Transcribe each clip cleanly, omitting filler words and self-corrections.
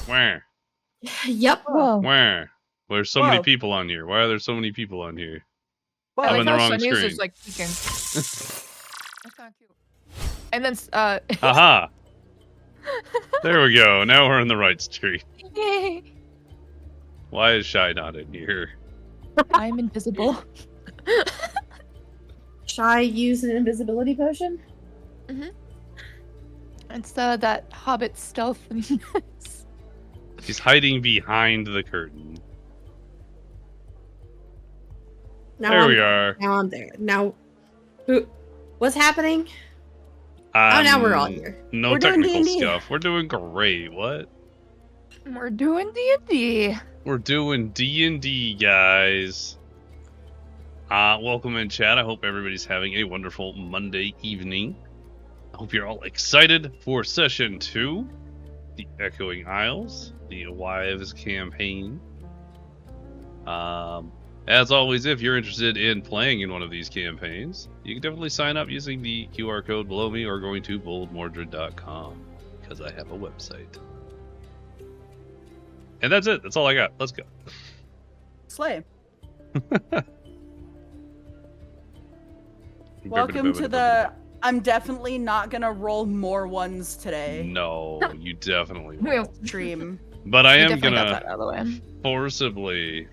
Where? Yep. Whoa. Where? There's so many people on here. Why are there so many people on here? Well, I'm like in the how wrong Sunny's screen. is like peeking. That's kind of cute. And then, Aha! There we go. Now we're in the right street. Yay! Why is Shy not in here? I'm invisible. Shall I use an invisibility potion? It's that hobbit stealth. She's hiding behind the curtain. Now There I'm, we are. Now I'm there. Now, what's happening? Now we're on here. No We're doing technical D&D. stuff. We're doing great. What? We're doing D&D. We're doing D&D, guys. Welcome in, chat. I hope everybody's having a wonderful Monday evening. I hope you're all excited for Session 2, the Echoing Isles, the Wives campaign. As always, if you're interested in playing in one of these campaigns, you can definitely sign up using the QR code below me or going to BoldMordred.com, because I have a website. And that's it. That's all I got. Let's go. Slay. Welcome to the... I'm definitely not gonna roll more ones today. No, you definitely We won't. Stream. But I am definitely got gonna that out of the way. forcibly,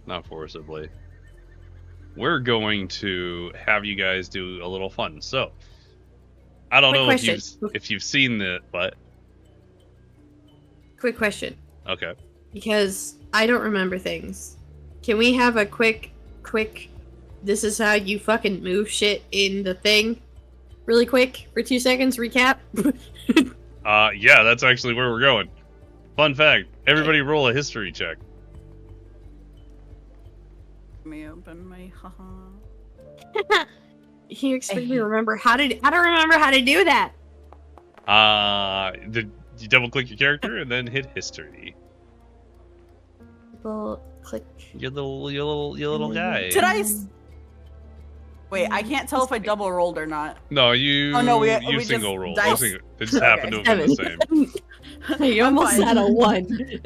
not forcibly, we're going to have you guys do a little fun. So, I don't Quick know question. if you've seen it, but Quick question, okay. because I don't remember things. Can we have a quick, this is how you fucking move shit in the thing? Really quick, for 2 seconds, recap? Yeah, that's actually where we're going. Fun fact, everybody roll a history check. Let me open my haha. You expect me to remember how to remember how to do that? You double click your character and then hit history. Well, click. Your little guy. Did I... Wait, I can't tell if I double rolled or not. No, you. Oh, no, we you just single roll. dice- It just happened to have been the same. You almost fine. had a 1.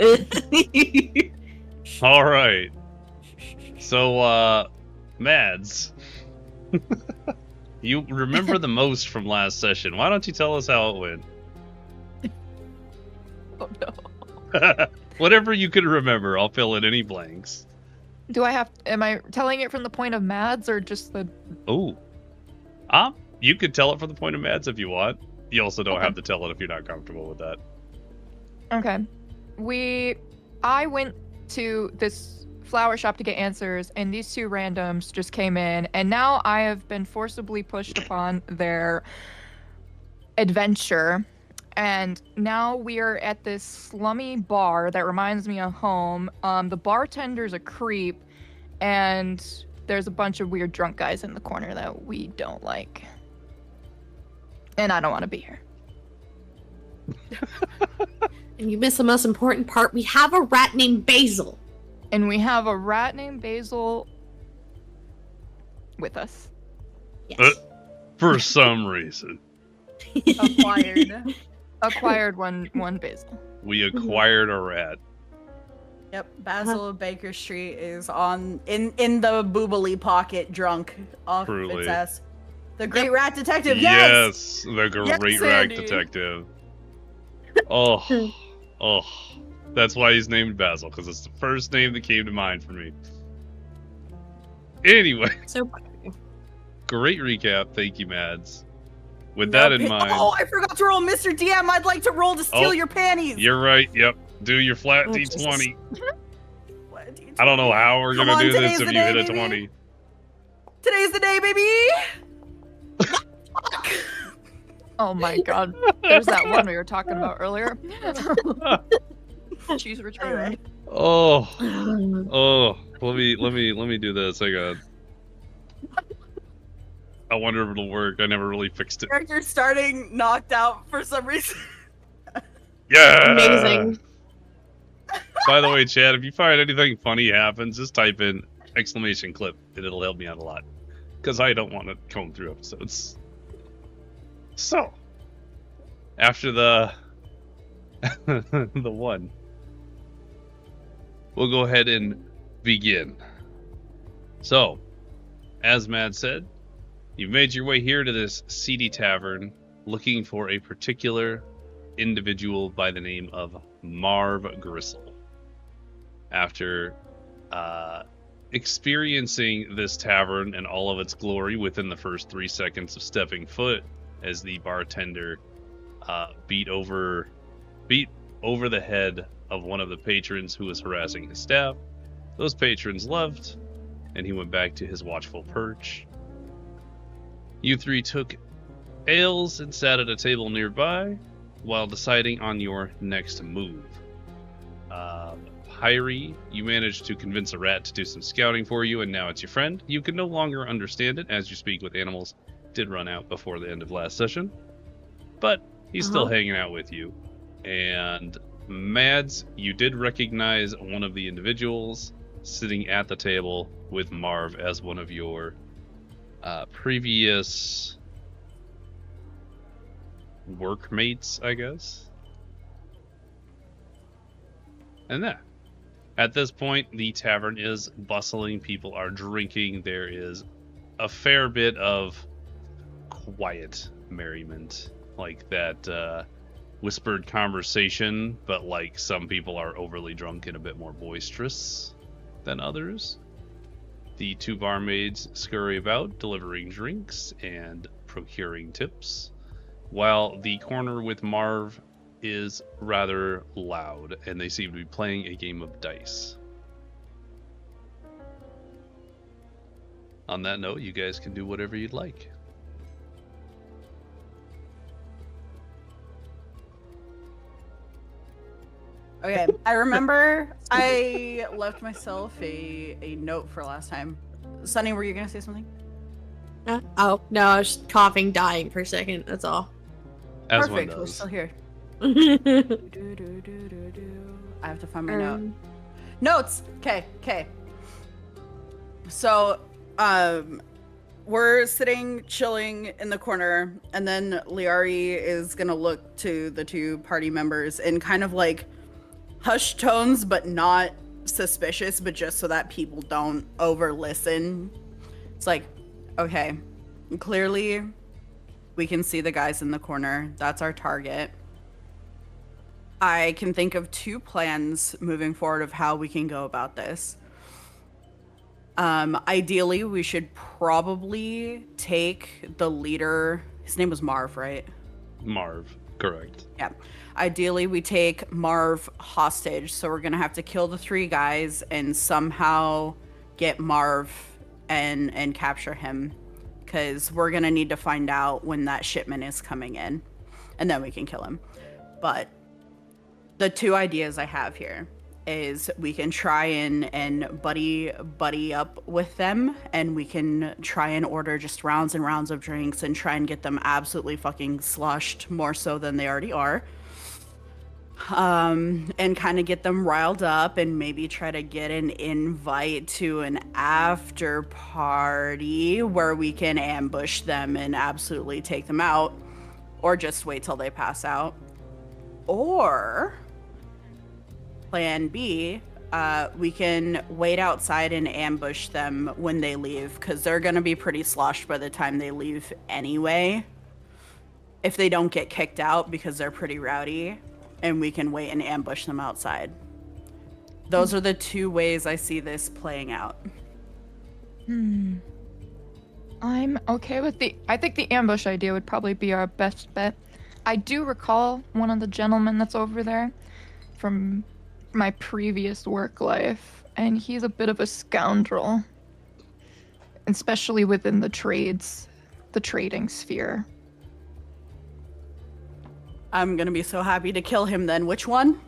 All right. So, Mads, you remember the most from last session. Why don't you tell us how it went? Oh no. Whatever you can remember, I'll fill in any blanks. Am I telling it from the point of Mads or just the... Ooh. You could tell it from the point of Mads if you want. You also don't Okay. have to tell it if you're not comfortable with that. Okay. I went to this flower shop to get answers, and these 2 randoms just came in, and now I have been forcibly pushed upon their adventure, and now we are at this slummy bar that reminds me of home. The bartender's a creep, and there's a bunch of weird drunk guys in the corner that we don't like. And I don't want to be here. And you missed the most important part. We have a rat named Basil. And we have a rat named Basil with us. Yes. For some reason. Acquired. Acquired one Basil. We acquired a rat. Yep, Basil of Baker Street is in the boobily pocket, drunk off Truly. its ass. The Great Rat Detective. Yes. The great Yes, rat Sandy. detective. Oh, that's why he's named Basil, because it's the first name that came to mind for me. Anyway, So great recap. Thank you, Mads. With that in mind, Oh, I forgot to roll, Mr. DM. I'd like to roll to steal Oh, your panties. you're right. Yep. Do your flat Oh, D20. What do you I don't know how we're Come gonna on, do this today's if the you day, hit a baby. 20. Today's the day, baby. Oh my god. There's that one we were talking about earlier. She's returned. Oh, let me do this. Hang on. I wonder if it'll work. I never really fixed it. Character starting knocked out for some reason. Yeah. amazing. By the way, Chad, if you find anything funny happens, just type in exclamation clip, and it'll help me out a lot. Because I don't want to comb through episodes. So, after the The one. We'll go ahead and begin. So, as Mad said, you've made your way here to this seedy tavern looking for a particular individual by the name of Marv Gristle. After experiencing this tavern and all of its glory within the first 3 seconds of stepping foot, as the bartender beat over the head of one of the patrons who was harassing his staff, those patrons left, and he went back to his watchful perch. You three took ales and sat at a table nearby while deciding on your next move. Pyri, you managed to convince a rat to do some scouting for you, and now it's your friend. You can no longer understand it, as you speak with animals did run out before the end of last session, but he's still hanging out with you. And Mads, you did recognize one of the individuals sitting at the table with Marv as one of your previous workmates, I guess. And that. At this point, the tavern is bustling. People are drinking. There is a fair bit of quiet merriment, like that whispered conversation, but like some people are overly drunk and a bit more boisterous than others. The two barmaids scurry about, delivering drinks and procuring tips, while the corner with Marv is rather loud, and they seem to be playing a game of dice. On that note, you guys can do whatever you'd like. Okay, I remember I left myself a note for last time. Sunny, were you gonna say something? Oh, no, I was coughing, dying for a second, that's all. As Perfect, one we're does. still here. I have to find my note. Notes! Okay. So, we're sitting, chilling in the corner, and then Lyari is gonna look to the two party members in kind of like hushed tones, but not suspicious, but just so that people don't over listen. It's like, okay, clearly we can see the guys in the corner. That's our target. I can think of 2 plans moving forward of how we can go about this. Ideally, we should probably take the leader. His name was Marv, right? Marv, correct. Yeah. Ideally, we take Marv hostage. So we're going to have to kill the 3 guys and somehow get Marv and capture him. Because we're going to need to find out when that shipment is coming in. And then we can kill him. But the 2 ideas I have here is we can try and buddy up with them, and we can try and order just rounds and rounds of drinks and try and get them absolutely fucking slushed, more so than they already are. And kind of get them riled up and maybe try to get an invite to an after party where we can ambush them and absolutely take them out, or just wait till they pass out. Or plan B, we can wait outside and ambush them when they leave, because they're going to be pretty sloshed by the time they leave anyway, if they don't get kicked out, because they're pretty rowdy, and we can wait and ambush them outside. Those are the 2 ways I see this playing out. I'm okay with I think the ambush idea would probably be our best bet. I do recall one of the gentlemen that's over there from my previous work life, and he's a bit of a scoundrel, especially within the trading sphere. I'm gonna be so happy to kill him then. Which one?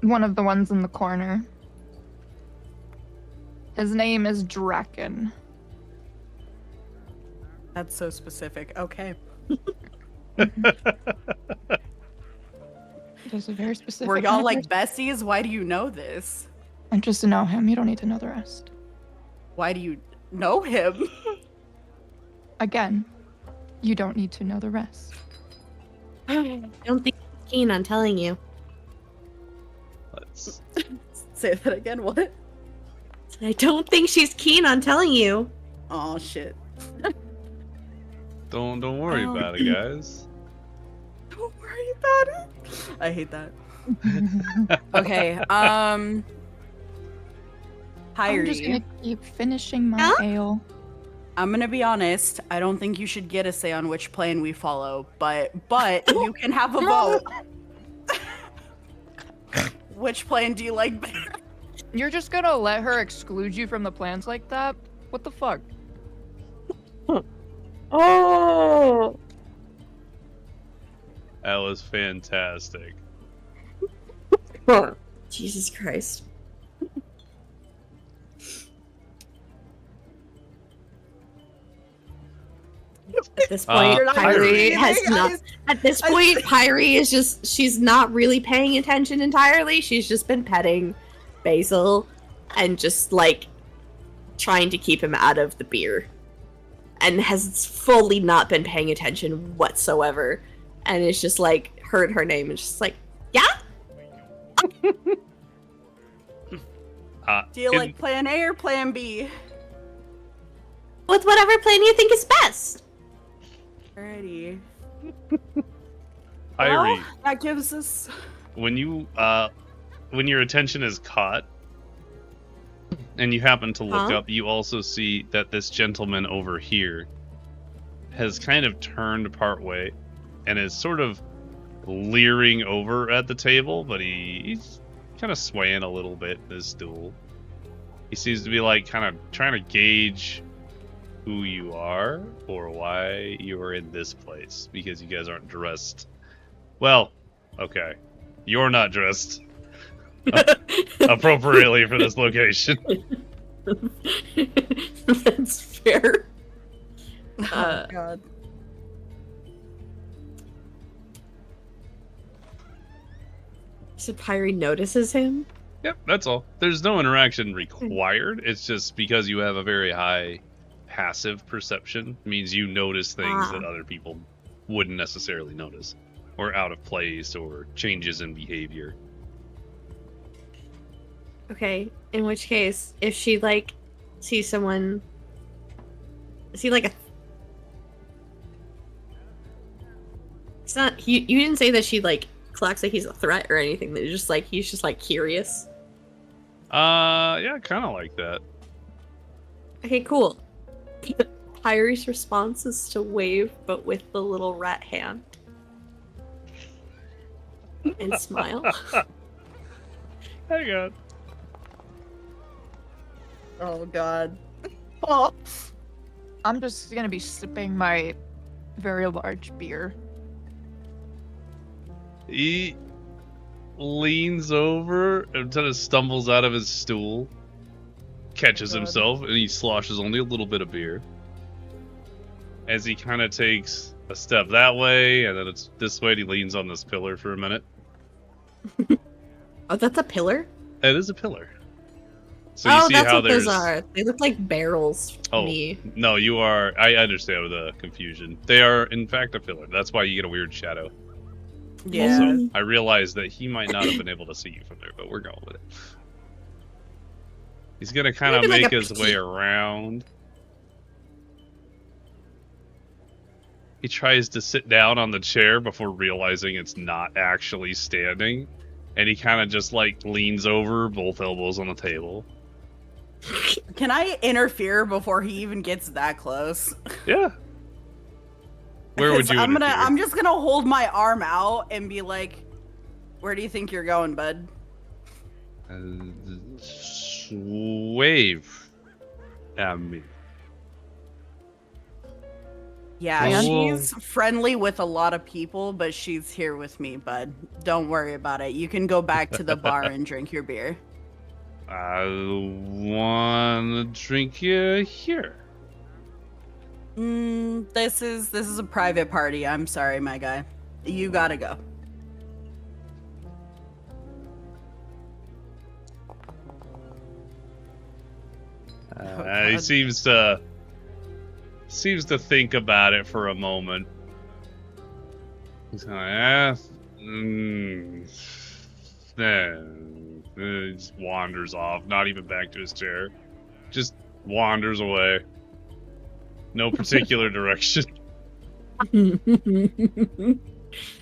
One of the ones in the corner. His name is Draken. That's so specific. Okay. There's a very specific. Were y'all like besties? Why do you know this? And just to know him, you don't need to know the rest. Why do you know him? Again, you don't need to know the rest. I don't think keen on telling you. Let's. Say that again. What? I don't think she's keen on telling you. Oh shit. Don't worry about it, guys. Don't worry about it. I hate that. Okay. I'm Pyri. just gonna keep finishing my Huh? ale. I'm gonna be honest. I don't think you should get a say on which plan we follow, but you can have a vote. Which plan do you like better? You're just gonna let her exclude you from the plans like that? What the fuck? Oh. That was fantastic. Jesus Christ. At this point, You're not Pyri reading, has not. guys. At this point, Pyri is just—she's not really paying attention entirely. She's just been petting Basil and just like trying to keep him out of the beer, and has fully not been paying attention whatsoever. And it's just like heard her name and just like, yeah. Do you like plan A or plan B? With whatever plan you think is best. Alrighty. Pyri, Well, that gives us. when you when your attention is caught and you happen to look Huh? up, you also see that this gentleman over here has kind of turned part way and is sort of leering over at the table, but he's kind of swaying a little bit in his stool. He seems to be like kind of trying to gauge who you are or why you are in this place, because you guys aren't dressed. Well, okay. You're not dressed appropriately for this location. That's fair. Oh god. So Pyri notices him. Yep, that's all. There's no interaction required. It's just because you have a very high passive perception means you notice things that other people wouldn't necessarily notice, or out of place, or changes in behavior. Okay, in which case, if she like sees someone, is he like a? It's not. You didn't say that she like clocks like he's a threat or anything. That just like he's just like curious. Yeah, kind of like that. Okay, cool. Pyri's response is to wave, but with the little rat hand, and smile. Hang on. Oh god. Oh. I'm just gonna be sipping my very large beer. He leans over and kind of stumbles out of his stool, catches God. himself, and he sloshes only a little bit of beer. As he kind of takes a step that way, and then it's this way, and he leans on this pillar for a minute. Oh, that's a pillar? It is a pillar. So you Oh, see that's how what there's... those are. They look like barrels to Oh, me. no, you are... I understand the confusion. They are, in fact, a pillar. That's why you get a weird shadow. Yeah. Also, I realize that he might not have been able to see you from there, but we're going with it. He's going to kind of Maybe like make a his way petite- around. He tries to sit down on the chair before realizing it's not actually standing. And he kind of just, like, leans over, both elbows on the table. Can I interfere before he even gets that close? Yeah. Where would 'Cause you interfere? I'm just gonna hold my arm out and be like, "Where do you think you're going, bud?" Wave at me. Yeah, Man. she's friendly with a lot of people, but she's here with me, bud. Don't worry about it. You can go back to the bar and drink your beer. I wanna drink you here. This is a private party. I'm sorry, my guy. You gotta go. He God. seems to think about it for a moment. He's like, Then he just wanders off, not even back to his chair. Just wanders away. No particular direction.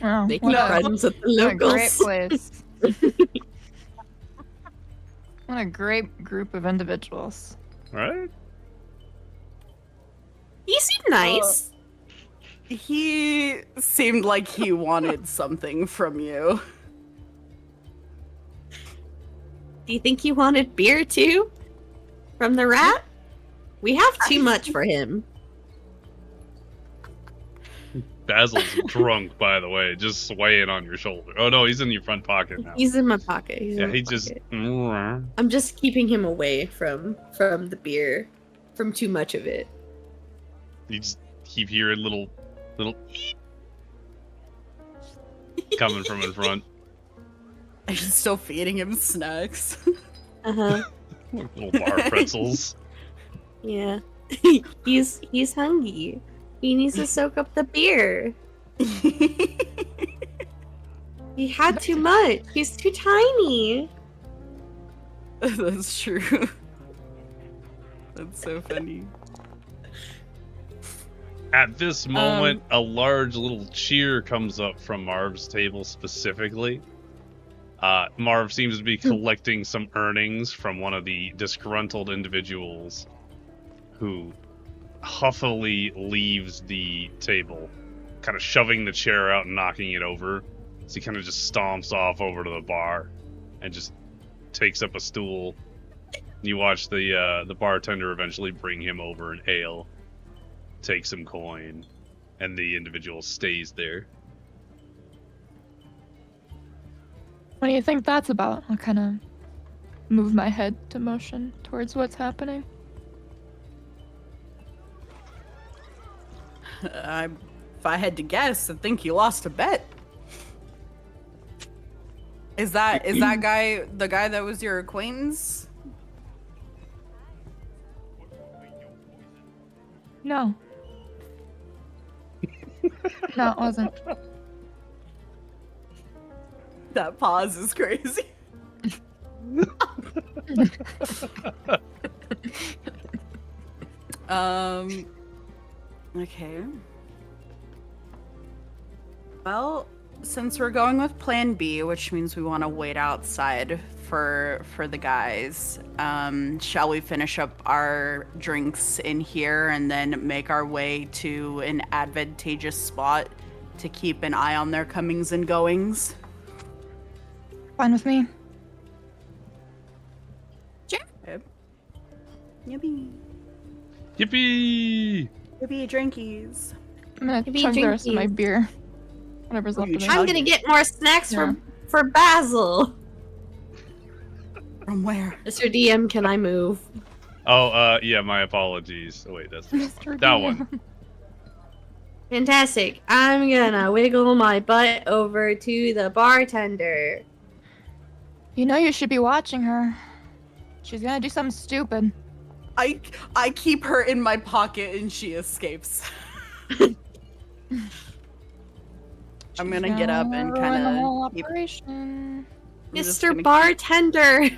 Wow, Making what a, friends with the what a great locals. place. What a great group of individuals. Right? He seemed nice. He seemed like he wanted something from you. Do you think he wanted beer too? From the rat? We have too much for him. Basil's drunk, by the way, just swaying on your shoulder. Oh no, he's in your front pocket now. He's in my pocket. He's in Yeah, my he just. pocket. You I'm just keeping him away from the beer, from too much of it. just keep hearing little eep coming from in front. I'm still feeding him snacks. Uh-huh. Little bar pretzels. Yeah. he's hungry. He needs to soak up the beer. He had too much. He's too tiny. That's true. That's so funny. At this moment, a large little cheer comes up from Marv's table specifically. Marv seems to be collecting some earnings from one of the disgruntled individuals who huffily leaves the table, kind of shoving the chair out and knocking it over. So he kind of just stomps off over to the bar and just takes up a stool. You watch the bartender eventually bring him over an ale, take some coin, and the individual stays there. What do you think that's about? I'll kind of move my head to motion towards what's happening. If I had to guess, I think you lost a bet. Is that guy the guy that was your acquaintance? No. No, it wasn't. That pause is crazy. Okay. Well, since we're going with plan B, which means we want to wait outside for the guys, shall we finish up our drinks in here and then make our way to an advantageous spot to keep an eye on their comings and goings? Fine with me. Okay. Yippee. Yippee! Yippee drinkies. I'm gonna Maybe chug the rest of my drinkies. beer. Whatever's left of it. I'm gonna get more snacks Yeah. for Basil. From where? Mr. DM, can I move? Oh, yeah, my apologies. Oh, wait, that's Mr. that DM. one. Fantastic. I'm gonna wiggle my butt over to the bartender. You know you should be watching her. She's gonna do something stupid. I keep her in my pocket and she escapes. I'm gonna get up and ruin the whole kind of operation. Mr. Bartender.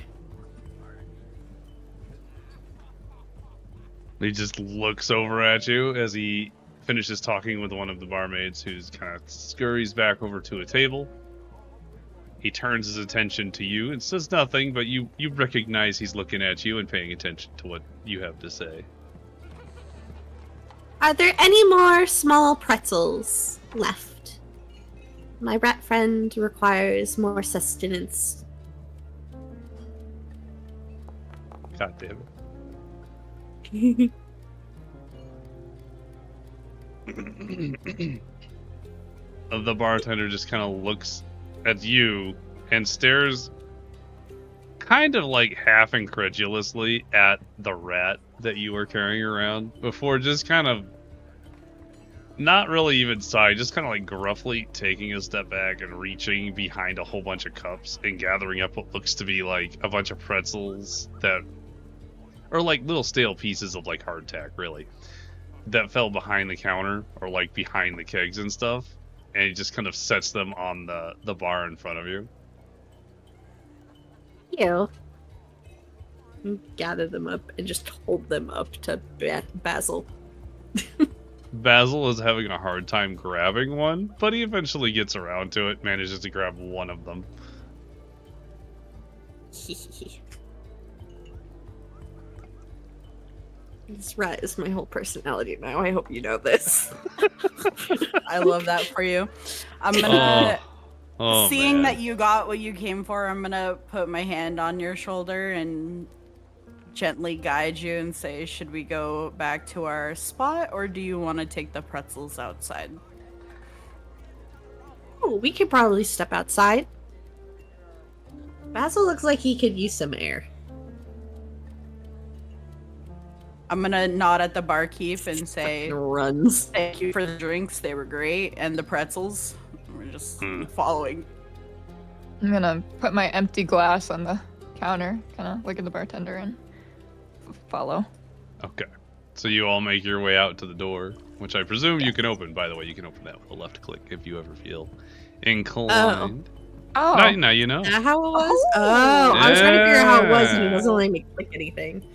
He just looks over at you as he finishes talking with one of the barmaids, who's kind of scurries back over to a table. He turns his attention to you and says nothing, but you recognize he's looking at you and paying attention to what you have to say. Are there any more small pretzels left? My rat friend requires more sustenance. God damn it. The bartender just kind of looks at you and stares kind of like half incredulously at the rat that you are carrying around before just kind of not really even sighing, just kind of like gruffly taking a step back and reaching behind a whole bunch of cups and gathering up what looks to be like a bunch of pretzels that or like little stale pieces of like hardtack, really, that fell behind the counter or like behind the kegs and stuff. and he just kind of sets them on the bar in front of you. You gather them up and just hold them up to Basil. Basil is having a hard time grabbing one, but he eventually gets around to it, manages to grab one of them. This rat is my whole personality now. I hope you know this. I love that for you. I'm gonna, seeing man. that you got what you came for, I'm gonna put my hand on your shoulder and gently guide you and say, should we go back to our spot, or do you want to take the pretzels outside? Oh, we could probably step outside. Basil looks like he could use some air. I'm gonna nod at the barkeep and say, Runs. thank you for the drinks, they were great, and the pretzels. We're just following. I'm gonna put my empty glass on the counter, kind of look at the bartender and follow. Okay. So you all make your way out to the door, which I presume you can open. By the way, you can open that with a left click if you ever feel inclined. Oh. Now you know. Is that how it was? Oh, I was trying to figure out how it was, and it Yeah. wasn't letting me click anything.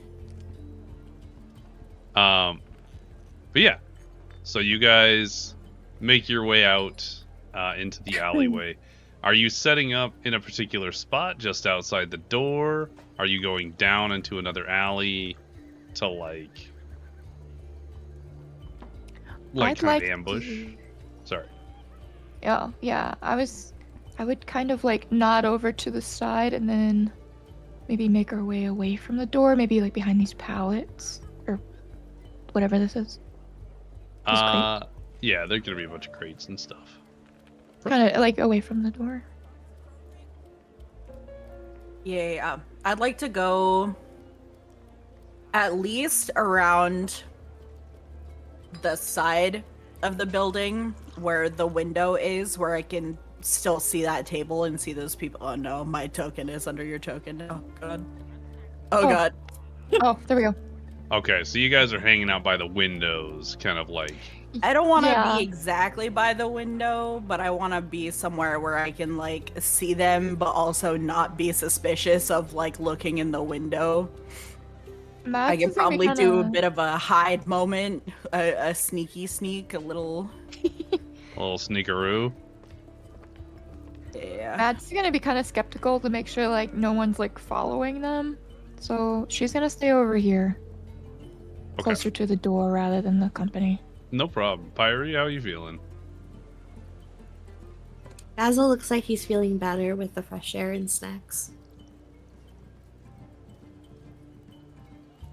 But yeah, so you guys make your way out into the alleyway. Are you setting up in a particular spot just outside the door? Are you going down into another alley to like I'd try like to ambush? to- Sorry. Yeah. I would kind of like nod over to the side and then maybe make our way away from the door, maybe like behind these pallets or whatever this is. Yeah, there's gonna be a bunch of crates and stuff. Kind of like away from the door. Yeah, I'd like to go at least around the side of the building where the window is, where I can still see that table and see those people. Oh no, my token is under your token. Oh god. Oh god. Oh, there we go. Okay, so you guys are hanging out by the windows, kind of like. I don't want to Yeah. be exactly by the window, but I want to be somewhere where I can like see them, but also not be suspicious of like looking in the window. I can probably do a bit of a hide moment, a sneaky sneak, a little. A little sneakeroo. Yeah. Matt's gonna be kind of skeptical to make sure like no one's like following them. So she's gonna stay over here, Okay. closer to the door rather than the company. No problem. Pyri, how you feeling? Basil looks like he's feeling better with the fresh air and snacks.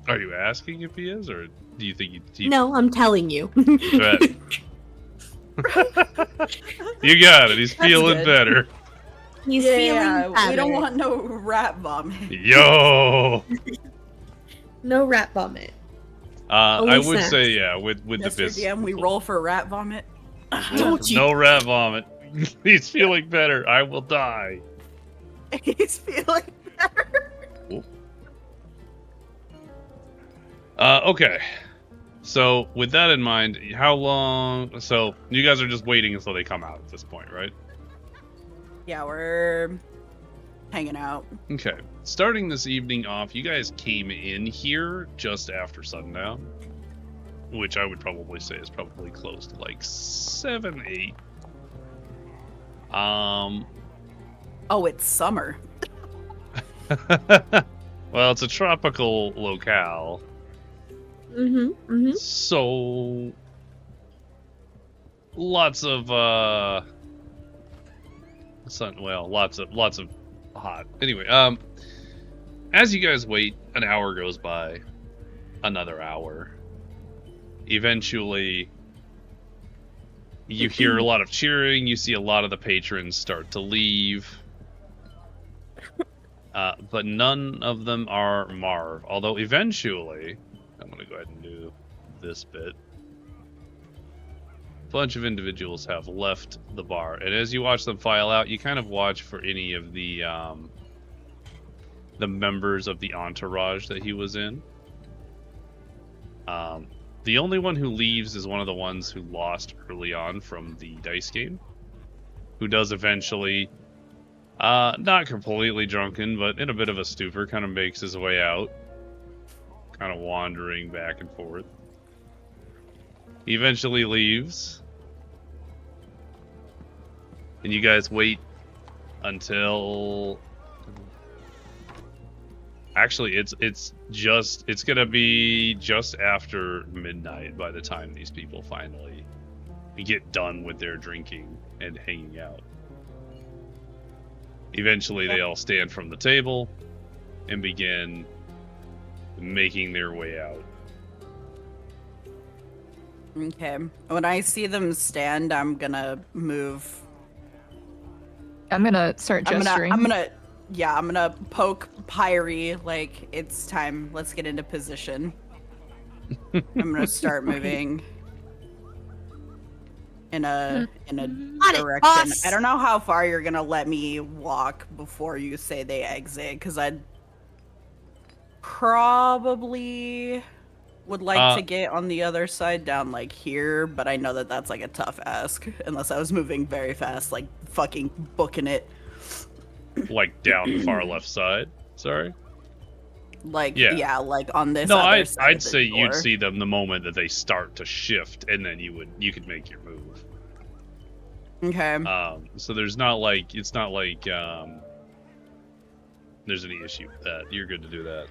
Are you asking if he is, or do you think he No, I'm telling you. Bet. You got it. He's That's feeling good. better. He's Yeah, feeling better. we don't want no rat vomit. Yo. No rat vomit. I would snacks. say yeah, with the Mr. biscuit. DM, we roll for rat vomit. Don't you? No rat vomit. He's feeling better. I will die. He's feeling better. Okay. So with that in mind, how long? So you guys are just waiting until they come out at this point, right? Yeah, we're hanging out. Okay. Starting this evening off, you guys came in here just after sundown, which I would probably say is probably close to like 7, 8. Oh, it's summer. Well, it's a tropical locale, so lots of sun. Well, lots of hot. Anyway, as you guys wait, an hour goes by, another hour. Eventually, you hear a lot of cheering. You see a lot of the patrons start to leave. But none of them are Marv. Although eventually, I'm going to go ahead and do this bit. A bunch of individuals have left the bar. And as you watch them file out, you kind of watch for any of the members of the entourage that he was in. The only one who leaves is one of the ones who lost early on from the dice game. who does eventually, not completely drunken, but in a bit of a stupor, kind of makes his way out, kind of wandering back and forth. He eventually leaves, and you guys wait until... Actually, it's gonna be just after midnight by the time these people finally get done with their drinking and hanging out. Eventually, they all stand from the table and begin making their way out. Okay. When I see them stand, I'm gonna move. I'm gonna start gesturing. I'm gonna poke Pyri, like, it's time. Let's get into position. I'm gonna start moving in a direction. I don't know how far you're gonna let me walk before you say they exit, because I'd probably would like to get on the other side down like here, but I know that that's like a tough ask unless I was moving very fast, like fucking booking it. Like down the far left side? Sorry? Like, yeah, like on this No, other side I'd of the say door. you'd see them the moment that they start to shift, and then you could make your move. Okay. So there's not like, it's not like, there's any issue with that. You're good to do that.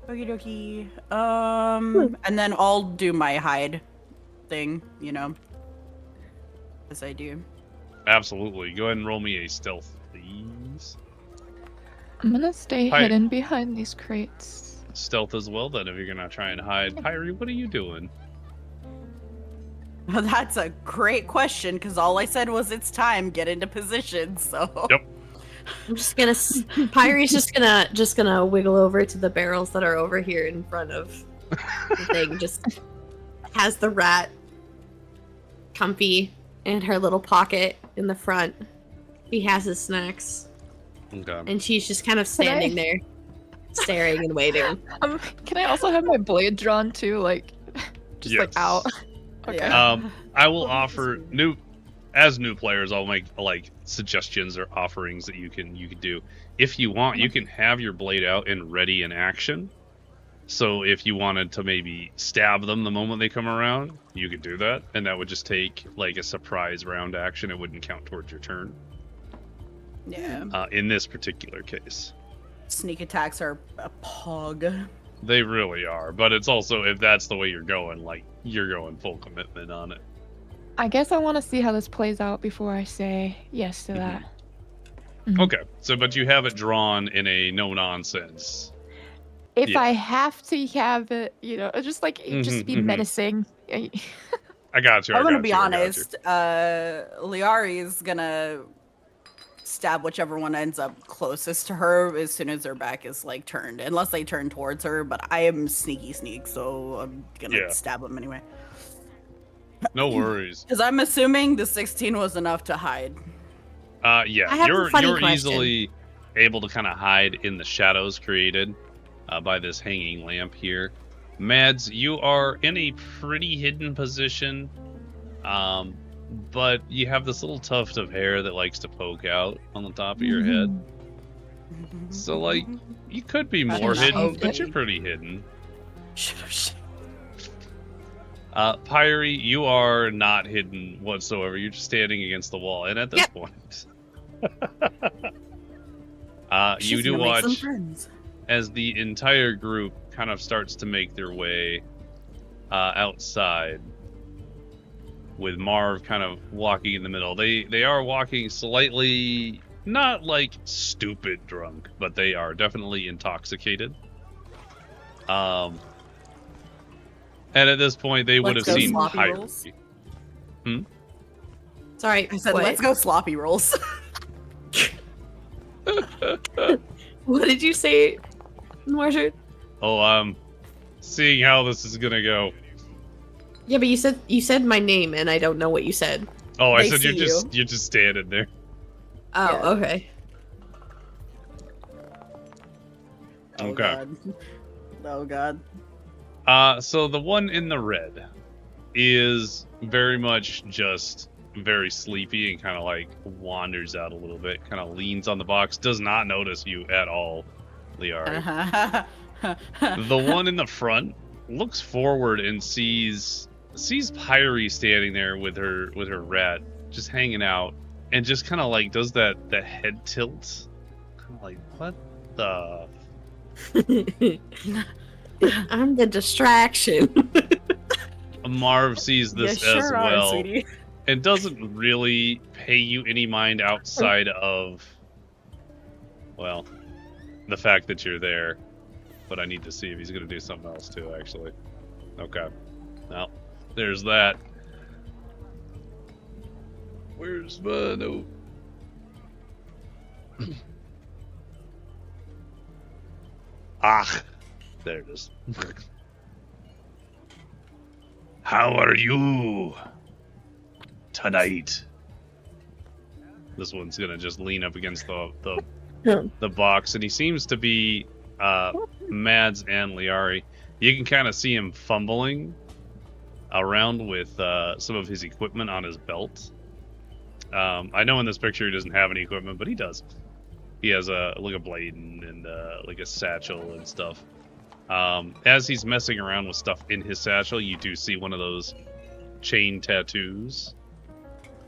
Okie dokie. And then I'll do my hide thing, you know, as I do. Absolutely. Go ahead and roll me a stealth, please. I'm gonna stay hidden behind these crates. Stealth as well, then, if you're gonna try and hide. Pyri, what are you doing? That's a great question, because all I said was it's time, get into position, so... Yep. I'm just gonna. Pyri's just gonna wiggle over to the barrels that are over here in front of the thing. Just has the rat comfy in her little pocket in the front. He has his snacks, Okay. and she's just kind of standing there, staring and waiting. Can I also have my blade drawn too, like, just like out? Okay. Yeah. I will offer new players. I'll make like suggestions or offerings that you can do. If you want, you can have your blade out and ready in action. So if you wanted to maybe stab them the moment they come around, you could do that, and that would just take like a surprise round action. It wouldn't count towards your turn. Yeah. In this particular case, Sneak attacks are a pog. they really are. But it's also, if that's the way you're going, like you're going full commitment on it. I guess I want to see how this plays out before I say yes to that. Okay, so but you have it drawn in a no nonsense. If I have to have it, you know, just like just be menacing. I got you. I'm gonna be honest. Lyari is gonna stab whichever one ends up closest to her as soon as their back is like turned, unless they turn towards her. But I am sneak, so I'm gonna stab them anyway. No worries. Because I'm assuming the 16 was enough to hide. Yeah, you're easily able to kind of hide in the shadows created by this hanging lamp here. Mads, you are in a pretty hidden position, but you have this little tuft of hair that likes to poke out on the top of your head. So, like, you could be more hidden, but you're pretty hidden. Pyri, you are not hidden whatsoever. You're just standing against the wall, and at this point, you do watch as the entire group kind of starts to make their way outside, with Marv kind of walking in the middle. They are walking slightly, not like stupid drunk, but they are definitely intoxicated. And at this point, they would have seen Pyri. Sorry, I said, let's go sloppy rolls. What did you say, Mordred? Oh, seeing how this is gonna go. Yeah, but you said my name, and I don't know what you said. Oh, I said you're just standing there. Oh, Yeah. okay. Okay. Oh god. So the one in the red is very much just very sleepy and kind of like wanders out a little bit, kind of leans on the box, does not notice you at all, Lyari. The one in the front looks forward and sees Pyri standing there with her rat just hanging out, and just kind of like does that head tilt, kind of like, what the I'm the distraction. Marv sees this You as sure are, well sweetie. and doesn't really pay you any mind outside of, well, the fact that you're there. But I need to see if he's going to do something else too, actually. Okay. Well, there's that. Where's my note? Ah, there it is. How are you tonight? This one's gonna just lean up against the box, and he seems to be Mads and Lyari. You can kind of see him fumbling around with some of his equipment on his belt. I know in this picture he doesn't have any equipment, but he does. He has a blade and like a satchel and stuff. As he's messing around with stuff in his satchel, you do see one of those chain tattoos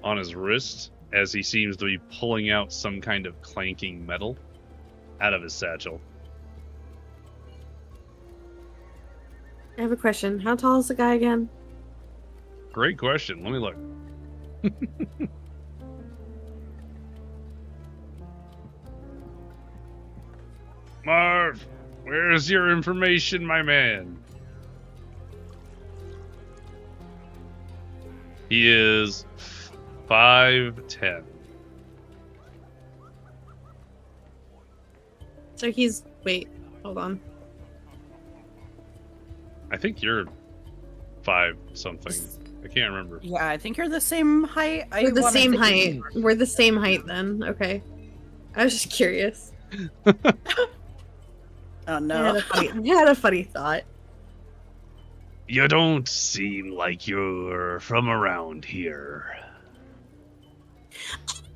on his wrist, as he seems to be pulling out some kind of clanking metal out of his satchel. I have a question. How tall is the guy again? Great question. Let me look. Marv, where's your information, my man? He is 5'10". So he's... Wait, hold on. I think you're 5 something. I can't remember. Yeah, I think you're the same height. We're the same height. We're the same height then. Okay. I was just curious. Oh no. I had a funny thought. You don't seem like you're from around here.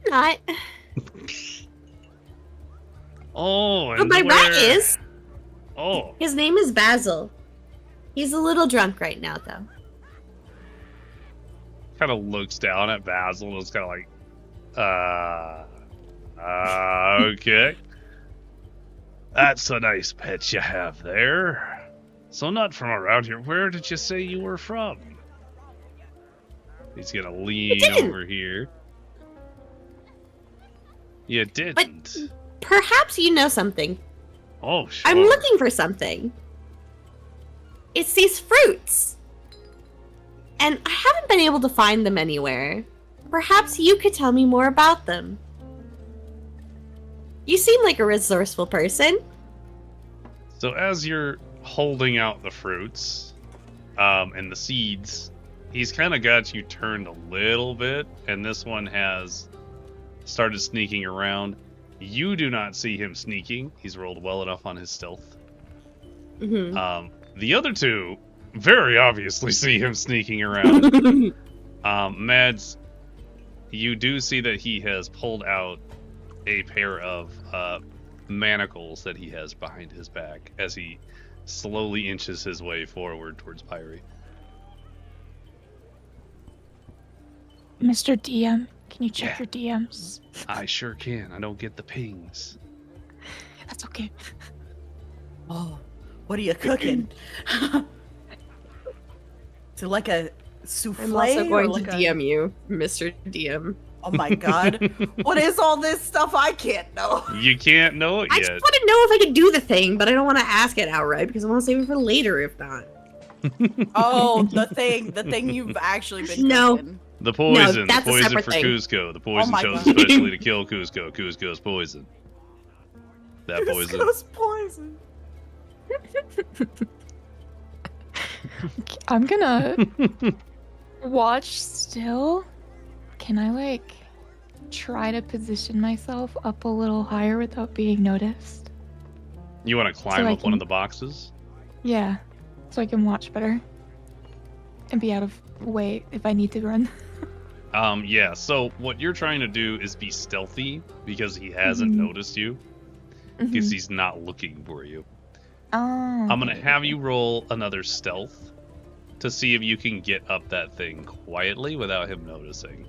Not. Oh, and But my rat is. Oh. His name is Basil. He's a little drunk right now, though. Kind of looks down at Basil and is kind of like, okay. That's a nice pet you have there. So not from around here. Where did you say you were from? He's gonna lean over here. You didn't. But perhaps you know something. Oh, sure. I'm looking for something. It's these fruits. And I haven't been able to find them anywhere. Perhaps you could tell me more about them. You seem like a resourceful person. So as you're holding out the fruits and the seeds, he's kind of got you turned a little bit, and this one has started sneaking around. You do not see him sneaking. He's rolled well enough on his stealth. Mm-hmm. The other two very obviously see him sneaking around. Mads, you do see that he has pulled out a pair of manacles that he has behind his back as he slowly inches his way forward towards Pyri. Mr. DM, can you check your DMs? I sure can. I don't get the pings. That's okay. Oh, what are you cooking? Is it like a souffle? I'm also going or like to DM you, Mr. DM. Oh my god. What is all this stuff I can't know? You can't know it I yet. just want to know if I can do the thing, but I don't want to ask it outright because I want to save it for later if not. Oh, the thing you've actually been No. cooking. The poison. that's The a poison separate for thing. Cusco. The poison my chose God. especially to kill Cusco. Cusco's poison. That poison. Cusco's poison. I'm gonna watch still. Can I, like, try to position myself up a little higher without being noticed? You want to climb So I up one can- of the boxes? Yeah, so I can watch better. And be out of way if I need to run. Yeah, so what you're trying to do is be stealthy because he hasn't noticed you, because he's not looking for you. Oh. I'm going to have you roll another stealth to see if you can get up that thing quietly without him noticing.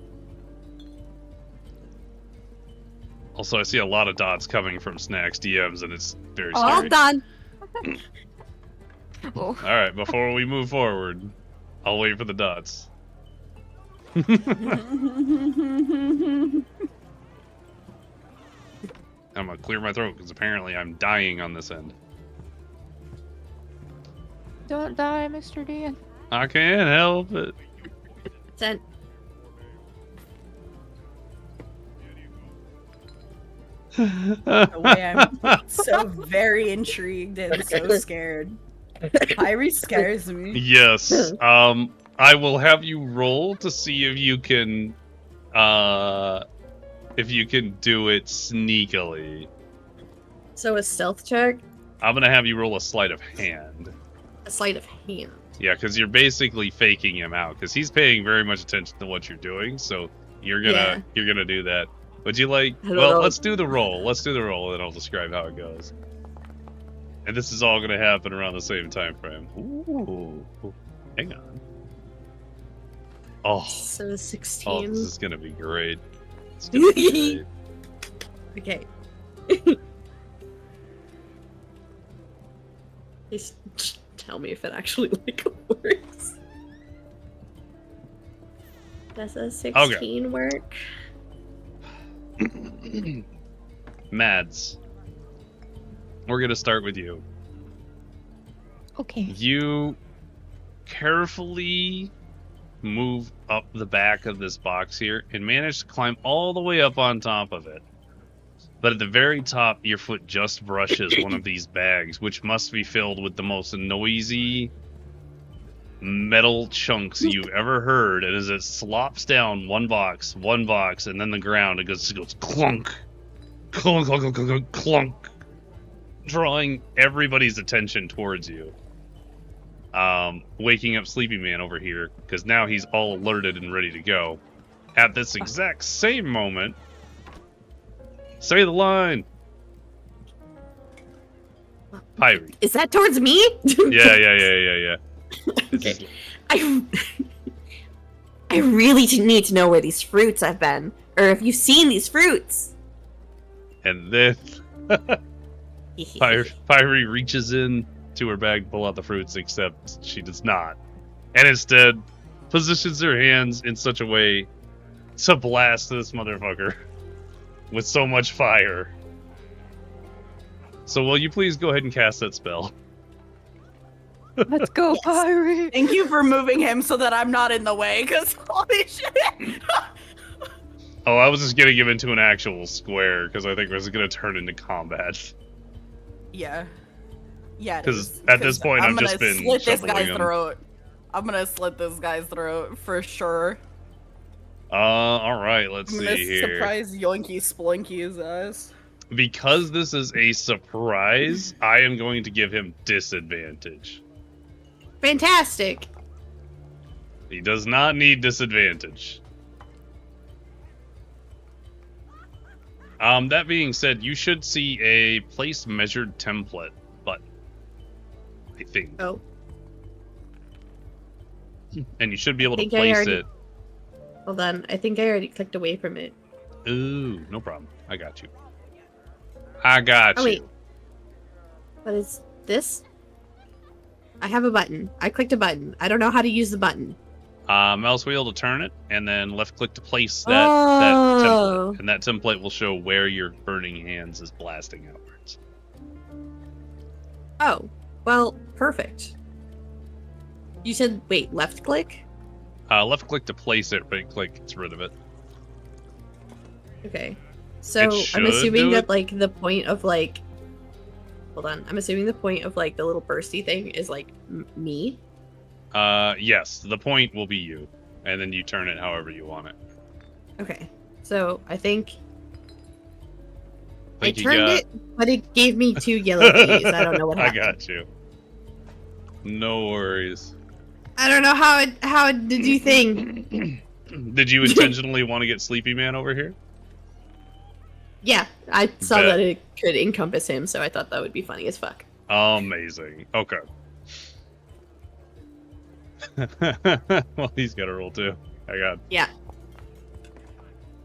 Also, I see a lot of dots coming from Snacks DMs, and it's very scary. All done. Oh. Alright, before we move forward, I'll wait for the dots. I'm gonna clear my throat, because apparently I'm dying on this end. Don't die, Mr. Dan. I can't help it. Sent. The way I'm so very intrigued and so scared. Pyri scares me. Yes. I will have you roll to see if you can do it sneakily. So a stealth check, I'm gonna have you roll a sleight of hand. a sleight of hand. Yeah, because you're basically faking him out, because he's paying very much attention to what you're doing, so you're gonna do that. Would you like? I don't Well, know. let's do the roll. Let's do the roll, and then I'll describe how it goes. And this is all gonna happen around the same time frame. Ooh, hang on. Oh, So 16. this is gonna be great. It's gonna be great. Okay. Please tell me if it actually works. Does a 16 work? Mads, we're gonna start with you. Okay. You carefully move up the back of this box here and manage to climb all the way up on top of it. But at the very top, your foot just brushes one of these bags, which must be filled with the most noisy metal chunks you've ever heard. And as it slops down one box, and then the ground, it goes clunk, clunk, clunk, clunk, clunk, clunk, drawing everybody's attention towards you. Waking up Sleepy Man over here, because now he's all alerted and ready to go. At this exact same moment, say the line. Pyri. Is that towards me? Yeah. Okay. I really need to know where these fruits have been, or if you've seen these fruits. And then Pyri reaches in to her bag, pull out the fruits, except she does not. And instead positions her hands in such a way to blast this motherfucker with so much fire. So will you please go ahead and cast that spell? Let's go, Pyri. Thank you for moving him so that I'm not in the way, because holy shit. Oh, I was just getting him into an actual square, because I think it was going to turn into combat. Yeah. Yeah, Because at this point, I've just been slit this shoveling guy's him. throat. I'm gonna slit this guy's throat for sure. Alright, let's I'm see gonna here. surprise Yoinky Splinky his ass. Because this is a surprise, I am going to give him disadvantage. Fantastic. He does not need disadvantage. That being said, you should see a place measured template button, I think. Oh. And you should be able to think I place already- it. Hold on. I think I already clicked away from it. Ooh, no problem. I got you. I got Oh, you. wait. What is this? I have a button. I clicked a button. I don't know how to use the button. Mouse wheel to turn it, and then left click to place that Oh. template. And that template will show where your burning hands is blasting outwards. Oh. Well, perfect. You said, wait, left click? Left click to place it, right click gets rid of it. Okay. So should I'm assuming do that it. like the point of like, hold on. I'm assuming the point of like the little bursty thing is like me. Yes, the point will be you, and then you turn it however you want it. Okay. So I think I Think you turned got- it, but it gave me 2 yellow keys. I don't know what I happened. got you. No worries. I don't know how it did you think. Did you intentionally want to get Sleepy Man over here? Yeah, I saw Bet. that it could encompass him, so I thought that would be funny as fuck. Amazing. Okay. Well, he's got a roll too. I got. Yeah.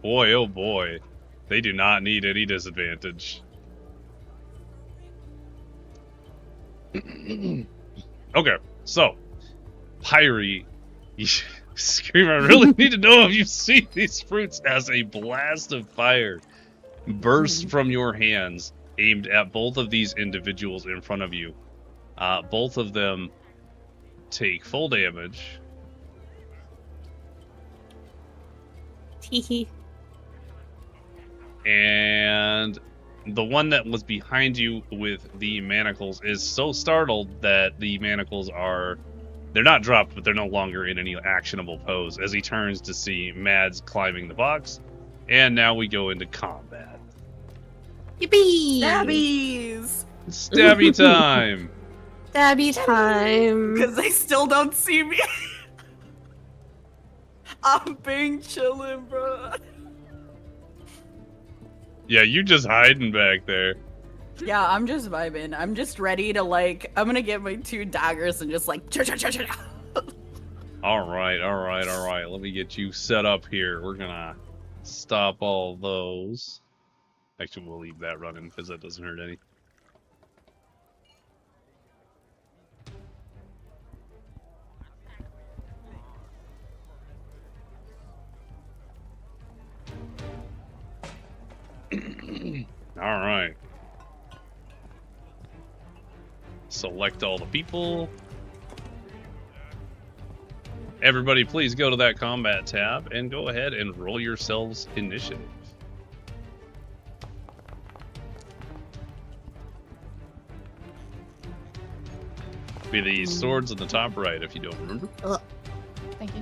Boy, oh boy, they do not need any disadvantage. Okay, so Pyri, Scream, I really need to know if you see these fruits as a blast of fire bursts from your hands, aimed at both of these individuals in front of you. Both of them take full damage. Teehee. And the one that was behind you with the manacles is so startled that the manacles are... They're not dropped, but they're no longer in any actionable pose as he turns to see Mads climbing the box. And now we go into combat. Yippee! Stabbies! Stabby time! Stabby time! Because they still don't see me. I'm being chillin', bro. Yeah, you just hiding back there. Yeah, I'm just vibing. I'm just ready to, like, I'm gonna get my 2 daggers and just, like, cha-cha-cha-cha. Alright. Let me get you set up here. We're gonna stop all those. Actually, we'll leave that running because that doesn't hurt any. Alright. Select all the people. Everybody, please go to that combat tab and go ahead and roll yourselves initiative. Be the swords in the top right if you don't remember. Thank you.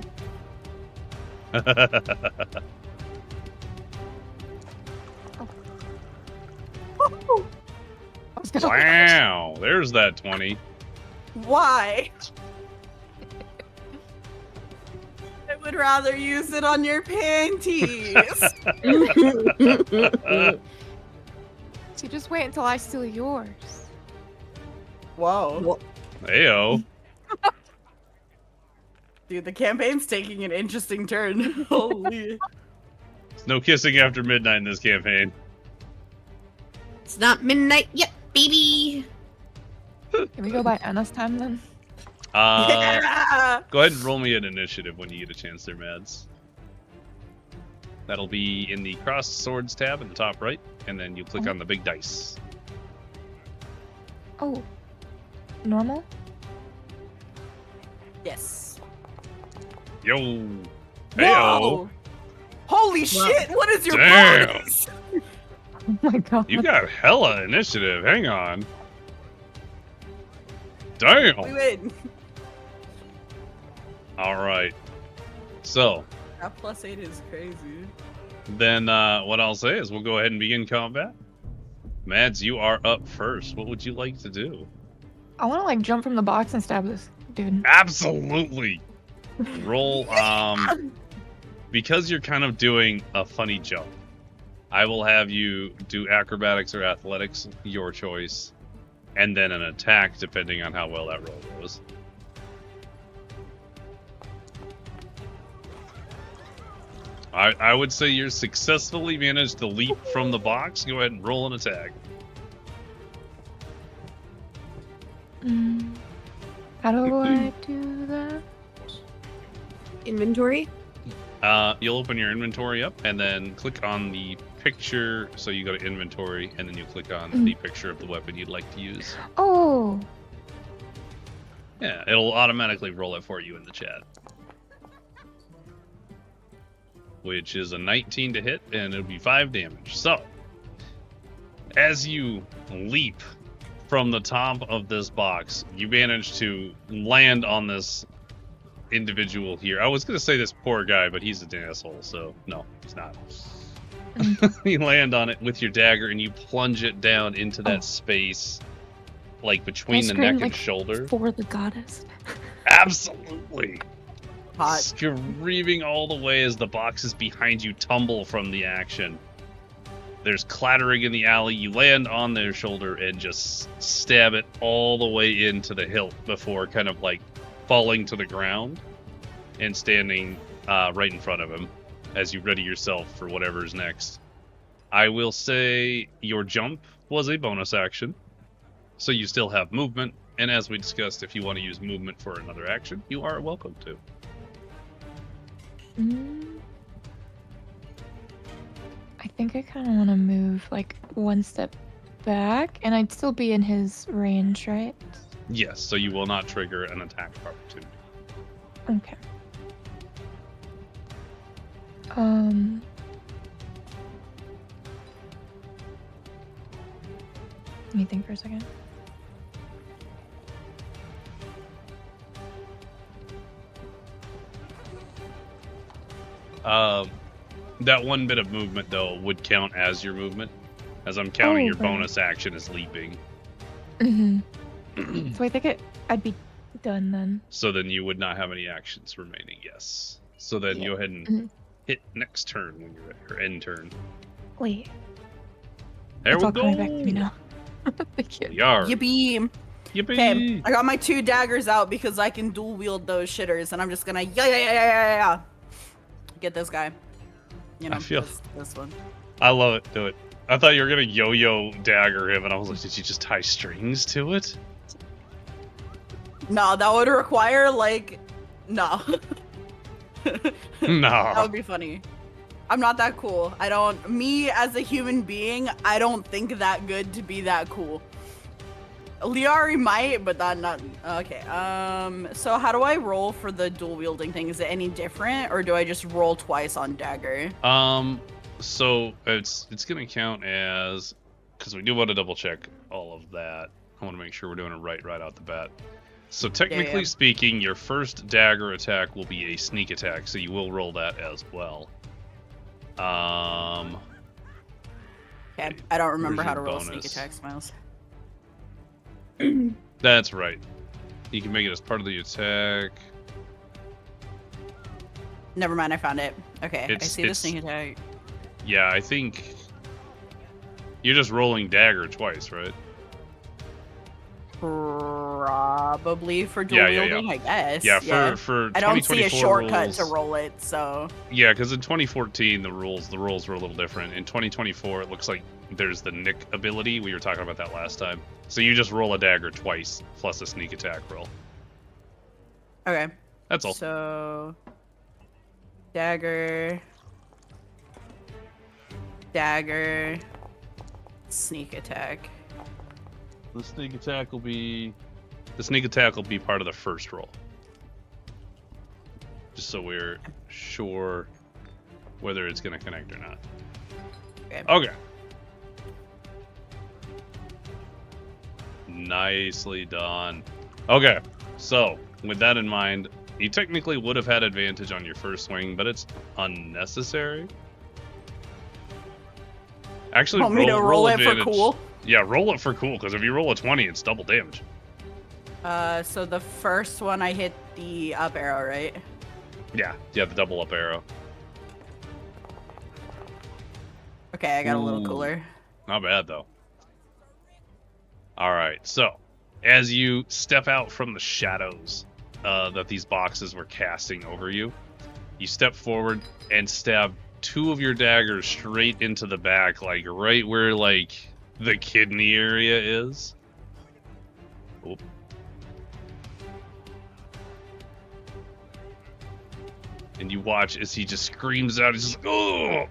I was gonna Wow, there's that 20. Why? I would rather use it on your panties. So just wait until I steal yours. Whoa. Heyo. Dude, the campaign's taking an interesting turn. Holy. There's no kissing after midnight in this campaign. It's not midnight yet, baby! Can we go by Anna's time then? Yeah! Go ahead and roll me an initiative when you get a chance there, Mads. That'll be in the cross swords tab in the top right, and then you click on the big dice. Oh. Normal? Yes. Yo. Whoa! Heyo. Holy shit! What is your Damn. bonus? Oh my god. You got hella initiative. Hang on. Damn. We win. All right. So That +8 is crazy. then what I'll say is we'll go ahead and begin combat. Mads, you are up first. What would you like to do? I want to like jump from the box and stab this dude. Absolutely. Roll, because you're kind of doing a funny jump, I will have you do acrobatics or athletics, your choice, and then an attack depending on how well that roll goes. I would say you're successfully managed to leap from the box. Go ahead and roll an attack. How do I do that? Inventory? You'll open your inventory up and then click on the picture. So you go to inventory and then you click on the picture of the weapon you'd like to use. Oh. Yeah, it'll automatically roll it for you in the chat. Which is a 19 to hit, and it'll be 5 damage. So, as you leap from the top of this box, you manage to land on this individual here. I was going to say this poor guy, but he's an asshole, so no, he's not. You land on it with your dagger, and you plunge it down into that space, like between the neck and shoulder. For the goddess. Absolutely. Hot. screaming all the way as the boxes behind you tumble from the action. There's clattering in the alley. You land on their shoulder and just stab it all the way into the hilt before kind of like falling to the ground and standing right in front of him as you ready yourself for whatever's next. I will say your jump was a bonus action, so you still have movement. And as we discussed, if you want to use movement for another action, you are welcome to. I think I kind of want to move like one step back, and I'd still be in his range, right? Yes, so you will not trigger an attack of opportunity. Okay. Let me think for a second. That one bit of movement, though, would count as your movement, as I'm counting your right. bonus action as leaping. So I think I'd be done then. So then you would not have any actions remaining, yes. So then Yeah. go ahead and hit next turn when you're ready, or end turn. Wait. There It's we all go. coming back to me now. Thank you. Lyari. Yippee! Yippee! Okay, I got my 2 daggers out because I can dual wield those shitters, and I'm just gonna yeah. Get this guy. You know, I feel- this one. I love it. Do it. I thought you were gonna yo-yo dagger him, and I was like, did you just tie strings to it? No, that would require like, no. That No. would be funny. I'm not that cool. Me as a human being, I don't think that good to be that cool. Lyari might, but not, okay. So how do I roll for the dual wielding thing? Is it any different, or do I just roll twice on dagger? So it's gonna count as, because we do want to double check all of that. I want to make sure we're doing it right out the bat. So technically speaking, your first dagger attack will be a sneak attack, so you will roll that as well. Okay, I don't remember how to Version roll sneak bonus. attacks, Miles. That's right. You can make it as part of the attack. Never mind, I found it. Okay, I It's- see the it's- sneak attack. Yeah, I think you're just rolling dagger twice, right? Probably for dual Yeah, yeah, yeah. wielding, I guess. Yeah, for I don't see a 2024 shortcut rules, to roll it, so Yeah, because in 2014 the rules were a little different. In 2024 it looks like there's the Nick ability. We were talking about that last time. So you just roll a dagger twice plus a sneak attack roll. okay. That's all. So dagger, sneak attack. The sneak attack will be part of the first roll. Just so we're sure whether it's going to connect or not. Okay. Okay. Nicely done. Okay, so with that in mind, you technically would have had advantage on your first swing, but it's unnecessary. Actually, Want me to roll it for advantage. cool? Yeah, roll it for cool, because if you roll a 20, it's double damage. So the first one I hit the up arrow, right? Yeah, the double up arrow. Okay, I got a little Ooh. cooler. Not bad, though. All right, so as you step out from the shadows that these boxes were casting over you, you step forward and stab 2 of your daggers straight into the back, like right where like the kidney area is. Oop. And you watch as he just screams out. He's just like, oh,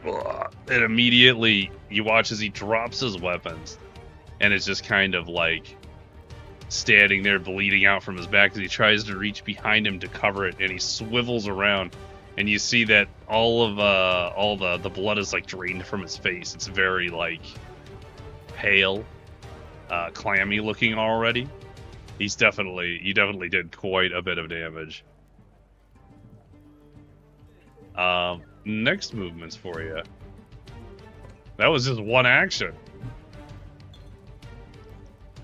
oh. And immediately you watch as he drops his weapons, and it's just kind of like standing there bleeding out from his back as he tries to reach behind him to cover it, and he swivels around, and you see that all the blood is like drained from his face. It's very like pale, clammy looking already. You definitely did quite a bit of damage. Next movements for you. That was just one action.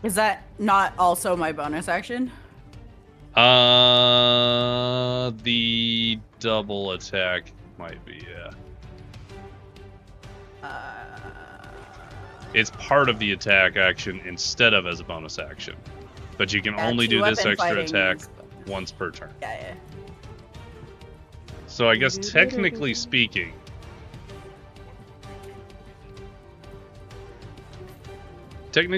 Is that not also my bonus action? The double attack might be, yeah. It's part of the attack action instead of as a bonus action. But you can only do this extra attack once per turn. Yeah. So I guess technically speaking, due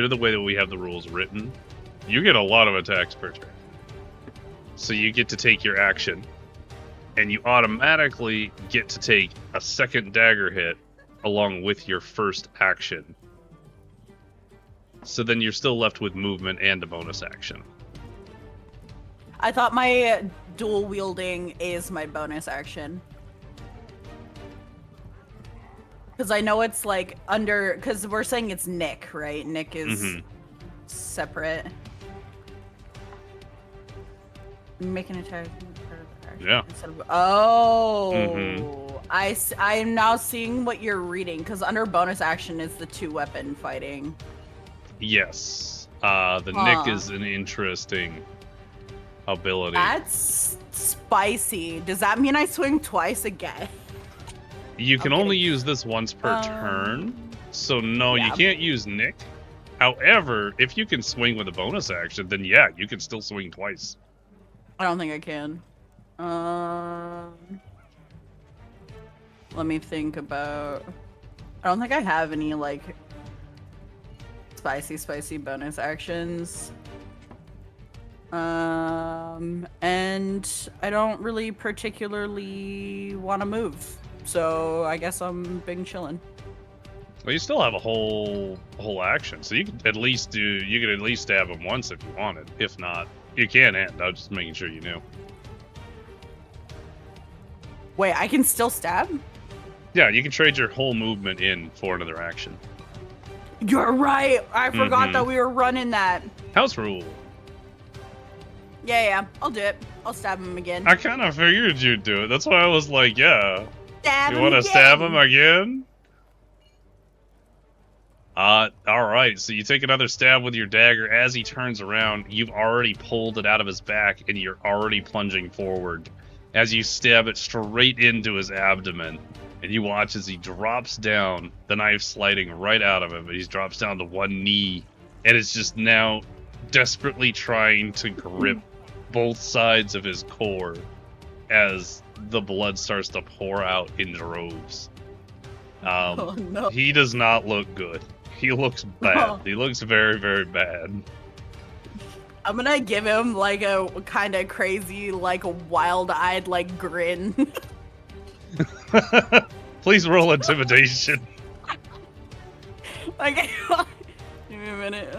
to the way that we have the rules written, you get a lot of attacks per turn. So you get to take your action, and you automatically get to take a second dagger hit along with your first action. So then you're still left with movement and a bonus action. I thought my dual wielding is my bonus action. Because I know it's like under, because we're saying it's Nick, right? Nick is separate. Make an attack. Yeah. I'm now seeing what you're reading, because under bonus action is the 2-weapon fighting. Yes. Nick is an interesting ability. That's spicy. Does that mean I swing twice again? You can only use this once per turn, so no, you can't use Nick. However, if you can swing with a bonus action, then yeah, you can still swing twice. I don't think I can. Let me think about... I don't think I have any, like, spicy bonus actions. And I don't really particularly want to move. So I guess I'm being chillin'. Well, you still have a whole action, so you could at least stab him once if you wanted. If not, you can end. I was just making sure you knew. Wait, I can still stab? Yeah, you can trade your whole movement in for another action. You're right. I forgot that we were running that. House rule. Yeah, I'll do it. I'll stab him again. I kind of figured you'd do it. That's why I was like, yeah. Stab you him want to again. stab him again? Alright, so you take another stab with your dagger. As he turns around, you've already pulled it out of his back, and you're already plunging forward. As you stab it straight into his abdomen, and you watch as he drops down, the knife sliding right out of him, and he drops down to one knee, and it's just now desperately trying to grip both sides of his core as the blood starts to pour out in droves. Oh, no. He does not look good. He looks bad. He looks very, very bad. I'm gonna give him like a kind of crazy, like wild-eyed, like grin. Please roll intimidation. Okay, give me a minute.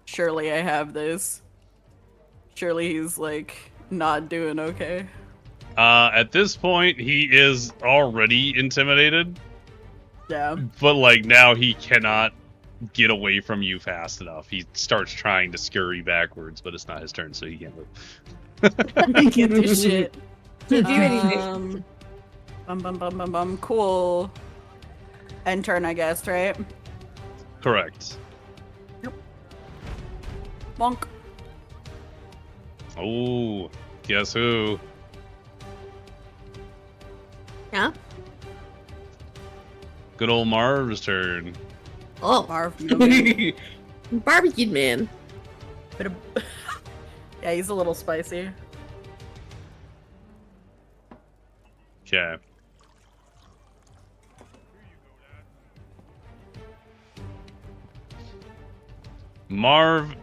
Surely I have this. Surely he's like not doing okay. At this point, he is already intimidated. Yeah. But like now he cannot get away from you fast enough. He starts trying to scurry backwards, but it's not his turn, so he can't move. He can't do shit. Can't do anything. Cool. End turn, I guess, right? Correct. Bonk. Oh, guess who? Yeah? Good old Marv's turn. Oh. Marv, no man. Barbecued man. Yeah, he's a little spicy. Okay. Marv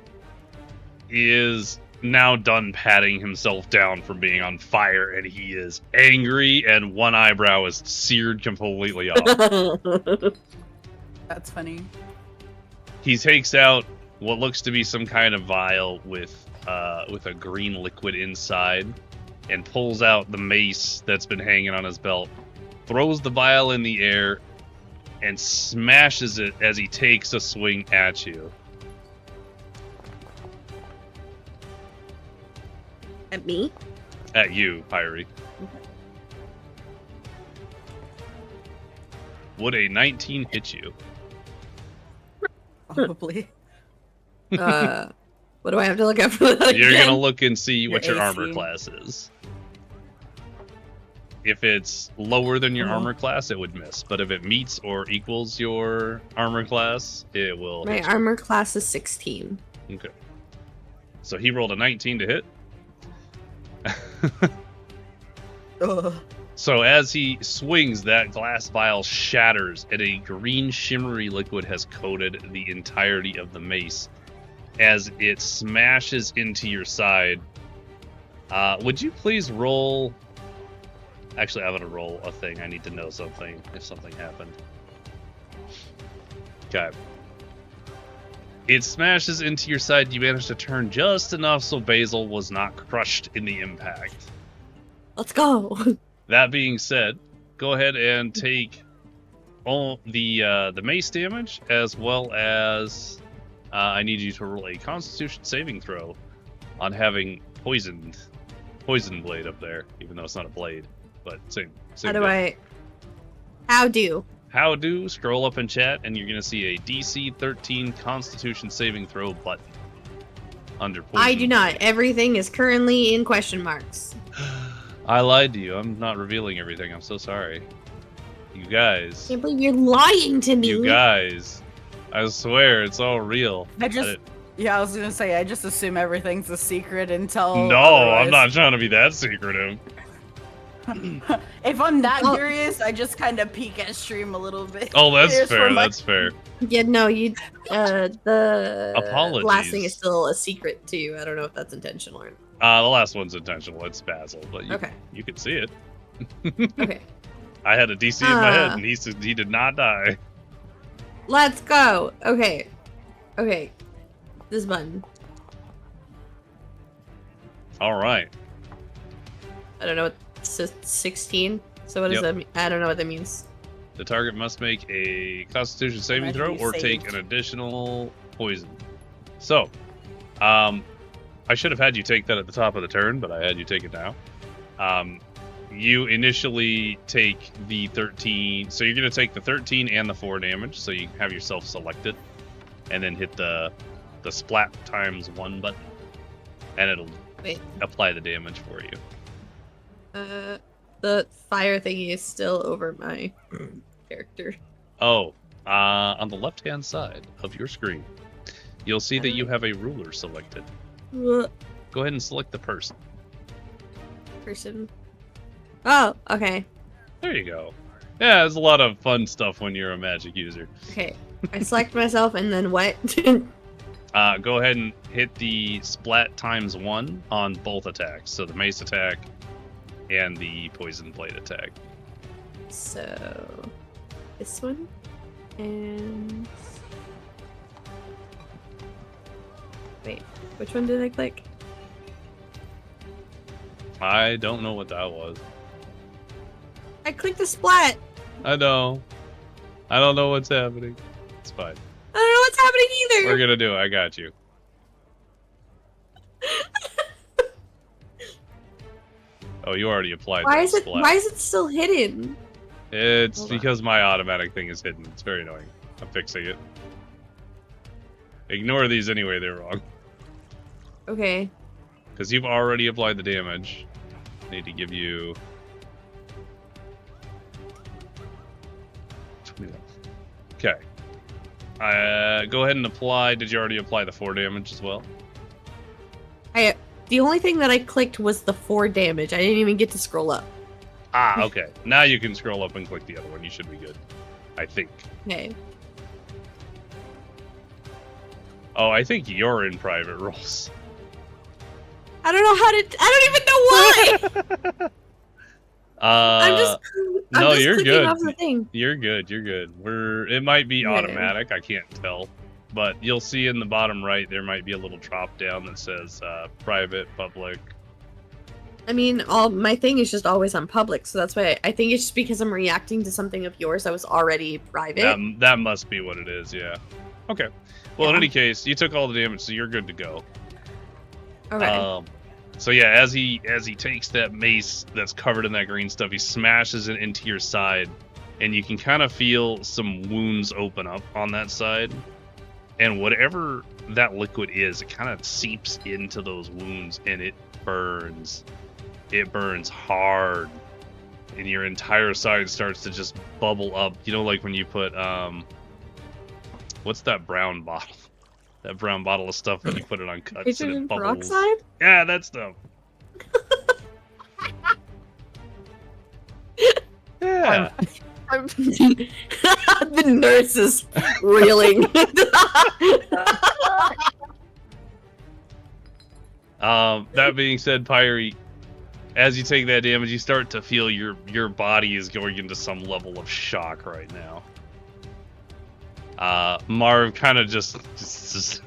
is now done patting himself down from being on fire, and he is angry, and one eyebrow is seared completely off. That's funny. He takes out what looks to be some kind of vial with a green liquid inside, and pulls out the mace that's been hanging on his belt, throws the vial in the air, and smashes it as he takes a swing at you. At me? At you, Pyri. Would a 19 hit you? Probably. What do I have to look up for that You're again? gonna look and see what your Your armor AC. class is. If it's lower than your armor class, it would miss. But if it meets or equals your armor class, it will My hit you. armor class is 16. Okay. So he rolled a 19 to hit. Ugh. So as he swings, that glass vial shatters, and a green shimmery liquid has coated the entirety of the mace. As it smashes into your side, would you please roll... Actually, I'm going to roll a thing. I need to know something, if something happened. Okay. It smashes into your side. You manage to turn just enough so Basil was not crushed in the impact. Let's go. That being said, go ahead and take all the mace damage, as well as I need you to roll a Constitution saving throw on having poison blade up there, even though it's not a blade, but same. How do deal. I? How do? How do? Scroll up in chat, and you're gonna see a DC 13 Constitution saving throw button under poison. I do not. blade. Everything is currently in question marks. I lied to you. I'm not revealing everything. I'm so sorry. You guys. Can't believe you're lying to me. You guys. I swear, it's all real. I was gonna say, I just assume everything's a secret until. No, otherwise. I'm not trying to be that secretive. If I'm that Well- curious, I just kind of peek at stream a little bit. Oh, that's Just for fair. my- That's fair. Yeah, no, you. The Apologies. last thing is still a secret to you. I don't know if that's intentional or not. The last one's intentional. It's Basil, but you, Okay. you can see it. Okay, I had a DC in my head, and he did not die. let's go. Okay, this button. All right. I don't know what 16. So what does Yep. that mean? I don't know what that means. The target must make a Constitution saving Imagine throw you or take saved. an additional poison. So, I should have had you take that at the top of the turn, but I had you take it now. You initially take the 13, so you're going to take the 13 and the 4 damage, so you have yourself selected, and then hit the splat times 1 button, and it'll Wait. apply the damage for you. The fire thingy is still over my character. Oh, on the left-hand side of your screen, you'll see that you have a ruler selected. Go ahead and select the person. Person. Oh, okay. There you go. Yeah, there's a lot of fun stuff when you're a magic user. Okay. I select myself and then what? Go ahead and hit the splat times 1 on both attacks. So the mace attack and the poison blade attack. So, this one. And. Wait, which one did I click? I don't know what that was. I clicked the splat! I know. I don't know what's happening. It's fine. I don't know what's happening either! We're gonna do it. I got you. Oh, you already applied Why that is it splat. why is it still hidden? It's Hold on. because my automatic thing is hidden. It's very annoying. I'm fixing it. Ignore these anyway, they're wrong. Okay. Because you've already applied the damage. I need to give you... Okay. Go ahead and apply. Did you already apply the 4 damage as well? The only thing that I clicked was the 4 damage. I didn't even get to scroll up. Ah, okay. Now you can scroll up and click the other one. You should be good. I think. Okay. Oh, I think you're in private roles. I don't know how to. I don't even know why. I'm just you're clicking good. off the thing. You're good. You're good. It might be Okay. automatic. I can't tell. But you'll see in the bottom right, there might be a little drop down that says private, public. I mean, my thing is just always on public, so that's why I think it's just because I'm reacting to something of yours that was already private. That must be what it is, yeah. Okay. Well, in Yeah. any case, you took all the damage, so you're good to go. Okay. So yeah, as he takes that mace that's covered in that green stuff, he smashes it into your side, and you can kind of feel some wounds open up on that side. and whatever that liquid is, it kind of seeps into those wounds, and it burns. It burns hard, and your entire side starts to just bubble up. You know, like when you put what's that brown bottle? That brown bottle of stuff when you put it on cuts and it bubbles. Peroxide? Yeah, that stuff. Yeah. The nurse is reeling. That being said, Pyri, as you take that damage, you start to feel your body is going into some level of shock right now. Marv kind of just as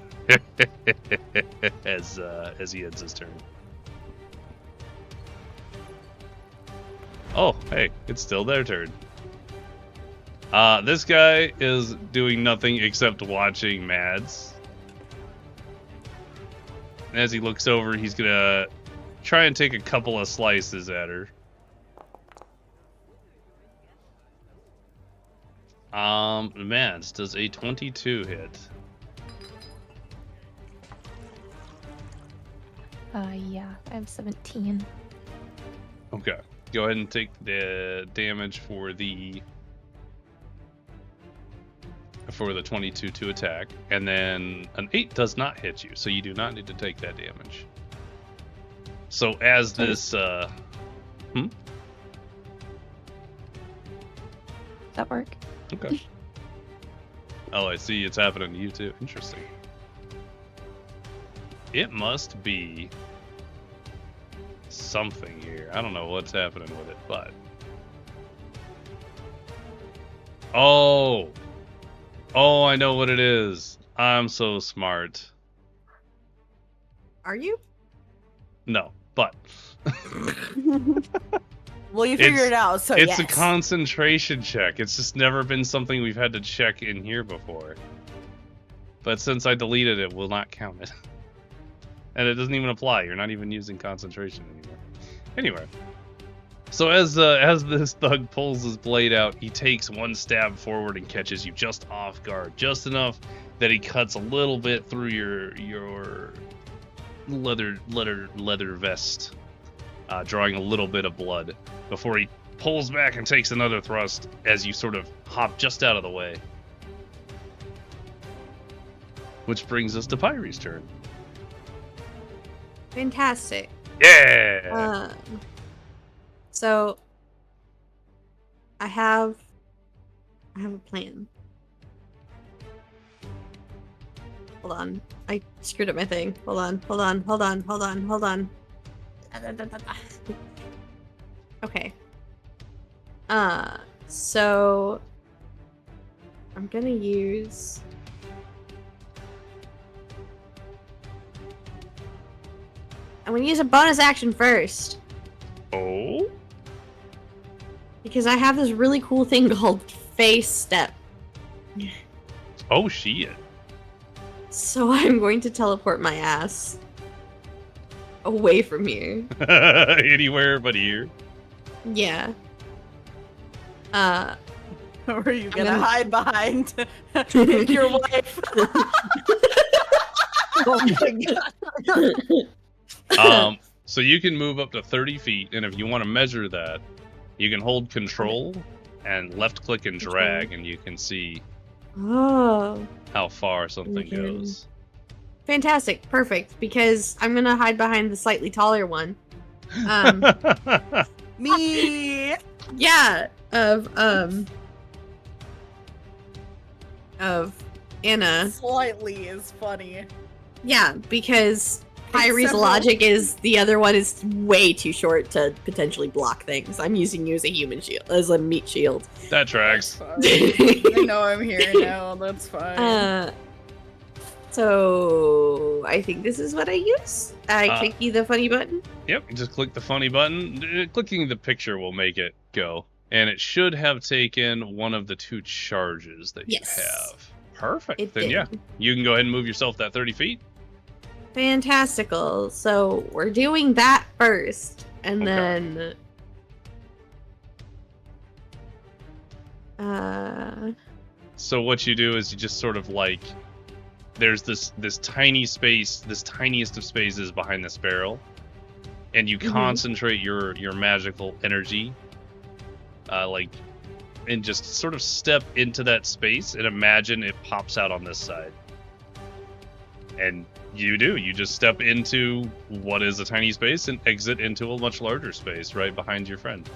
he ends his turn. Oh, hey, it's still their turn. This guy is doing nothing except watching Mads. And as he looks over, he's gonna try and take a couple of slices at her. Mads, does a 22 hit? Yeah, I have 17. Okay. Go ahead and take the damage for the 22 to attack, and then an 8 does not hit you, so you do not need to take that damage. So as this Does that work? Okay. Oh, I see it's happening to you too. Interesting. It must be something here. I don't know what's happening with it, but... Oh! Oh, I know what it is. I'm so smart. Are you? No, but... Well, you figured it out, so It's yes. a concentration check. It's just never been something we've had to check in here before. But since I deleted it, we'll not count it. And it doesn't even apply. You're not even using concentration anymore. Anyway. So as this thug pulls his blade out, he takes one stab forward and catches you just off guard. Just enough that he cuts a little bit through your leather vest. Drawing a little bit of blood before he pulls back and takes another thrust as you sort of hop just out of the way. Which brings us to Pyri's turn. Fantastic. Yeah! So I have a plan. Hold on. I screwed up my thing. Hold on. Okay. So I'm gonna use a bonus action first. Oh? Because I have this really cool thing called face step. Oh, shit. So I'm going to teleport my ass away from here. Anywhere but here. Yeah. Or are you gonna gonna- hide behind pick your wife? Oh my god. So you can move up to 30 feet, and if you want to measure that, you can hold control and left click and drag, and you can see Oh. how far something Okay. goes. Fantastic. Perfect. Because I'm gonna hide behind the slightly taller one. Me. Yeah. Of Anna. Slightly is funny. Yeah, because Pyri's several. logic is the other one is way too short to potentially block things. I'm using you as a human shield, as a meat shield. That tracks. I know I'm here now. That's fine. So I think this is what I use. I click you the funny button. Yep, you just click the funny button. Clicking the picture will make it go. And it should have taken one of the 2 charges that Yes. you have. Perfect. It Then did. yeah, you can go ahead and move yourself that 30 feet. Fantastical. So we're doing that first, and Okay. then So what you do is you just sort of like there's this tiny space, this tiniest of spaces behind this barrel, and you concentrate your magical energy, and just sort of step into that space and imagine it pops out on this side. And you just step into what is a tiny space and exit into a much larger space right behind your friend.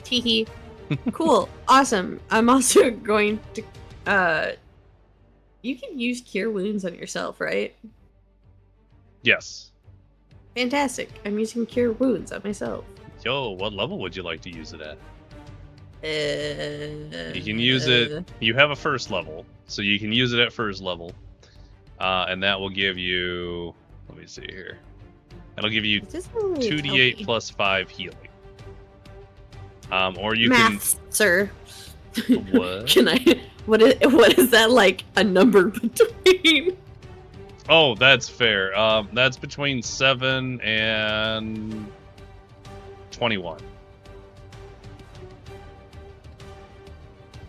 Teehee. Cool. Awesome. I'm also going to you can use cure wounds on yourself, right? Yes. Fantastic. I'm using cure wounds on myself. Yo, what level would you like to use it at? You can use it. You have a first level, so you can use it at first level, and that will give you. Let me see here. That'll give you 2d8 plus 5 healing. Or you Maths, sir. What? Can I? What is that like a number between? Oh, that's fair. That's between 7 and 21.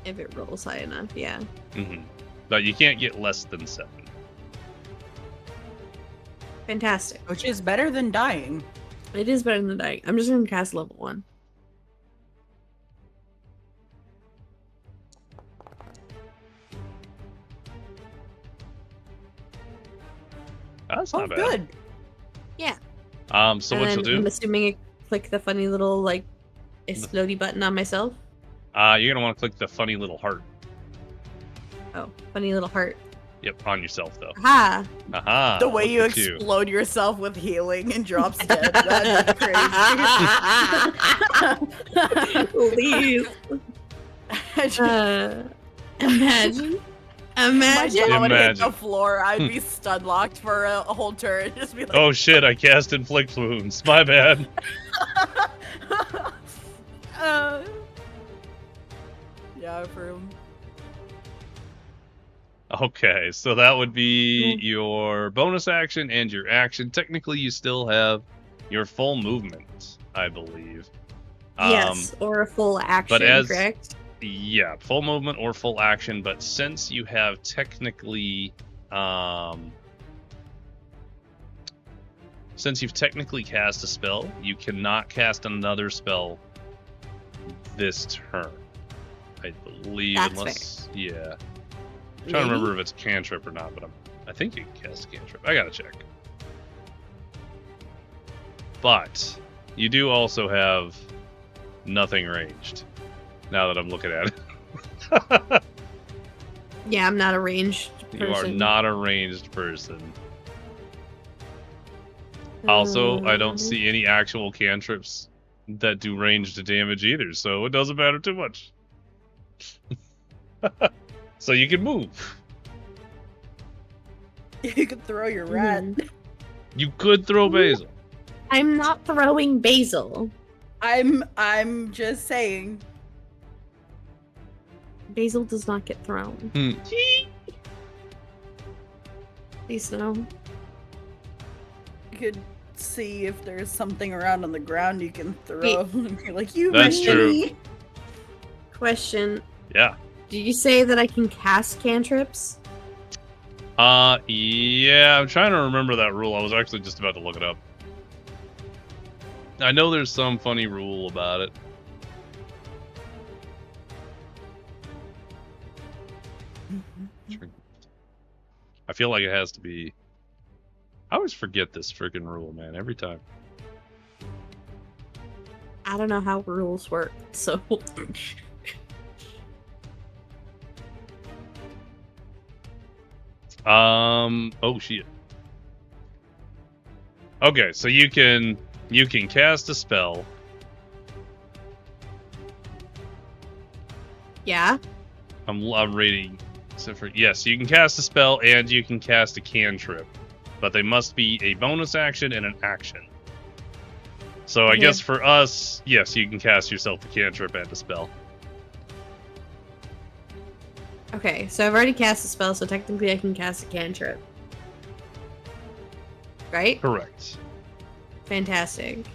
If it rolls high enough, yeah. But you can't get less than 7. Fantastic. Which is better than dying. It is better than dying. I'm just gonna cast level 1. That's not bad. Good. Yeah. So what you'll do? I'm assuming I click the funny little like explodey button on myself. You're gonna want to click the funny little heart. Oh, funny little heart. Yep, on yourself though. Aha! Aha! The way you look at explode yourself with healing and drops dead. That's crazy. Please. Imagine. My jaw would hit Imagine. the floor. I'd be stun locked for a whole turn. Just be like, Oh shit! I cast inflict wounds. My bad. yeah, for Okay, so that would be your bonus action and your action. Technically, you still have your full movement, I believe. Yes, or a full action, correct? Yeah, full movement or full action, but since you have technically since you've technically cast a spell, you cannot cast another spell this turn. I believe. That's unless yeah. I'm trying to remember if it's cantrip or not, but I think you can cast a cantrip. I gotta check. But you do also have nothing ranged. Now that I'm looking at it. Yeah, I'm not a ranged person. You are not a ranged person. Also, I don't see any actual cantrips that do ranged damage either, so it doesn't matter too much. So you can move. you could throw your rat. You could throw Basil. I'm not throwing Basil. I'm just saying. Basil does not get thrown. Please no. You could see if there's something around on the ground you can throw. Wait. And be like, you That's me. true. Question. Yeah. Did you say that I can cast cantrips? Yeah, I'm trying to remember that rule. I was actually just about to look it up. I know there's some funny rule about it. I feel like it has to be. I always forget this freaking rule, man, every time. I don't know how rules work, so. Oh shit. Okay, so you can cast a spell. Yeah. I'm reading. Except for yes, you can cast a spell and you can cast a cantrip, but they must be a bonus action and an action. So I guess for us, yes, you can cast yourself a cantrip and a spell. Okay, so I've already cast a spell, so technically I can cast a cantrip. Right? Correct. Fantastic.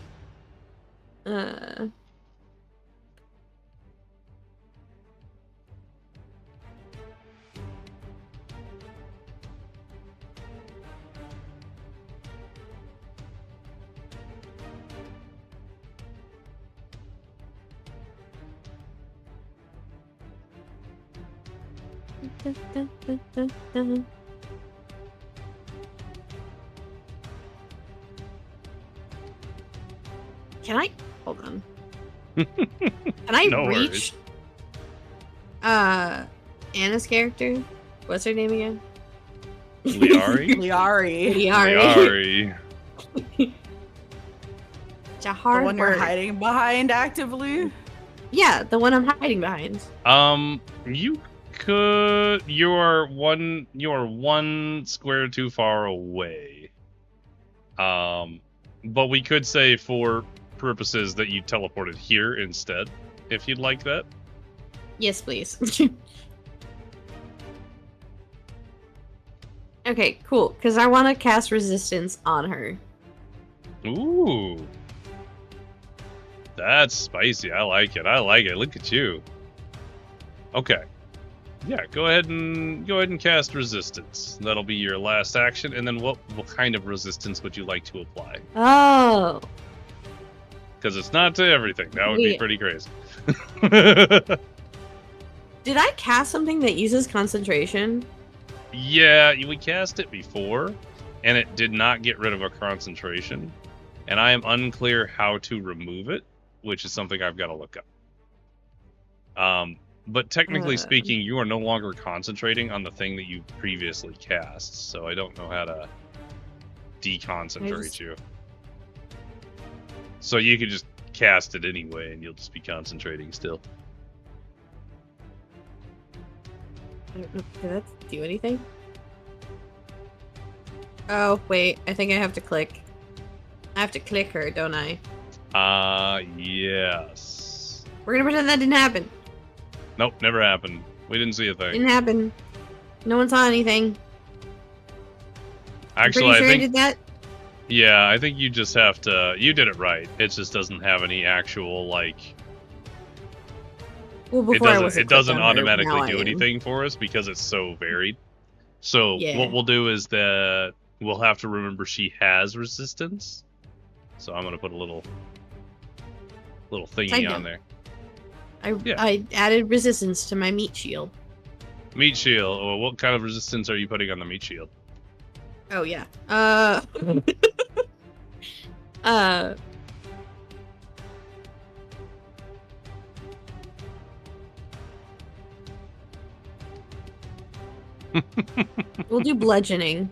Can I hold on? Can I No reach Anna's character? What's her name again? Lyari? Lyari. Lyari. Lyari. It's a hard The one word. you're hiding behind actively? Yeah, the one I'm hiding behind. You could. You're one square too far away. But we could say for purposes that you teleported here instead, if you'd like that. Yes, please. Okay, cool. Because I want to cast resistance on her. Ooh. That's spicy. I like it. I like it. Look at you. Okay. Yeah, go ahead and cast resistance. That'll be your last action. And then what kind of resistance would you like to apply? Oh. Because it's not to everything. That would be pretty crazy. Did I cast something that uses concentration? Yeah, we cast it before, and it did not get rid of a concentration. And I am unclear how to remove it, which is something I've got to look up. But technically speaking, you are no longer concentrating on the thing that you previously cast, so I don't know how to deconcentrate you. So you could just cast it anyway, and you'll just be concentrating still. I don't know. Did that do anything? Oh, wait. I think I have to click. I have to click her, don't I? Yes. We're gonna pretend that didn't happen. Nope, never happened. We didn't see a thing. Didn't happen. No one saw anything. Actually, Pretty sure I I did that. Yeah, I think you just have to. You did it right. It just doesn't have any actual like. Well, before It doesn't now automatically I do am. anything for us because it's so varied. So Yeah. what we'll do is that we'll have to remember she has resistance. So I'm gonna put a little Side thingy note. on there. Yeah. I added resistance to my meat shield. Meat shield. Well, what kind of resistance are you putting on the meat shield? Oh yeah. We'll do bludgeoning.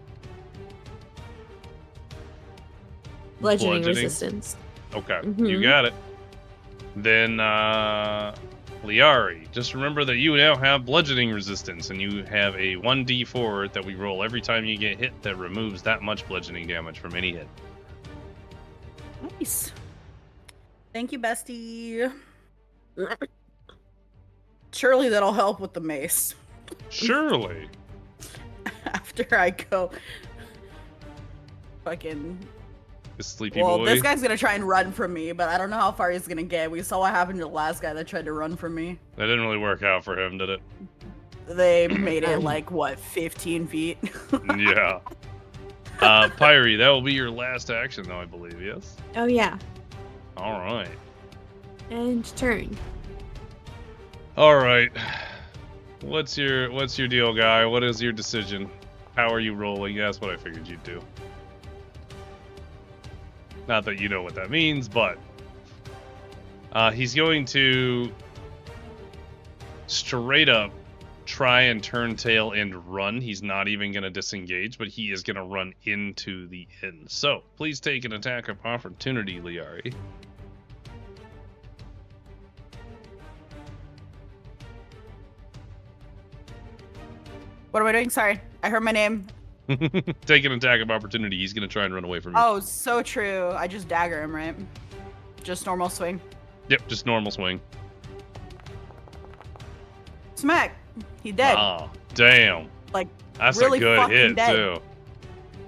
Bludgeoning resistance. Okay, you Mhm. got it. Then, Lyari, just remember that you now have bludgeoning resistance, and you have a 1d4 that we roll every time you get hit that removes that much bludgeoning damage from any hit. Nice. Thank you, bestie. Surely that'll help with the mace. Surely. After I go fucking... The sleepy Well, boy. this guy's gonna try and run from me, but I don't know how far he's gonna get. We saw what happened to the last guy that tried to run from me. That didn't really work out for him, did it? They made it like, what, 15 feet? Yeah. Pyri, that will be your last action, though, I believe, yes? Oh yeah. All right. And turn. All right. What's your deal, guy? What is your decision? How are you rolling? That's what I figured you'd do. Not that you know what that means, but he's going to straight up try and turn tail and run. He's not even going to disengage, but he is going to run into the inn. So please take an attack of opportunity, Lyari. What am I doing? Sorry, I heard my name. Take an attack of opportunity. He's going to try and run away from you. Oh, so true. I just dagger him, right? Just normal swing. Yep, just normal swing. Smack. He dead. Ah, damn. Like, That's really a good fucking hit, dead. too.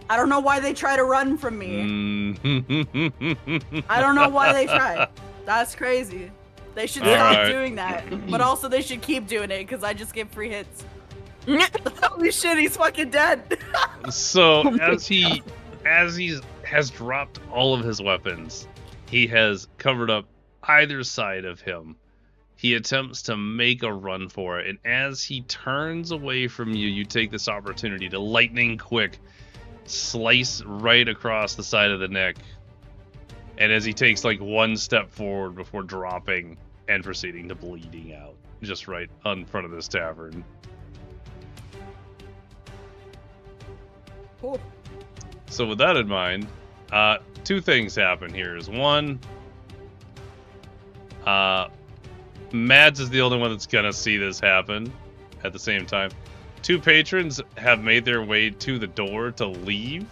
I don't know why they try to run from me. I don't know why they try. That's crazy. They should All stop right. doing that. But also they should keep doing it because I just get free hits. Holy shit, he's fucking dead. So as he has dropped all of his weapons, he has covered up either side of him. He attempts to make a run for it, and as he turns away from you, you take this opportunity to lightning quick slice right across the side of the neck. And as he takes like one step forward before dropping and proceeding to bleeding out, just right in front of this tavern. Cool. So with that in mind, two things happen here. Is one, Mads is the only one that's gonna see this happen at the same time. Two patrons have made their way to the door to leave,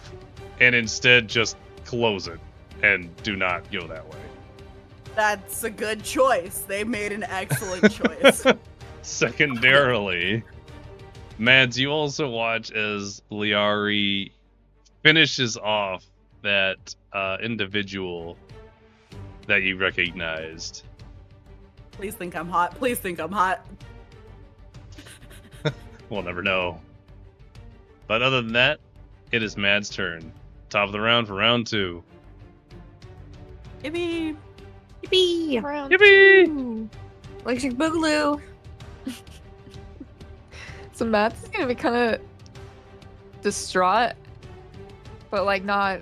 and instead just close it and do not go that way. That's a good choice. They made an excellent choice. Secondarily, Mads, you also watch as Lyari finishes off that individual that you recognized. Please think I'm hot. Please think I'm hot. We'll never know. But other than that, it is Mads' turn. Top of the round for round 2. Yippee! Yippee! Round Yippee! 2. Electric Boogaloo! So Matt's gonna be kind of distraught, but like not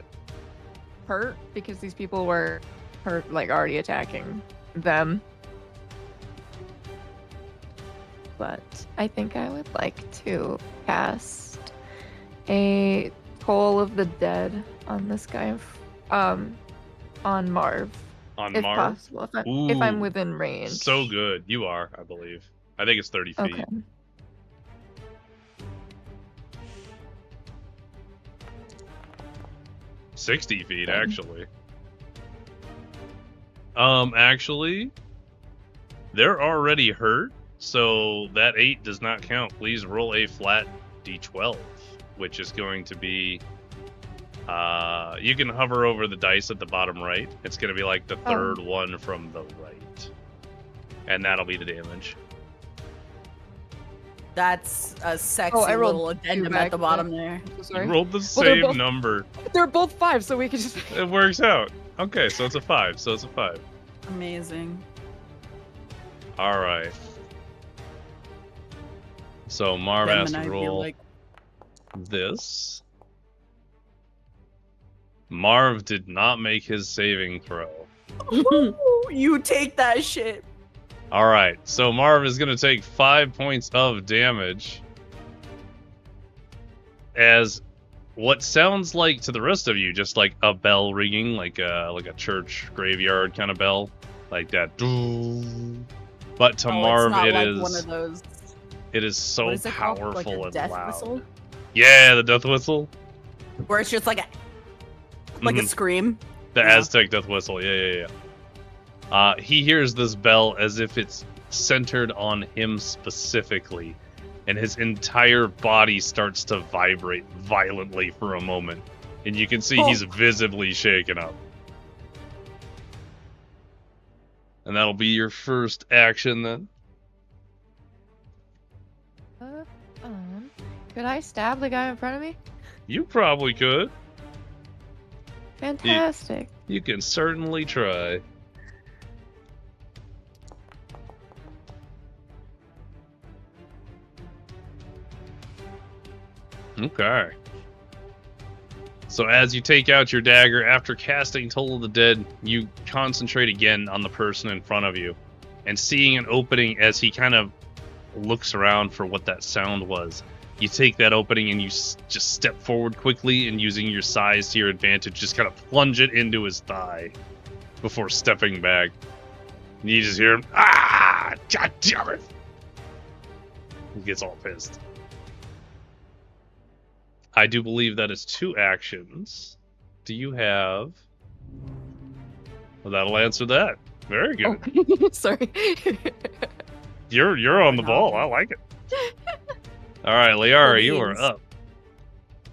hurt because these people were hurt, like already attacking them. But I think I would like to cast a Toll of the Dead on this guy, on Marv, On if Marv? possible, if I'm within range. So good. You are, I believe. I think it's 30 feet. Okay. 60 feet, Okay. actually. Actually, they're already hurt, so that 8 does not count. Please roll a flat d12, which is going to be, you can hover over the dice at the bottom right. It's going to be like the third one from the right. And that'll be the damage. That's a sexy I rolled little two addendum back at the to bottom back. there. I'm so sorry. You rolled the Well, they're same both- number. They're both 5, so we could just. It works out. Okay, so it's a 5. So it's a 5. Amazing. All right. So Marv Them has and to I feel roll like this. Marv did not make his saving throw. Woo, you take that shit. All right, so Marv is going to take 5 points of damage as what sounds like to the rest of you just like a bell ringing, like a church graveyard kind of bell, like that. But to Marv, it's not it like is one of those. it is so What is it called? powerful Like a and death loud. whistle, Yeah, the death whistle. where it's just like a Mhm. scream. The Yeah. Aztec death whistle, yeah. He hears this bell as if it's centered on him specifically, and his entire body starts to vibrate violently for a moment, and you can see he's visibly shaken up. And that'll be your first action then. Could I stab the guy in front of me? You probably could. Fantastic. You can certainly try. Okay. So as you take out your dagger, after casting Toll of the Dead, you concentrate again on the person in front of you, and seeing an opening as he kind of looks around for what that sound was. You take that opening and you just step forward quickly, and using your size to your advantage, just kind of plunge it into his thigh before stepping back. And you just hear him, "Ah! God damn it!" He gets all pissed. I do believe that is 2 actions. Do you have... Well, that'll answer that. Very good. Oh, sorry. You're on the ball. I like it. All right, Lyari, you are Please. up.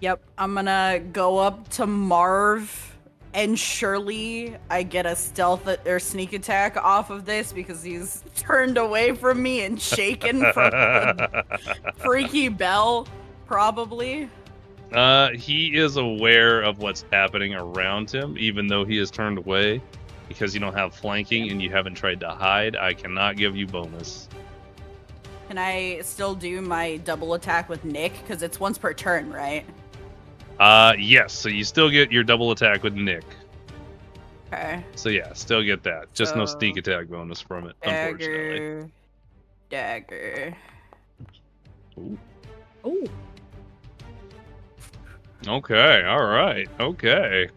Yep, I'm gonna go up to Marv, and surely I get a stealth or sneak attack off of this because he's turned away from me and shaken from the freaky bell, probably. He is aware of what's happening around him, even though he has turned away. because you don't have flanking and you haven't tried to hide, I cannot give you bonus. Can I still do my double attack with Nick? Because it's once per turn, right? Yes, so you still get your double attack with Nick. Okay. So yeah, still get that. Just no So, sneak attack bonus from it, unfortunately. Dagger. Ooh. Oh. Okay, alright, okay.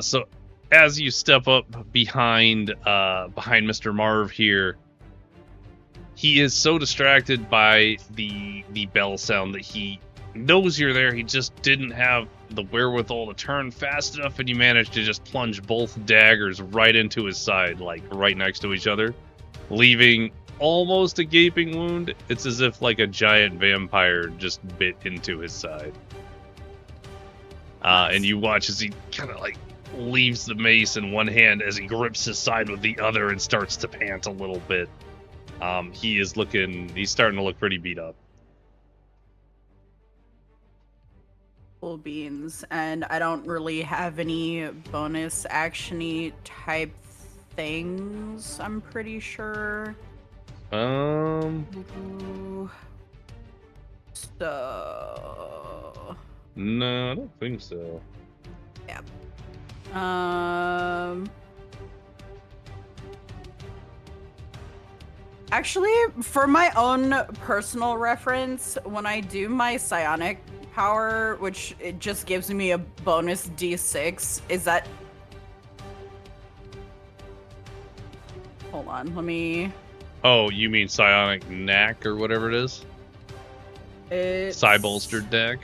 So as you step up behind Mr. Marv here, he is so distracted by the bell sound that he knows you're there. He just didn't have the wherewithal to turn fast enough, and you managed to just plunge both daggers right into his side, like right next to each other, leaving almost a gaping wound. It's as if like a giant vampire just bit into his side. And you watch as he kind of like leaves the mace in one hand as he grips his side with the other and starts to pant a little bit. He's starting to look pretty beat up. Full beans, and I don't really have any bonus action-y type things, I'm pretty sure. No, So... I don't think so. Yeah. Actually, for my own personal reference, when I do my psionic power, which it just gives me a bonus d6, is that... Hold on, let me... Oh, you mean psionic knack or whatever it is? It's... Psi-bolstered deck?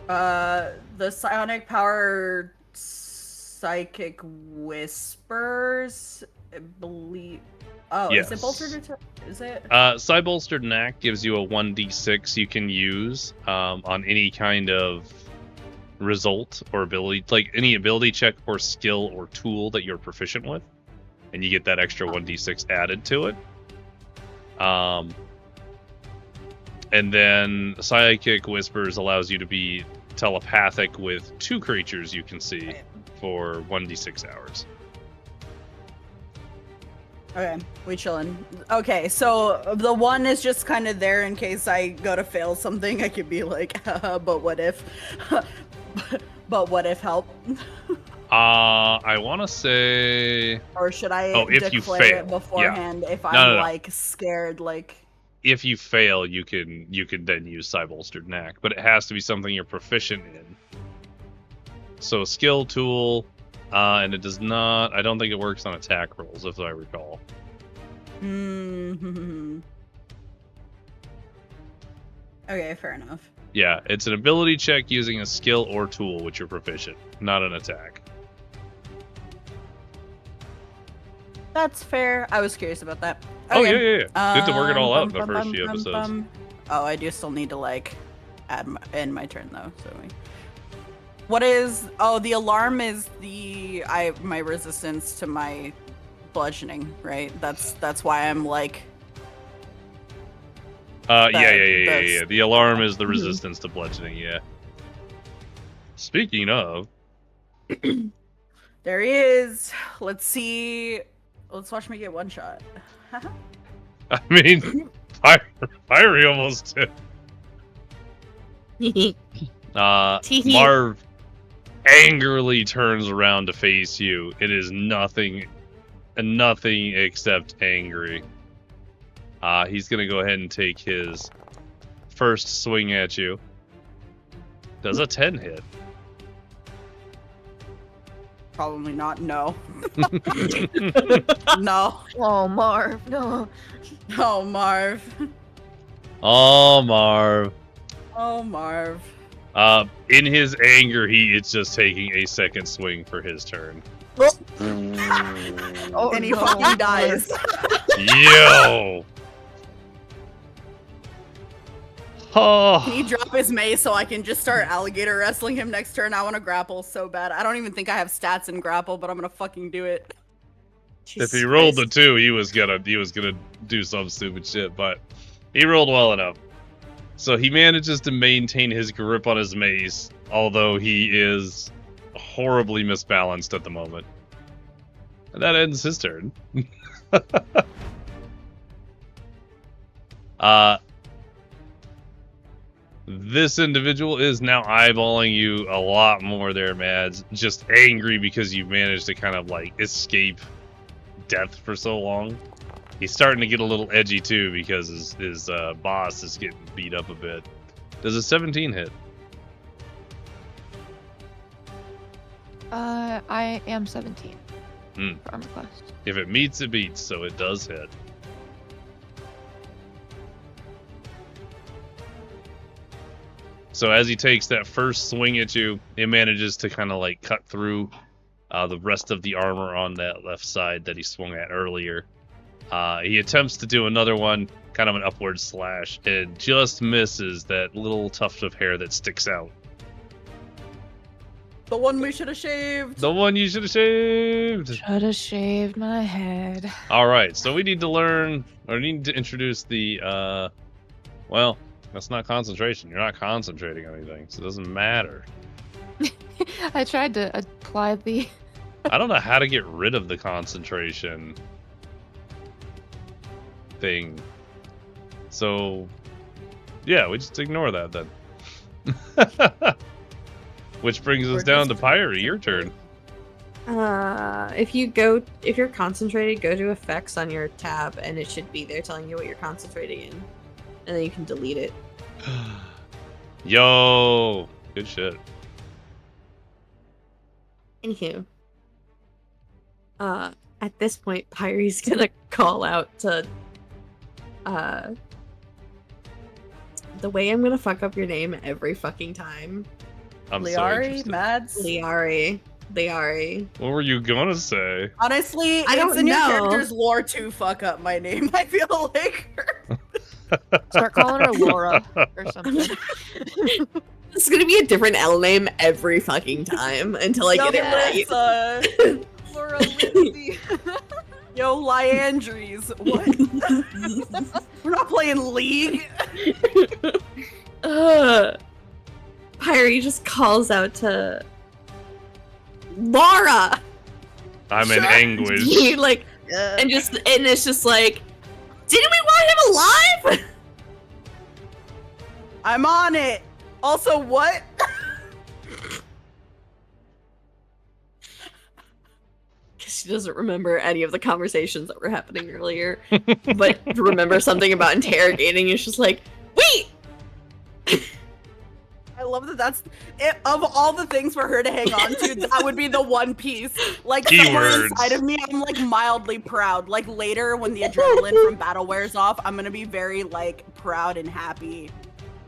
The psionic power psychic whispers, I believe. Oh, yes. Is it bolstered? Is it? Psi-bolstered knack gives you a 1d6 you can use on any kind of result or ability, like any ability check or skill or tool that you're proficient with, and you get that extra 1d6 added to it. And then Psychic Whispers allows you to be telepathic with 2 creatures you can see for 1d6 hours. Okay, we chillin'. Okay, so the one is just kind of there in case I go to fail something. I could be like, but what if? But what if help? I want to say... Or should I if you declare fail. it beforehand if I'm No. like scared, like... If you fail, you can then use Psi-bolstered knack, but it has to be something you're proficient in. So skill tool, and it does not. I don't think it works on attack rolls, if I recall. Mm-hmm. Okay, fair enough. Yeah, it's an ability check using a skill or tool which you're proficient, not an attack. That's fair. I was curious about that. Oh Okay. yeah. Good to work it all out in the first few episodes. Oh, I do still need to like add in my turn though. So what is? Oh, the alarm is my resistance to my bludgeoning, right? That's why I'm like. Yeah. The alarm is the resistance to bludgeoning. Yeah. Speaking of, there he is. Let's see. Let's watch me get one shot. I mean, Pyri almost did. Marv angrily turns around to face you. It is nothing except angry. He's gonna go ahead and take his first swing at you. Does a 10 hit? Probably not. No. No. Oh, Marv, no. Oh, Marv. Oh, Marv. Oh, Marv. In his anger, he is just taking a second swing for his turn. Oh, And he no. fucking dies. Yo! Oh. Can you drop his mace so I can just start alligator wrestling him next turn? I want to grapple so bad. I don't even think I have stats in grapple, but I'm gonna fucking do it. If he rolled the 2, he was gonna do some stupid shit, but he rolled well enough. So he manages to maintain his grip on his mace, although he is horribly misbalanced at the moment. And that ends his turn. This individual is now eyeballing you a lot more there, Mads. Just angry because you managed to kind of like escape death for so long. He's starting to get a little edgy too because his boss is getting beat up a bit. Does a 17 hit? I am 17 Hmm. for armor class. If it meets, it beats, so it does hit. So as he takes that first swing at you, it manages to kind of like cut through the rest of the armor on that left side that he swung at earlier. He attempts to do another one, kind of an upward slash, and just misses that little tuft of hair that sticks out. The one we should have shaved. The one you should have shaved! Should have shaved my head. Alright, so we need to learn, or need to introduce the, well, that's not concentration. You're not concentrating on anything, so it doesn't matter. I tried to apply the. I don't know how to get rid of the concentration thing. So, yeah, we just ignore that then. Which brings us down to Pyri. Your turn. If you're concentrated, go to effects on your tab, and it should be there telling you what you're concentrating in, and then you can delete it. Yo, good shit. Anywho, at this point, Pyri's gonna call out to, the way I'm gonna fuck up your name every fucking time. I'm so Lyari, interested. Mads. Lyari. What were you gonna say? Honestly, I it's don't in your know. character's lore to fuck up my name. I feel like. Start calling her Laura or something. It's gonna be a different L name every fucking time until I get it right. Melissa, Laura Lindsay. Yo, Lyandries. What? We're not playing League. Pyri just calls out to Laura. I'm in anguish. He, like, and it's just like, didn't we want him alive? I'm on it. Also, what? She doesn't remember any of the conversations that were happening earlier, but remember something about interrogating. It's just like, wait. I love that that's it. Of all the things for her to hang on to, that would be the one piece. Like, somewhere Keywords. inside of me, I'm like mildly proud. Like, later when the adrenaline from battle wears off, I'm gonna be very like proud and happy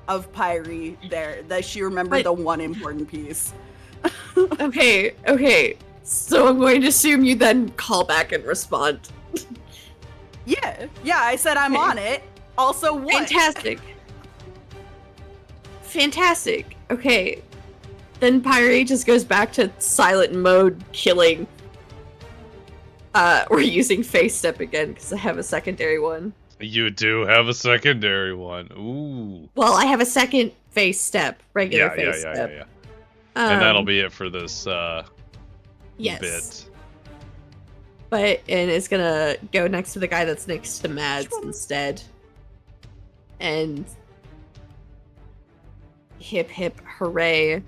of Pyri there, that she remembered the one important piece. Okay. So I'm going to assume you then call back and respond. Yeah, I said I'm on it. Also, what? Fantastic. Okay. Then Pyri just goes back to silent mode, killing. We're using face step again because I have a secondary one. You do have a secondary one. Ooh. Well, I have a second face step, regular face step. Yeah. And that'll be it for this yes. bit. And it's gonna go next to the guy that's next to Mads instead. And hip hip hooray,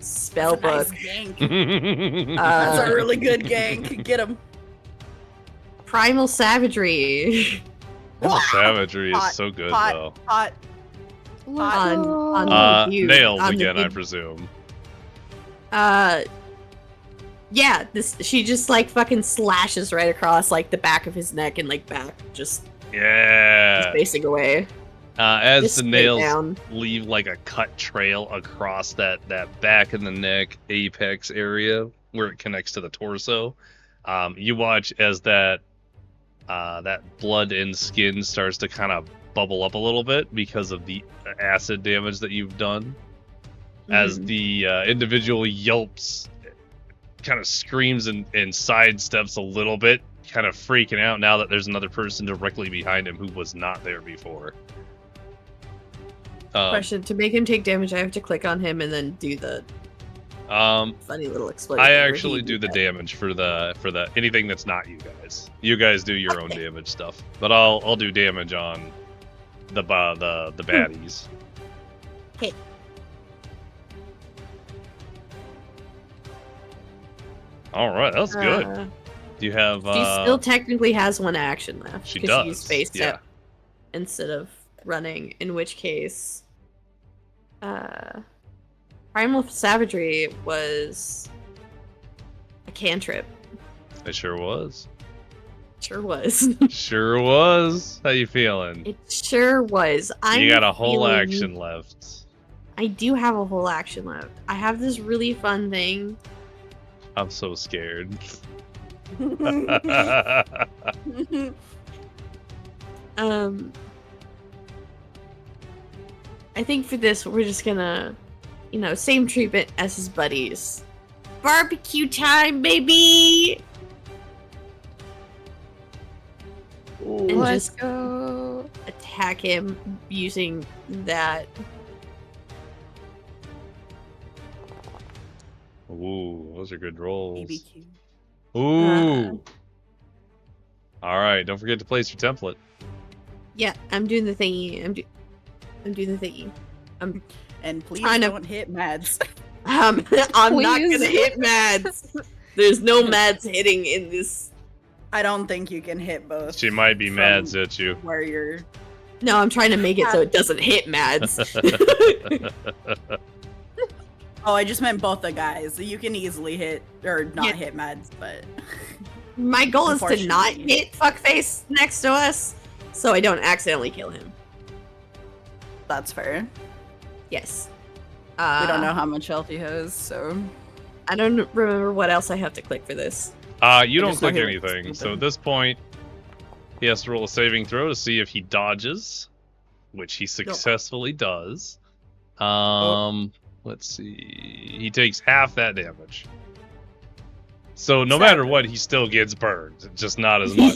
spellbook. That's a nice gank. That's a really good gank. Get him. Primal savagery. Savagery Hot, is so good hot, though. Hot. On you, nails on the again, I big- presume. Yeah, she just like fucking slashes right across like the back of his neck and like back, just facing away. As Just the straight nails down. leave like a cut trail across that back and the neck apex area where it connects to the torso, you watch as that blood and skin starts to kind of bubble up a little bit because of the acid damage that you've done. As the individual yelps, kind of screams and sidesteps a little bit, kind of freaking out now that there's another person directly behind him who was not there before. Question: to make him take damage, I have to click on him and then do the funny little explosion. I thing where actually he- do the damage for the anything that's not you guys. You guys do your own damage stuff, but I'll do damage on the baddies. Okay. All right, that's good. Do you have? She still technically has one action left. She 'cause does. She used face yeah. step instead of running. In which case, Primal Savagery was a cantrip. It sure was. Sure was. Sure was. How you feeling? It sure was. You got a whole action left. I do have a whole action left. I have this really fun thing. I'm so scared. I think for this we're just gonna, same treatment as his buddies. Barbecue time, baby! And Let's just go. attack him using that. Ooh, those are good rolls. BBQ. Ooh. All right, don't forget to place your template. Yeah, I'm doing the thingy. I'm doing the thingy. And please Trying to- don't hit Mads. I'm not Please. gonna hit Mads. There's no Mads hitting in this. I don't think you can hit both. She might be from mad at you. Where you're. No, I'm trying to make it so it doesn't hit Mads. Oh, I just meant both the guys. You can easily hit or not Yeah. hit Mads, but My goal is to not Unfortunately. hit fuckface next to us, so I don't accidentally kill him. that's fair. Yes. We don't know how much health he has, so I don't remember what else I have to click for this. You don't just know click he looks anything. So stupid. at this point, he has to roll a saving throw to see if he dodges, which he successfully does. Let's see. He takes half that damage. So no matter what, he still gets burned, just not as much.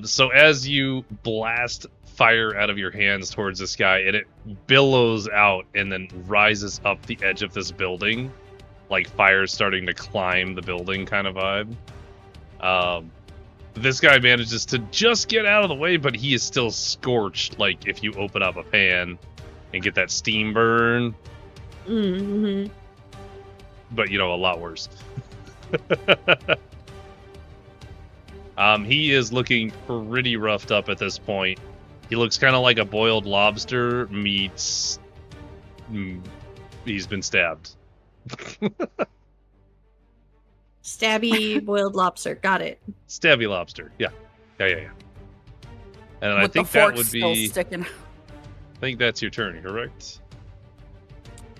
So as you blast fire out of your hands towards this guy, and it billows out and then rises up the edge of this building, like fire starting to climb the building kind of vibe. This guy manages to just get out of the way, but he is still scorched, like if you open up a pan and get that steam burn. Mm-hmm. But a lot worse. He is looking pretty roughed up at this point. He looks kind of like a boiled lobster meets he's been stabbed. Stabby boiled lobster. Got it. Stabby lobster. Yeah. And I with think the that fork would still be sticking. I think that's your turn, correct?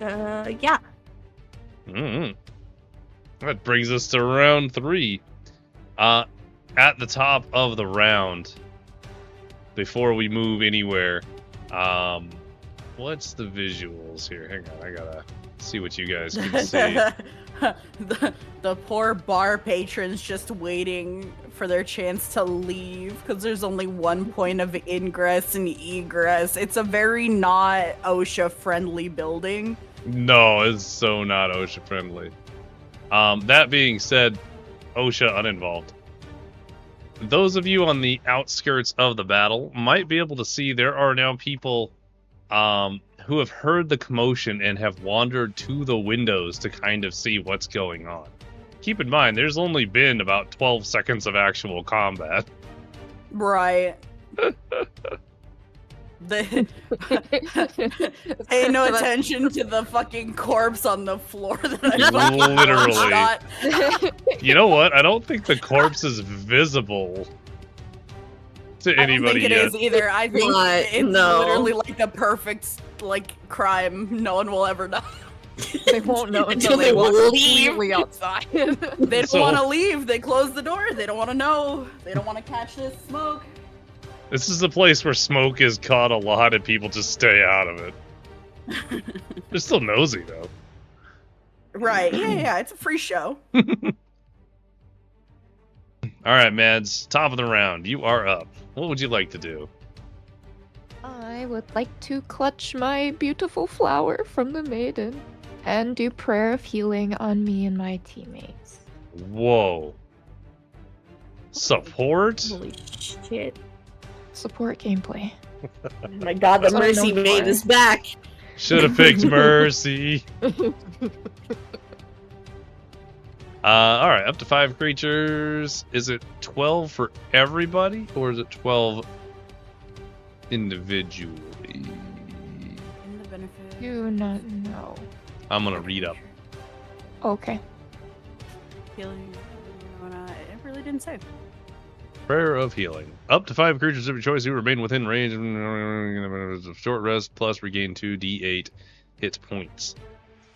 Yeah. Mm-hmm. That brings us to round 3. At the top of the round, before we move anywhere, what's the visuals here? Hang on, I gotta see what you guys can see. the poor bar patrons just waiting for their chance to leave because there's only one point of ingress and egress. It's a very not OSHA friendly building. No, it's so not OSHA friendly. That being said, OSHA uninvolved. Those of you on the outskirts of the battle might be able to see there are now people who have heard the commotion and have wandered to the windows to kind of see what's going on. Keep in mind, there's only been about 12 seconds of actual combat. Right. Pay no attention to the fucking corpse on the floor that I fucking Literally. shot. You know what? I don't think the corpse is visible to I anybody don't think it yet. is either. I think What? it's No. literally like the perfect crime. No one will ever know. They won't know Until until they they walk leave. completely outside. They don't So- want to leave. They close the door. They don't want to know. They don't want to catch this smoke. This is a place where smoke is caught a lot and people just stay out of it. They're still nosy, though. Right. Yeah. It's a free show. All right, Mads. Top of the round. You are up. What would you like to do? I would like to clutch my beautiful flower from the maiden and do prayer of healing on me and my teammates. Whoa. Support? Holy shit. Support gameplay. Oh my god, the That's what I'm Mercy known maid for. is back. Should have picked Mercy. Alright, up to 5 creatures. Is it 12 for everybody, or is it 12 individually? In the benefit. Do not know. I'm gonna read up. Okay. Healing. It really didn't say. Prayer of healing. Up to 5 creatures of your choice who remain within range of short rest plus regain 2d8 hit points.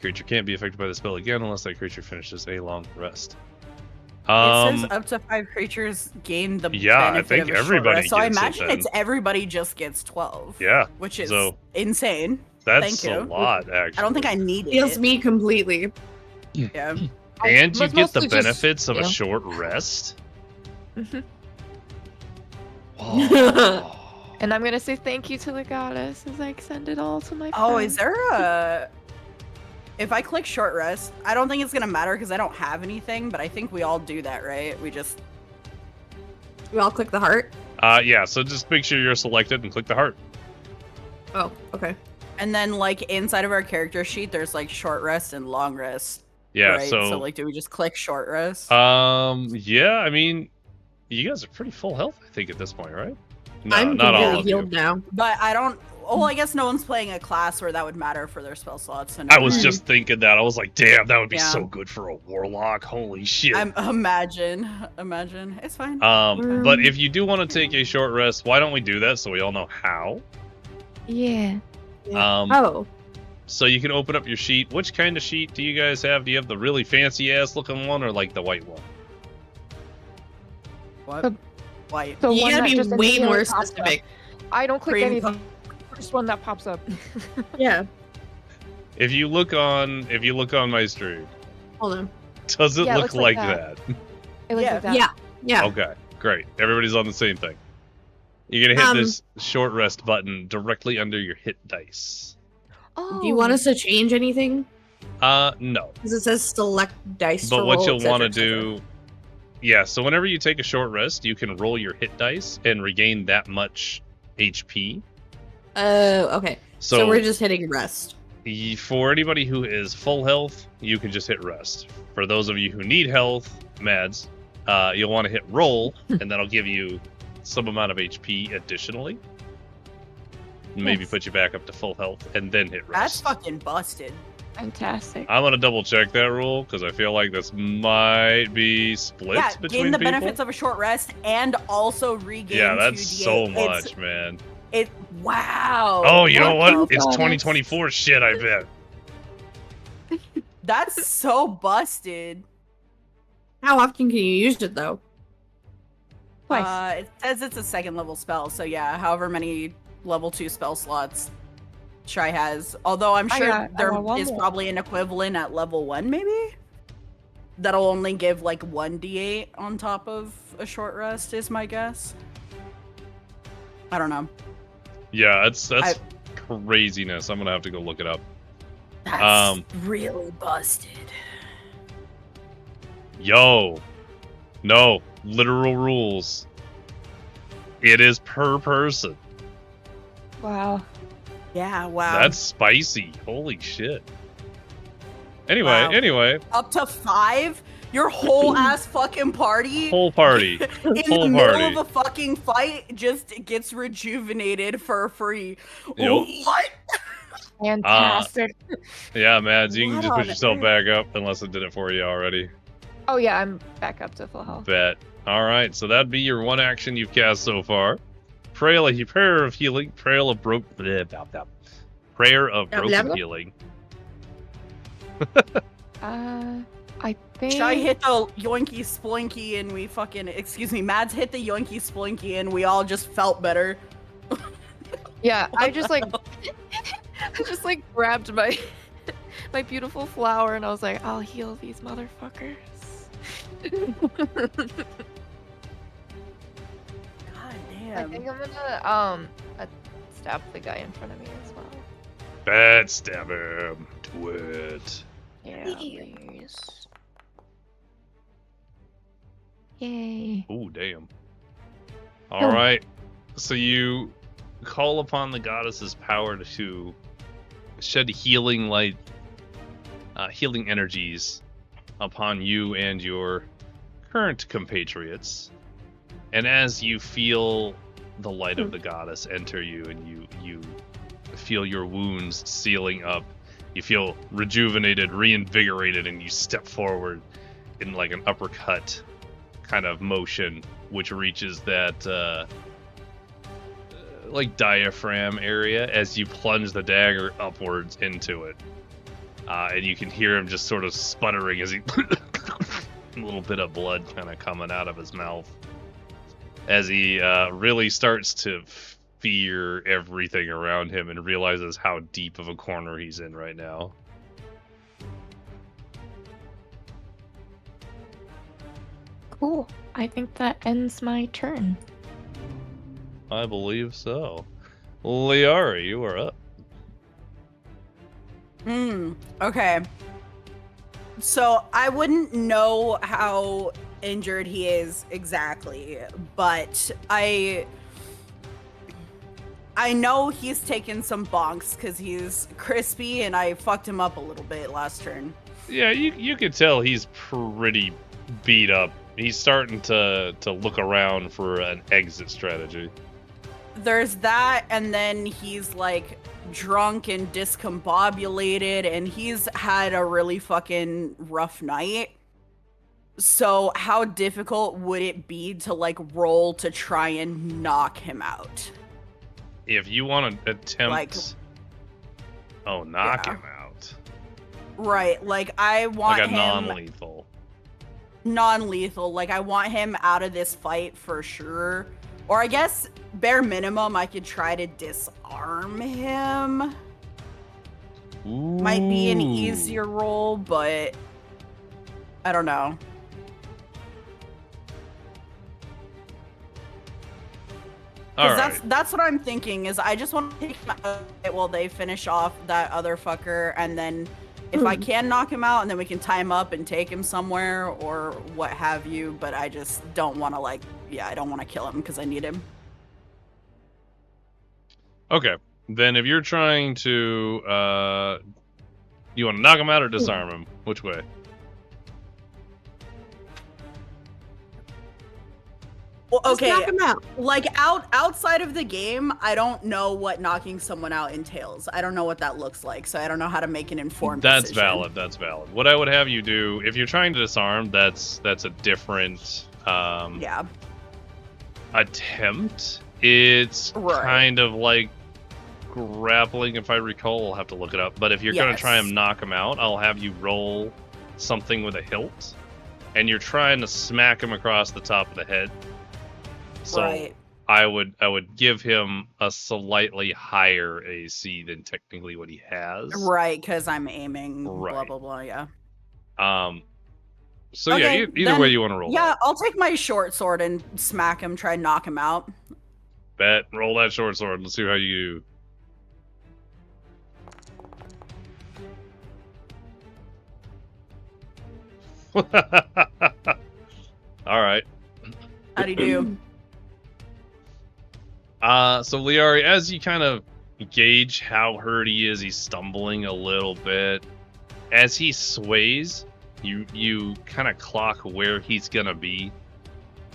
Creature can't be affected by the spell again unless that creature finishes a long rest. It says up to 5 creatures gain the Yeah, I benefit think of a short everybody rest, so I gets it imagine then. it's everybody just gets 12. Yeah, Which is so insane. that's Thank a you. lot, actually. I don't think I need Feels it. me completely. Yeah. And you But get the mostly just, benefits of you a know. short rest? Mhm. Oh. And I'm gonna say thank you to the goddess as I extend it all to my Oh, friends. is there a... If I click short rest, I don't think it's going to matter because I don't have anything, but I think we all do that, right? We just... We all click the heart. Yeah, so just make sure you're selected and click the heart. Oh, okay. And then, like, inside of our character sheet, there's, like, short rest and long rest. Yeah, right? so like, do we just click short rest? yeah, I mean, you guys are pretty full health, I think, at this point, right? No, I'm not all completely of you. healed now. But I don't... Well, I guess no one's playing a class where that would matter for their spell slots. So I never was mind. just thinking that. I was like, damn, that would be Yeah. so good for a warlock. Holy shit. Imagine. It's fine. But if you do want to take a short rest, why don't we do that so we all know how? Yeah. Oh. So you can open up your sheet. Which kind of sheet do you guys have? Do you have the really fancy ass looking one or like the white one? What? White. The You one gotta that be just way immediately more pops up. specific. I don't click Cream anything. First one that pops up. Yeah. If you look on my stream, Hold on. does it Yeah, it look looks like like that. that? It looks Yeah. like that. Yeah. Yeah. Okay, great. Everybody's on the same thing. You're gonna hit Um, this short rest button directly under your hit dice. Oh. Do you want us to change anything? No. Because it says select dice. But to what roll, you'll et cetera, want to et cetera. do, yeah. So whenever you take a short rest, you can roll your hit dice and regain that much HP. Oh, okay. So So, we're just hitting rest. for anybody who is full health, you can just hit rest. For those of you who need health, Mads, you'll want to hit roll, and that'll give you some amount of HP additionally. Maybe Nice. put you back up to full health, and then hit That's rest. fucking busted. Fantastic. I'm gonna double check that rule because I feel like this might be split Yeah, between gain the people. benefits of a short rest and also regain Yeah, that's 2d8. so much, man. Wow. Oh, you know What what? the It's fuck? 2024 shit, I bet. That's so busted. How often can you use it though? Twice. It says it's a second level spell, so yeah, however many level 2 spell slots Shy has. Although I'm I sure got there one is more. probably an equivalent at level 1, maybe? That'll only give like 1d8 on top of a short rest, is my guess. I don't know. Yeah, that's craziness. I'm gonna have to go look it up. That's really busted. Yo, no, literal rules. It is per person. Wow. Yeah, wow. That's spicy. Holy shit. Anyway, Wow. anyway, Up to 5? Your whole ass fucking party whole party. in whole the middle party. of a fucking fight just gets rejuvenated for free. Yep. What? Fantastic. Yeah, Mads, you can What just put on yourself earth? back up unless it did it for you already. Oh yeah, I'm back up to full health. Bet. All right, so that'd be your one action you've cast so far. Prayer of healing, prayer of broken healing. I think. Shy hit the yoinky splinky and we fucking, excuse me, Mads hit the yoinky splinky and we all just felt better. Yeah, I just like, I just like grabbed my my beautiful flower and I was like, I'll heal these motherfuckers. God I damn. think I'm gonna stab the guy in front of me as well. Bad stab him. Do it. Yeah, Yeah. please. Yay. Ooh, damn. Oh. All right. So you call upon the goddess's power to shed healing light, healing energies upon you and your current compatriots. And as you feel the light of the goddess enter you, and you feel your wounds sealing up, you feel rejuvenated, reinvigorated, and you step forward in like an uppercut kind of motion, which reaches that like diaphragm area as you plunge the dagger upwards into it. And you can hear him just sort of sputtering as he a little bit of blood kind of coming out of his mouth as he really starts to fear everything around him and realizes how deep of a corner he's in right now. Cool. I think that ends my turn. I believe so. Lyari, you are up. Okay. So I wouldn't know how injured he is exactly, but I know he's taken some bonks because he's crispy and I fucked him up a little bit last turn. Yeah, you could tell he's pretty beat up. He's starting to look around for an exit strategy. There's that, and then he's like drunk and discombobulated, and he's had a really fucking rough night. So how difficult would it be to like roll to try and knock him out? If you want to attempt... knock Yeah. him out. Right, like I want Like a him non-lethal. non-lethal. Like I want him out of this fight for sure. Or I guess bare minimum I could try to disarm him. Might be an Ooh. easier roll, but I don't know. All Because right. that's what I'm thinking is I just want to take him out while they finish off that other fucker, and then if I can knock him out, and then we can tie him up and take him somewhere or what have you. But I just don't want to I don't want to kill him because I need him. Okay. Then if you're trying to... you want to knock him out or disarm him? Which way? Well, Just okay, knock him out. like outside of the game, I don't know what knocking someone out entails. I don't know what that looks like, so I don't know how to make an informed That's decision. valid. That's valid. What I would have you do, if you're trying to disarm, that's a different Yeah. attempt. It's Right. kind of like grappling, if I recall. I'll have to look it up. But if you're going to try and Yes. knock him out, I'll have you roll something with a hilt. And you're trying to smack him across the top of the head. So Right. I would give him a slightly higher AC than technically what he has. Right, because I'm aiming. Blah Right. blah blah. Yeah. So Okay, yeah, either way then- you want to roll. Yeah, that. I'll take my short sword and smack him. Try and knock him out. Bet. Roll that short sword. Let's see how you do. All right. How do you do? So Lyari, as you kind of gauge how hurt he is, he's stumbling a little bit. As he sways, you kind of clock where he's gonna be,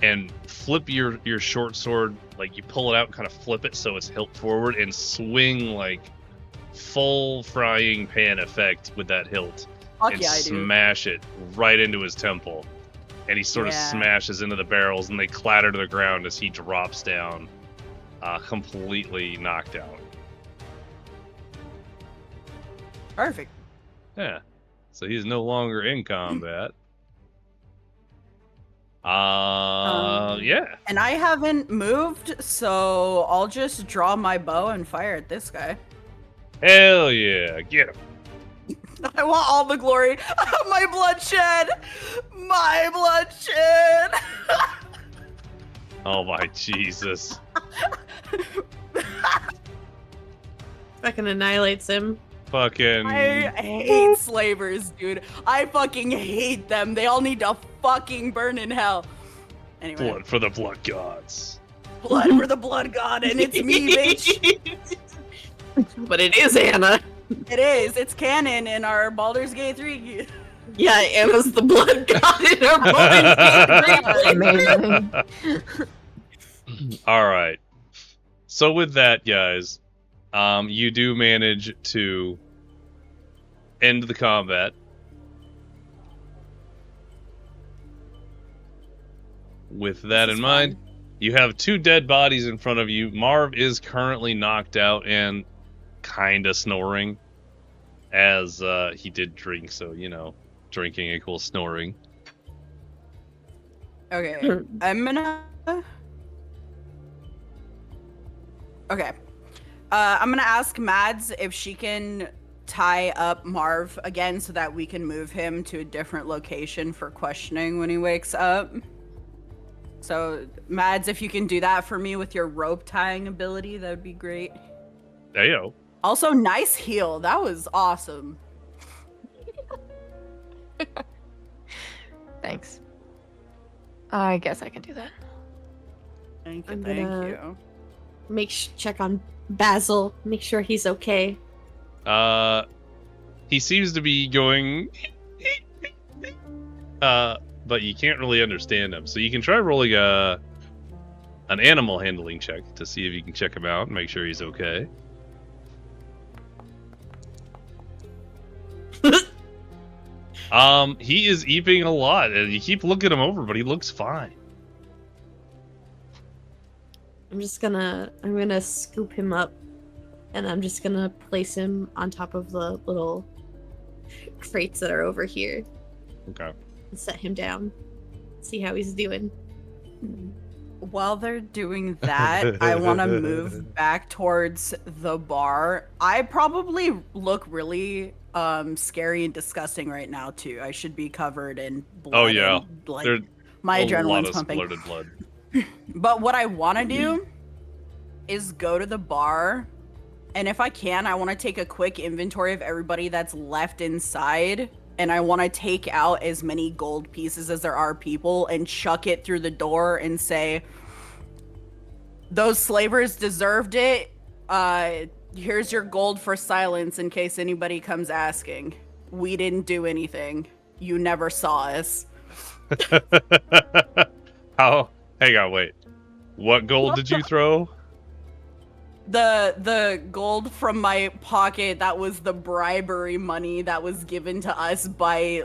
and flip your short sword. Like you pull it out and kind of flip it so it's hilt forward, and swing like full frying pan effect with that hilt, Fuck and yeah, I do. smash it right into his temple. And he sort of Yeah. smashes into the barrels, and they clatter to the ground as he drops down, completely knocked out. Perfect. Yeah. So he's no longer in combat. Yeah. And I haven't moved, so I'll just draw my bow and fire at this guy. Hell yeah. Get him. I want all the glory. My bloodshed! My bloodshed! Oh my Jesus. Fucking annihilates him. Fucking. I hate slavers, dude. I fucking hate them. They all need to fucking burn in hell. Anyway, Blood for the blood gods. blood for the blood god, and it's me, bitch. But it is Anna. It is. It's canon in our Baldur's Gate 3. Yeah, Anna's the blood god in our Baldur's Gate 3. Amazing. All right. So with that, guys, you do manage to end the combat. With that in mind, you have 2 dead bodies in front of you. Marv is currently knocked out and kind of snoring, as he did drink, so, you know, drinking equals snoring. Okay, I'm gonna... Okay. I'm gonna ask Mads if she can tie up Marv again so that we can move him to a different location for questioning when he wakes up. So, Mads, if you can do that for me with your rope tying ability, that would be great. Ayo. Also, nice heal. That was awesome. Thanks. I guess I can do that. Thank you, I'm thank gonna- you. Check on Basil. Make sure he's okay. He seems to be going... but you can't really understand him. So you can try rolling an animal handling check to see if you can check him out and make sure he's okay. He is eating a lot, and you keep looking him over, but he looks fine. I'm gonna scoop him up, and I'm just gonna place him on top of the little crates that are over here Okay. and set him down. See how he's doing. While they're doing that, I want to move back towards the bar. I probably look really scary and disgusting right now too. I should be covered in blood. Oh, yeah. And, like, There's my a lot adrenaline's of pumping. splurted blood. But what I want to do is go to the bar, and if I can, I want to take a quick inventory of everybody that's left inside, and I want to take out as many gold pieces as there are people and chuck it through the door and say, those slavers deserved it. Here's your gold for silence in case anybody comes asking. We didn't do anything. You never saw us. How? Hang on, wait. What gold did you throw? The gold from my pocket, that was the bribery money that was given to us by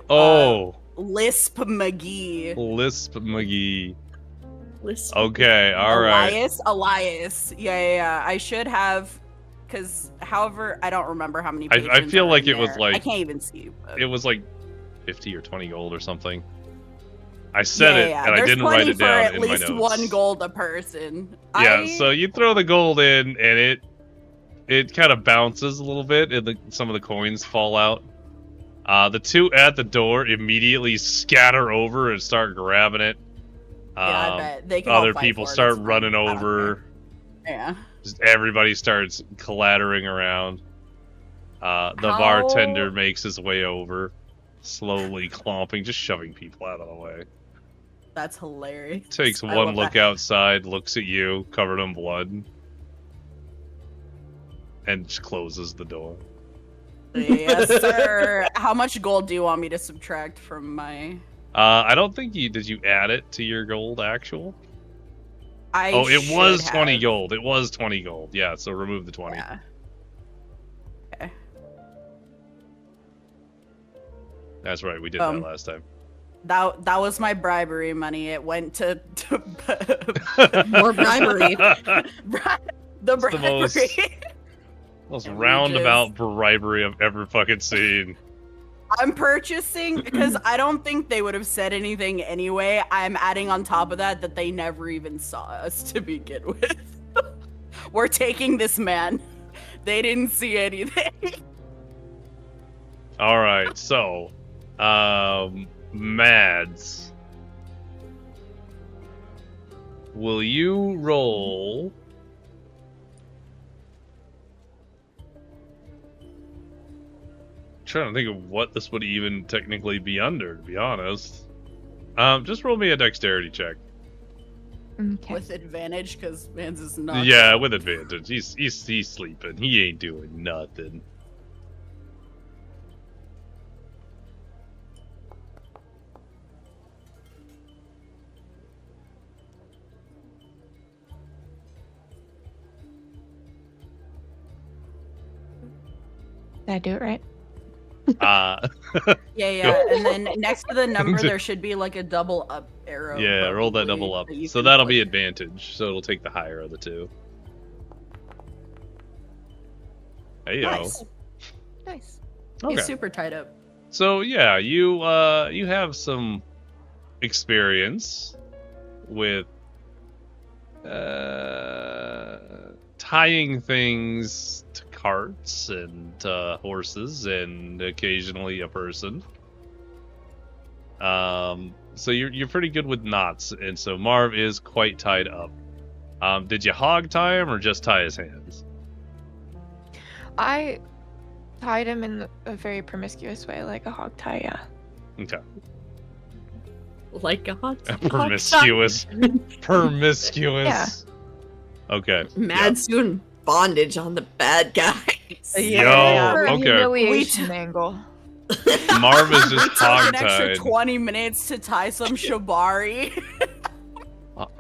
Lisp McGee. Lisp McGee. Lisp. Okay, alright. Elias. Yeah. I should have, because however, I don't remember how many patrons I feel are like in it was there. like... I can't even see. But... It was like 50 or 20 gold or something. I said it, and I There's didn't write it plenty down for in at my least notes. 1 gold a person. Yeah, so you throw the gold in, and it kind of bounces a little bit, and some of the coins fall out. The 2 at the door immediately scatter over and start grabbing it. Yeah, I bet. They can all Other fight people for it, start it's fine. running I don't over. care. Yeah. Just everybody starts clattering around. The bartender makes his way over, slowly clomping, just shoving people out of the way. That's hilarious. Takes I one love look that. outside, looks at you, covered in blood, and just closes the door. Yes, sir. How much gold do you want me to subtract from my... I don't think did you add it to your gold actual? I it was should 20 have. gold. It was 20 gold. Yeah, so remove the 20. Yeah. Okay. That's right, we did that last time. That was my bribery money. It went to More bribery. the It's the bribery. Most And we roundabout bribery I've ever fucking seen. I'm purchasing because I don't think they would have said anything anyway. I'm adding on top of that they never even saw us to begin with. We're taking this man. They didn't see anything. All right, so, Mads, will you roll trying to think of what this would even technically be under, to be honest. Just roll me a dexterity check. Okay. With advantage, because Mans is not. Yeah, with advantage. He's sleeping. He ain't doing nothing. Did I do it right? Yeah. And then next to the number, there should be like a double up arrow. Yeah, roll that probably, double up. that you So can that'll be click. advantage. So it'll take the higher of the two. Hey yo. Nice. Nice. Okay. He's super tied up. So yeah, you have some experience with tying things to carts and horses and occasionally a person. So you're pretty good with knots, and so Marv is quite tied up. Did you hog tie him or just tie his hands? I tied him in a very promiscuous way, like a hog tie, yeah. Okay. Like a hot Promiscuous. Promiscuous. Yeah. Okay. Mad soon bondage on the bad guys. Yo, For a okay. humiliation angle. Marv is just Took an extra hog-tied. 20 minutes to tie some shibari.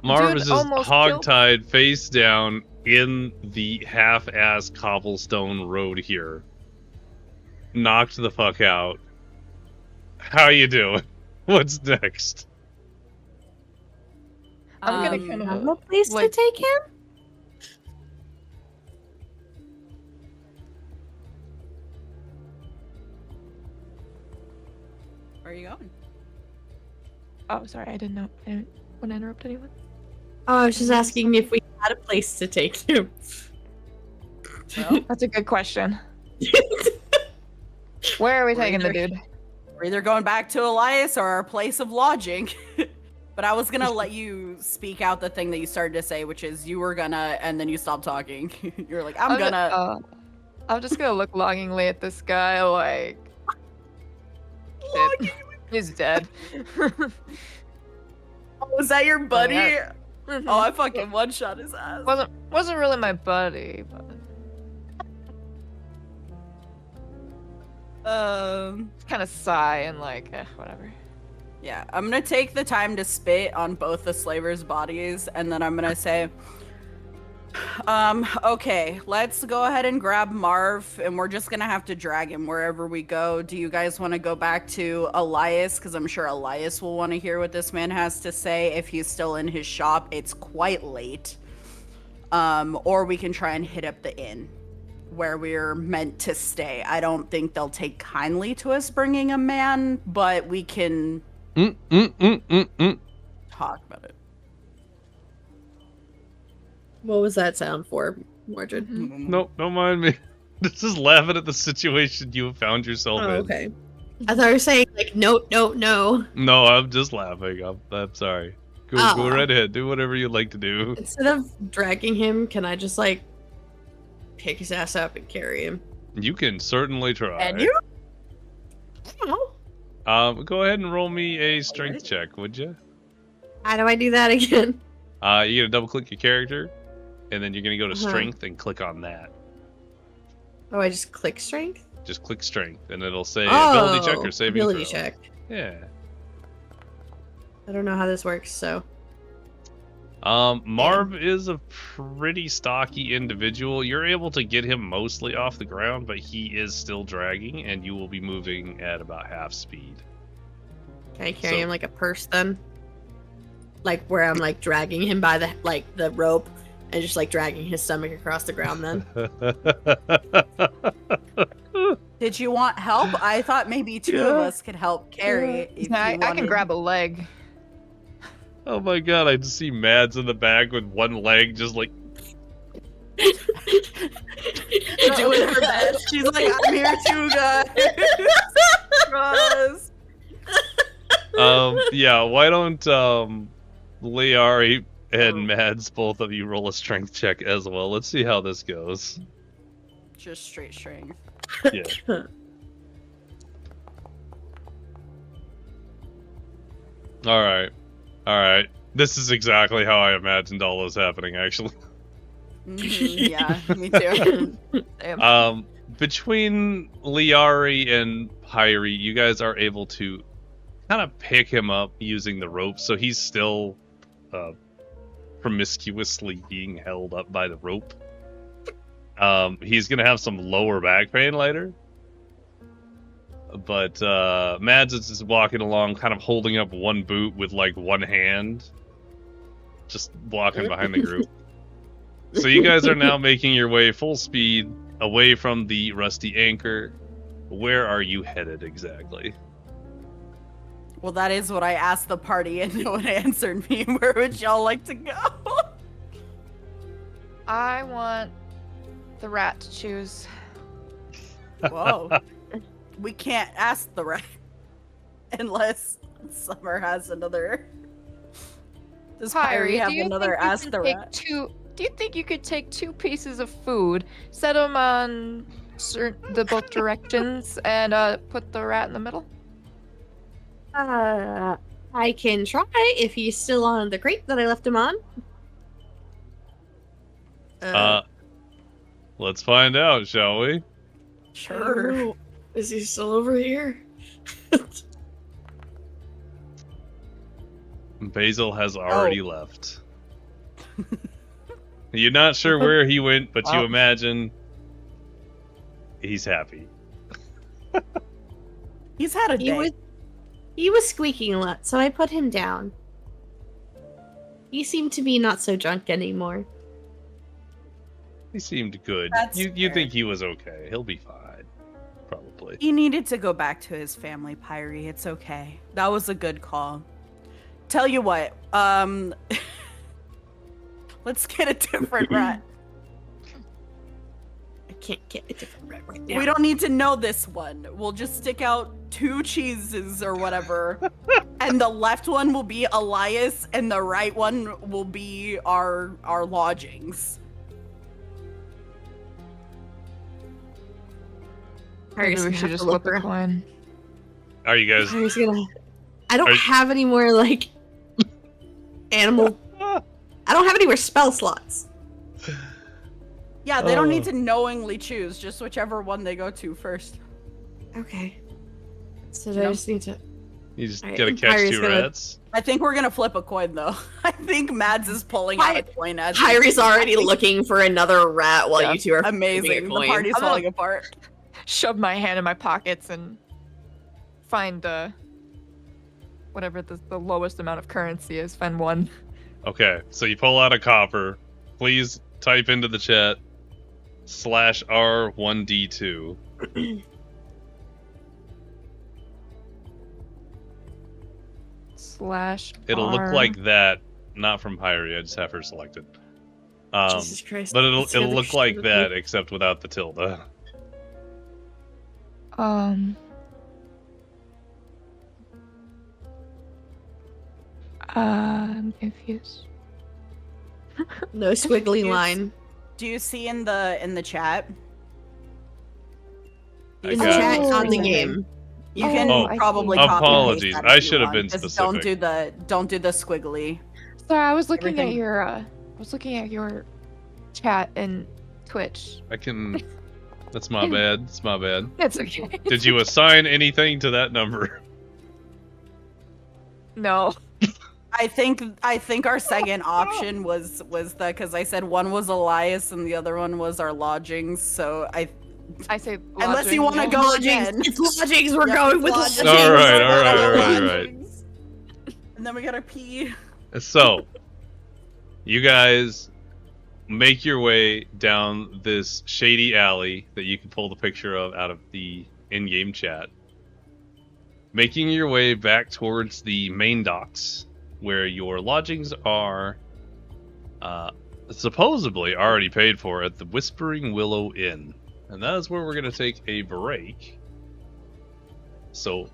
Marv Dude is just almost hog-tied face down in the half-ass cobblestone road here. Knocked the fuck out. How you doing? What's next? I'm gonna kind Have of no place like- to take him? Where are you going? Oh, sorry, I didn't know. I didn't want to interrupt anyone. Oh, I was just asking if we had a place to take him. Well, That's a good question. Where are we taking the dude? we're either going back to Elias or our place of lodging. But I was gonna let you speak out the thing that you started to say, which is you were gonna, and then you stopped talking. You're like, I'm just gonna look longingly at this guy, like. Shit. He's dead. Oh, is that your buddy? yeah. Oh, I fucking one-shot his ass. Wasn't really my buddy, but kind of sigh and like, whatever. Yeah, I'm gonna take the time to spit on both the slavers' bodies, and then I'm gonna say, okay, let's go ahead and grab Marv, and we're just gonna have to drag him wherever we go. Do you guys want to go back to Elias? Because I'm sure Elias will want to hear what this man has to say if he's still in his shop. It's quite late. Or we can try and hit up the inn where we're meant to stay. I don't think they'll take kindly to us bringing a man, but we can talk about it. What was that sound for, Mordred? Nope, don't mind me. This is laughing at the situation you have found yourself Oh, in. okay. I thought you were saying, like, no. No, I'm just laughing. I'm sorry. Go Oh. right ahead. Do whatever you'd like to do. Instead of dragging him, can I just, like, pick his ass up and carry him? You can certainly try. And you? Go ahead and roll me a strength check, would you? How do I do that again? You're gonna double click your character, and then you're gonna go to Uh-huh. strength and click on that. Oh, I just click strength? Just click strength, and it'll say ability check or saving ability throw. check. Yeah. I don't know how this works, so. Marv is a pretty stocky individual. You're able to get him mostly off the ground, but he is still dragging, and you will be moving at about half speed. Can I carry So- him like a purse then? Like where I'm like dragging him by the rope and just like dragging his stomach across the ground then? Did you want help? I thought maybe two of us could help carry it. If I you can wanted. grab a leg. Oh my god, I just see Mads in the back with one leg just like doing her best. She's like, I'm here too, guys. Trust. yeah, why don't Lyari and Mads, both of you, roll a strength check as well. Let's see how this goes. Just straight strength. Yeah. All right. This is exactly how I imagined all this happening, actually. Yeah, me too. Damn. Between Lyari and Pyri, you guys are able to kind of pick him up using the rope, so he's still promiscuously being held up by the rope. He's gonna have some lower back pain later. But Mads is just walking along, kind of holding up one boot with like one hand, just walking behind the group. So you guys are now making your way full speed away from the rusty anchor. Where are you headed exactly? Well, that is what I asked the party, and no one answered me. Where would y'all like to go? I want the rat to choose. Whoa. We can't ask the rat unless Summer has another. Does Pyri have another ask the rat? Do you think you could take 2 pieces of food, set them on the both directions, and put the rat in the middle? I can try if he's still on the crate that I left him on. Let's find out, shall we? Sure. Is he still over here? Basil has already left. You're not sure where he went, but you imagine he's happy. He's had a day. He was squeaking a lot, so I put him down. He seemed to be not so drunk anymore. He seemed good. You think he was okay. He'll be fine. Probably. He needed to go back to his family, Pyri. It's okay. That was a good call. Tell you what, let's get a different rat. I can't get a different rat right now. We don't need to know this one. We'll just stick out 2 cheeses or whatever. And the left one will be Elias, and the right one will be our lodgings. Maybe we should just flip a coin. Are you guys? I don't have any more like animal. I don't have any more spell slots. Yeah, they don't need to knowingly choose. Just whichever one they go to first. Okay. So I just need to. You just gotta catch 2 rats. I think we're gonna flip a coin though. I think Mads is pulling out a coin as Pyri's already looking for another rat while you two are amazing. The party's falling apart. Shove my hand in my pockets and find whatever the lowest amount of currency is. Find 1. Okay, so you pull out a copper. Please type into the chat /R1D2. It'll look like that, not from Pyri. I just have her selected. Jesus Christ. But it'll look like that, except without the tilde. I'm confused. No squiggly line. Do you see in the chat? In the chat on the game. You can probably apologies. I should have been specific. Don't do the squiggly. Sorry, I was looking at your chat and Twitch. I can. That's my bad. It's my bad. It's okay. Did you assign anything to that number? No. I think our second option was because I said one was Elias and the other one was our lodgings. So I say lodgings. Unless you want to go again. It's lodgings. We're going with lodgings. All right. And then we gotta pee. So, you guys make your way down this shady alley that you can pull the picture of out of the in-game chat. Making your way back towards the main docks, where your lodgings are supposedly already paid for at the Whispering Willow Inn. And that is where we're going to take a break. So,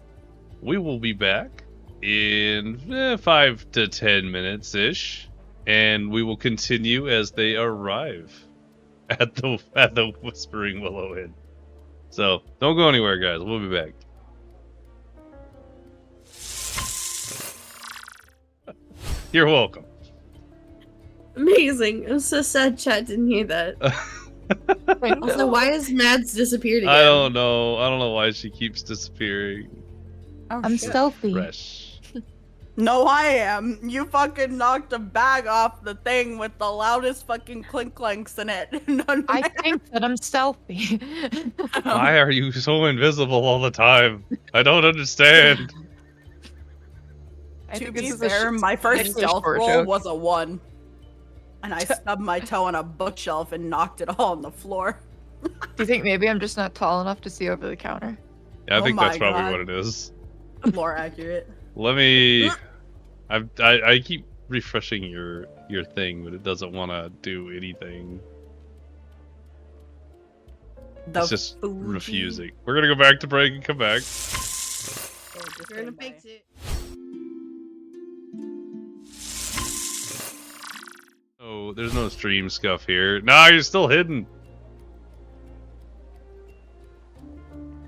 we will be back in 5 to 10 minutes-ish. And we will continue as they arrive at the Whispering Willow Inn. So, don't go anywhere, guys. We'll be back. You're welcome. Amazing. I'm so sad Chat didn't hear that. Also, why has Mads disappeared again? I don't know. I don't know why she keeps disappearing. Oh, I'm shit. stealthy. Fresh. No, I am. You fucking knocked a bag off the thing with the loudest fucking clink clanks in it. I think that I'm stealthy. Why are you so invisible all the time? I don't understand. I To think be this is a fair, sh- my I first think it's a stealth short roll joke. was a 1. And I stubbed my toe on a bookshelf and knocked it all on the floor. Do you think maybe I'm just not tall enough to see over the counter? Yeah, I Oh think that's my probably God. what it is. More accurate. Let me. I keep refreshing your thing, but it doesn't want to do anything. It's just refusing. We're gonna go back to break and come back. You're gonna fix it. Oh, there's no stream scuff here. Nah, you're still hidden.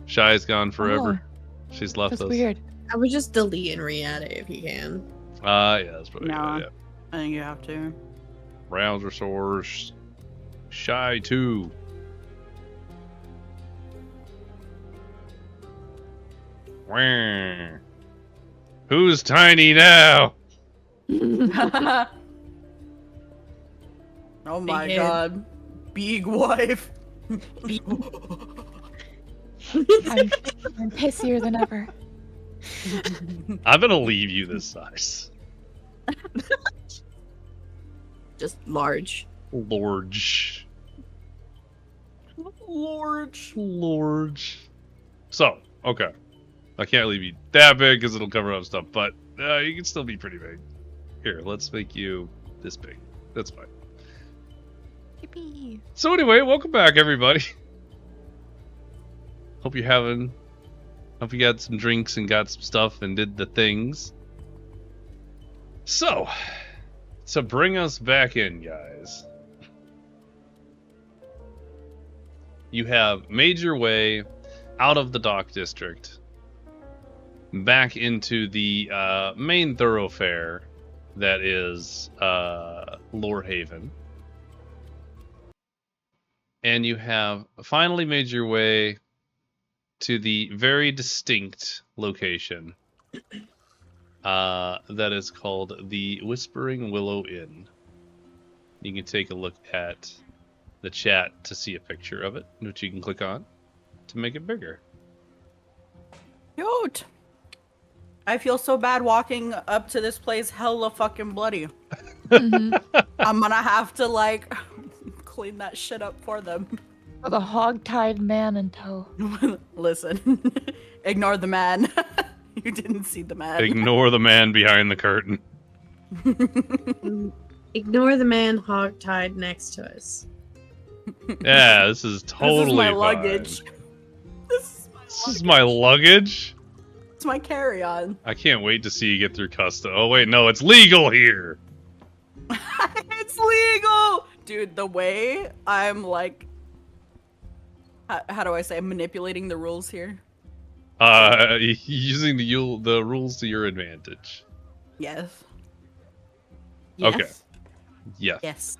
Shy's gone forever. She's left That's us. weird. I would just delete and re-add it if you can. Yeah, that's probably a good No. idea. I think you have to. Browser source. Shy 2. Wah. Who's tiny now? Oh my head. god. Big wife. I'm pissier than ever. I'm gonna leave you this size. Just large. Lorge. Lord. So, okay. I can't leave you that big because it'll cover up stuff, but you can still be pretty big. Here, let's make you this big. That's fine. Yippee. So anyway, welcome back, everybody. Hope you got some drinks and got some stuff and did the things. So, to bring us back in, guys, you have made your way out of the dock district back into the main thoroughfare that is Lorehaven. And you have finally made your way to the very distinct location that is called the Whispering Willow Inn. You can take a look at the chat to see a picture of it, which you can click on to make it bigger. Cute. I feel so bad walking up to this place hella fucking bloody. Mhm. I'm gonna have to, like, clean that shit up for them. With a hog-tied man in tow. Listen. Ignore the man. You didn't see the man. Ignore the man behind the curtain. Ignore the man hog-tied next to us. Yeah, this is totally This is my fine. luggage. This is my luggage? It's my carry-on. I can't wait to see you get through custom. Oh wait, no, it's legal here. It's legal! Dude, the way I'm, like... How do I say? Manipulating the rules here? Using the rules to your advantage. Yes. Okay. Yeah. Yes.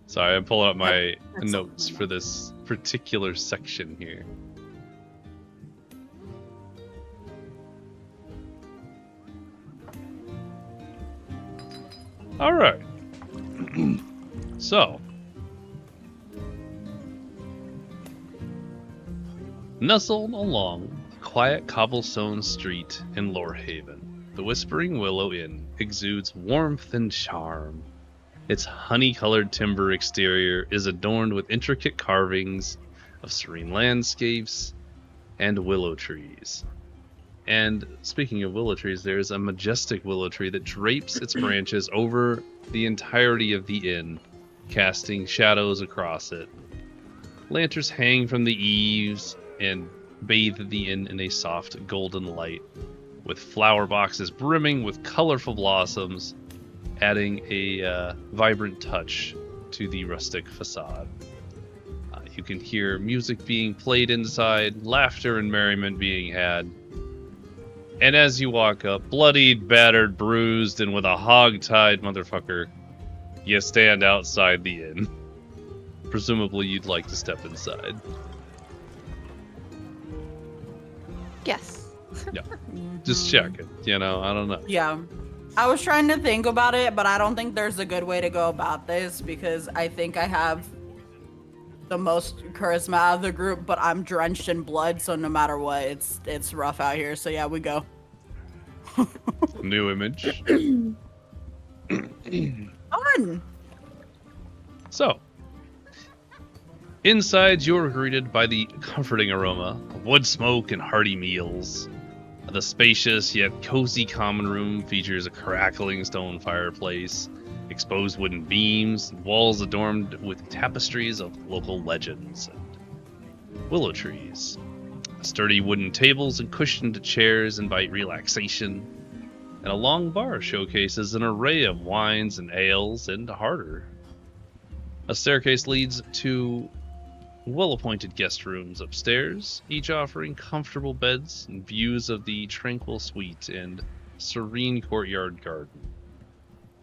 Sorry, I'm pulling up my That's notes something for this particular section here. All right. So, nestled along a quiet cobblestone street in Lorehaven, the Whispering Willow Inn exudes warmth and charm. Its honey-colored timber exterior is adorned with intricate carvings of serene landscapes and willow trees. And speaking of willow trees, there's a majestic willow tree that drapes its branches over the entirety of the inn, casting shadows across it. Lanterns hang from the eaves and bathe the inn in a soft golden light, with flower boxes brimming with colorful blossoms, adding a vibrant touch to the rustic facade. You can hear music being played inside, laughter and merriment being had, And as you walk up, bloodied, battered, bruised, and with a hog-tied motherfucker, you stand outside the inn. Presumably you'd like to step inside. Yes. Just check it, I don't know. Yeah. I was trying to think about it, but I don't think there's a good way to go about this because I think I have the most charisma out of the group, but I'm drenched in blood, so no matter what, it's rough out here. So yeah, we go. New image. Fun. So, inside you're greeted by the comforting aroma of wood smoke and hearty meals. The spacious yet cozy common room features a crackling stone fireplace, exposed wooden beams, and walls adorned with tapestries of local legends and willow trees. Sturdy wooden tables and cushioned chairs invite relaxation, and a long bar showcases an array of wines and ales and harder. A staircase leads to well-appointed guest rooms upstairs, each offering comfortable beds and views of the tranquil suite and serene courtyard garden,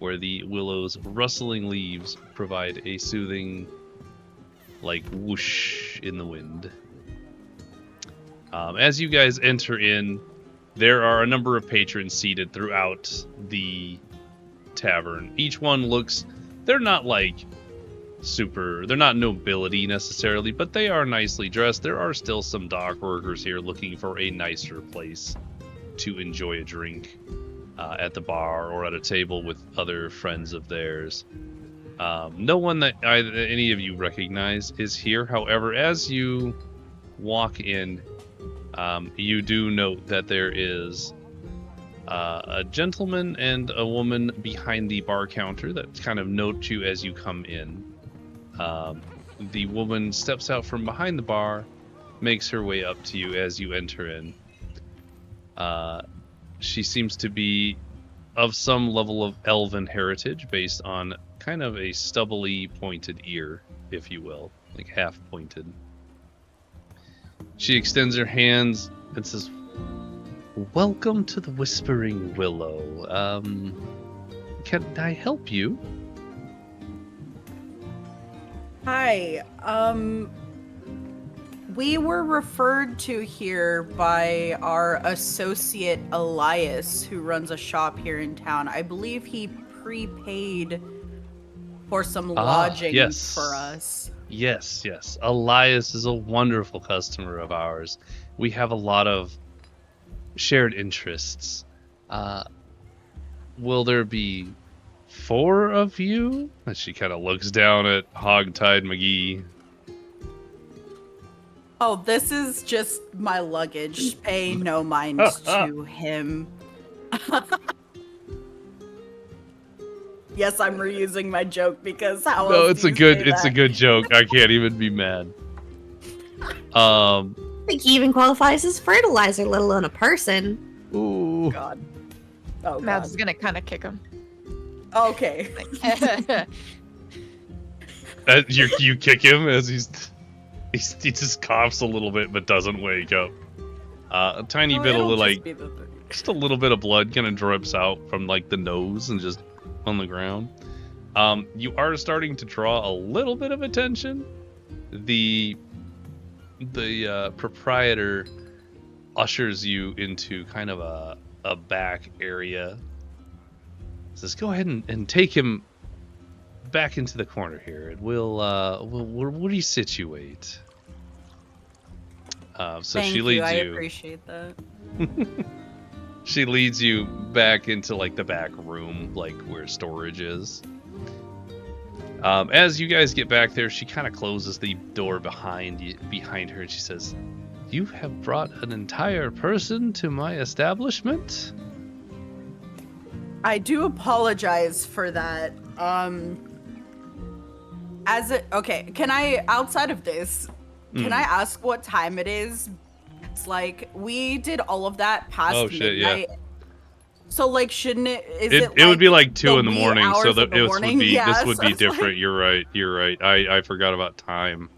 where the willow's rustling leaves provide a soothing, whoosh in the wind. As you guys enter in, there are a number of patrons seated throughout the tavern. Each one they're not they're not nobility necessarily, but they are nicely dressed. There are still some dock workers here looking for a nicer place to enjoy a drink at the bar or at a table with other friends of theirs. No one that any of you recognize is here. However, as you walk in, you do note that there is a gentleman and a woman behind the bar counter that kind of note you as you come in. The woman steps out from behind the bar, makes her way up to you as you enter in. She seems to be of some level of elven heritage based on kind of a stubbly pointed ear, if you will, half pointed. She extends her hands and says, "Welcome to the Whispering Willow. Can I help you?" Hi. We were referred to here by our associate Elias, who runs a shop here in town. I believe he prepaid for some lodging yes. for us. Yes. Elias is a wonderful customer of ours. We have a lot of shared interests. Will there be 4 of you? And she kind of looks down at Hogtied McGee. Oh, this is just my luggage. Pay no mind to him. Yes, I'm reusing my joke because how No, else it's do a you good say it's a that? good joke. I can't even be mad. I think he even qualifies as fertilizer, let alone a person. Ooh. God. Oh, Mavs God. is gonna kind of kick him. Okay. You kick him as he just coughs a little bit but doesn't wake up. A tiny bit of just a little bit of blood kind of drips out from the nose and just on the ground. You are starting to draw a little bit of attention. The proprietor ushers you into kind of a back area. Says, "Go ahead and take him back into the corner here, and we'll resituate." So Thank she leads I you. appreciate that. She leads you back into the back room, where storage is. As you guys get back there, she kind of closes the door behind her, and she says, "You have brought an entire person to my establishment?" I do apologize for that. Okay, can I, outside of this, can I ask what time it is? It's we did all of that past midnight. Yeah. So shouldn't it, It would be 2 in the morning, so that this would be so different. You're right. I forgot about time.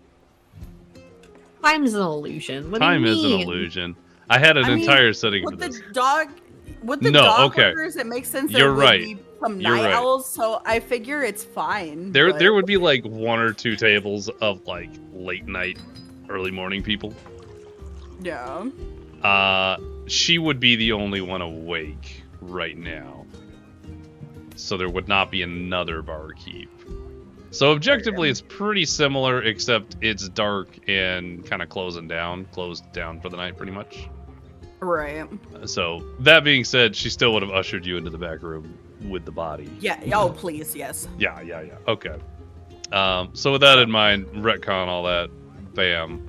Time's an illusion. What Time do you is an mean? illusion. I had an I mean, entire setting for with this. the dog No, dog okay. workers, it makes sense You're there would right. be some You're night right. owls, so I figure it's fine. There but- would be like 1 or 2 tables of like late night, early morning people. Yeah. She would be the only one awake right now. So there would not be another barkeep. So objectively, it's pretty similar, except it's dark and kind of closed down for the night, pretty much. Right. So that being said, she still would have ushered you into the back room with the body. Yeah. Oh, please, yes. Yeah. Okay. So with that in mind, retcon all that. Bam.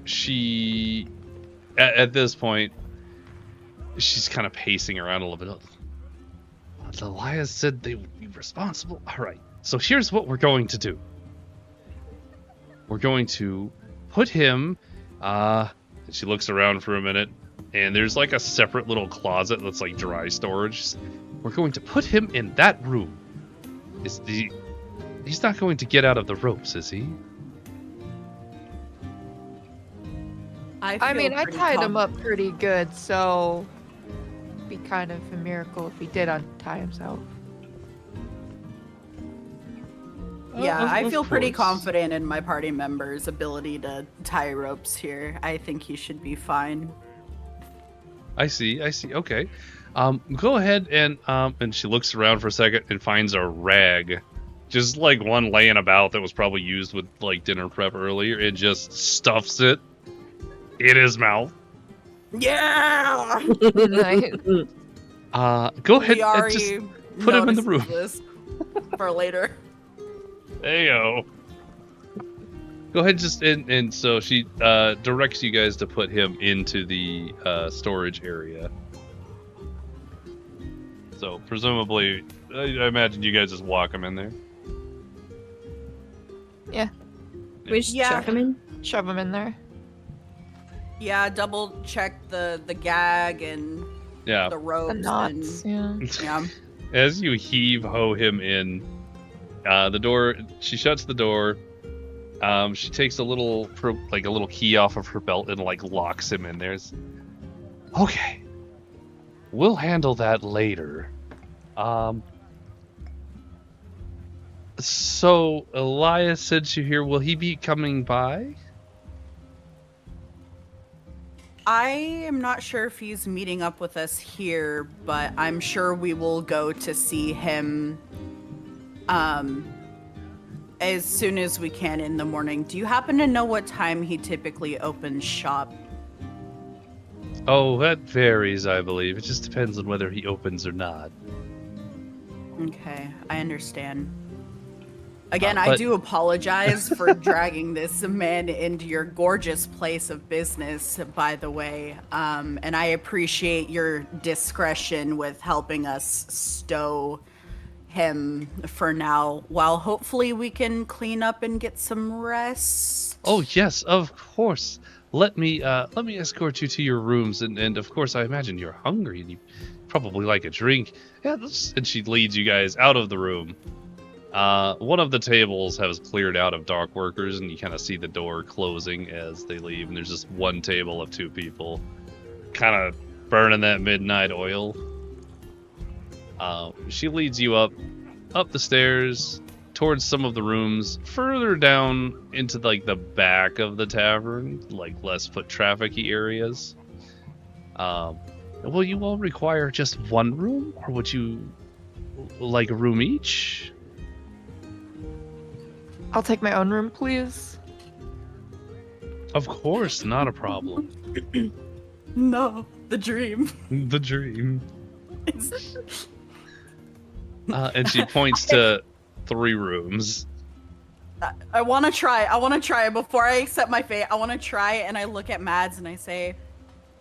She, at this point, she's kind of pacing around a little bit. Elias said they would be responsible. All right. So here's what we're going to do. We're going to put him. And she looks around for a minute, and there's like a separate little closet that's like dry storage. We're going to put him in that room. He's not going to get out of the ropes, is he? I mean, I tied him up pretty good, so it'd be kind of a miracle if he did untie himself. Yeah, I Of feel pretty course. confident in my party members' ability to tie ropes here. I think he should be fine. I see. Okay. Go ahead and she looks around for a second and finds a rag. Just like one laying about that was probably used with like dinner prep earlier, and just stuffs it in his mouth. Yeah! Nice. Go ahead and Lyari just put him in the notices room. this for later. Heyo. Go ahead, and so she directs you guys to put him into the storage area. So presumably, I imagine you guys just walk him in there. We just Yeah. chuck him in. Shove him in there. Yeah, double check the gag and Yeah. the ropes. The knots, yeah. And, yeah. As you heave-ho him in, the door. She shuts the door. She takes a little key off of her belt and like locks him in there. Okay, we'll handle that later. So Elias sent you here. Will he be coming by? I am not sure if he's meeting up with us here, but I'm sure we will go to see him as soon as we can in the morning. Do you happen to know what time he typically opens shop? Oh, that varies, I believe. It just depends on whether he opens or not. Okay, I understand. Again, But- I do apologize for dragging this man into your gorgeous place of business, by the way. And I appreciate your discretion with helping us stow him for now, while hopefully we can clean up and get some rest. Oh yes, of course. Let me escort you to your rooms, and of course I imagine you're hungry and you probably like a drink. Yeah, and she leads you guys out of the room. One of the tables has cleared out of dock workers, and you kind of see the door closing as they leave, and there's just one table of 2 people kind of burning that midnight oil. She leads you up the stairs towards some of the rooms further down into like the back of the tavern, like less foot trafficy areas. Will you all require just one room, or would you like a room each? I'll take my own room, please. Of course, not a problem. No, the dream. The dream. And she points to 3 rooms. I want to try before I accept my fate. I want to try, and I look at Mads and I say,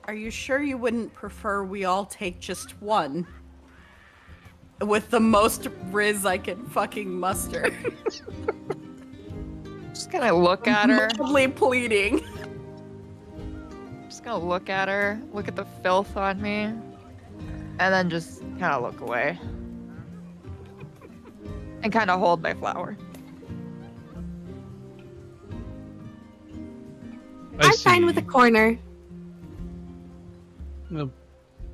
"Are you sure you wouldn't prefer we all take just one?" With the most riz I can fucking muster. Just gonna look at her. Mildly pleading. Just gonna look at her, look at the filth on me, and then just kind of look away. And kind of hold my flower. I'm fine with a corner.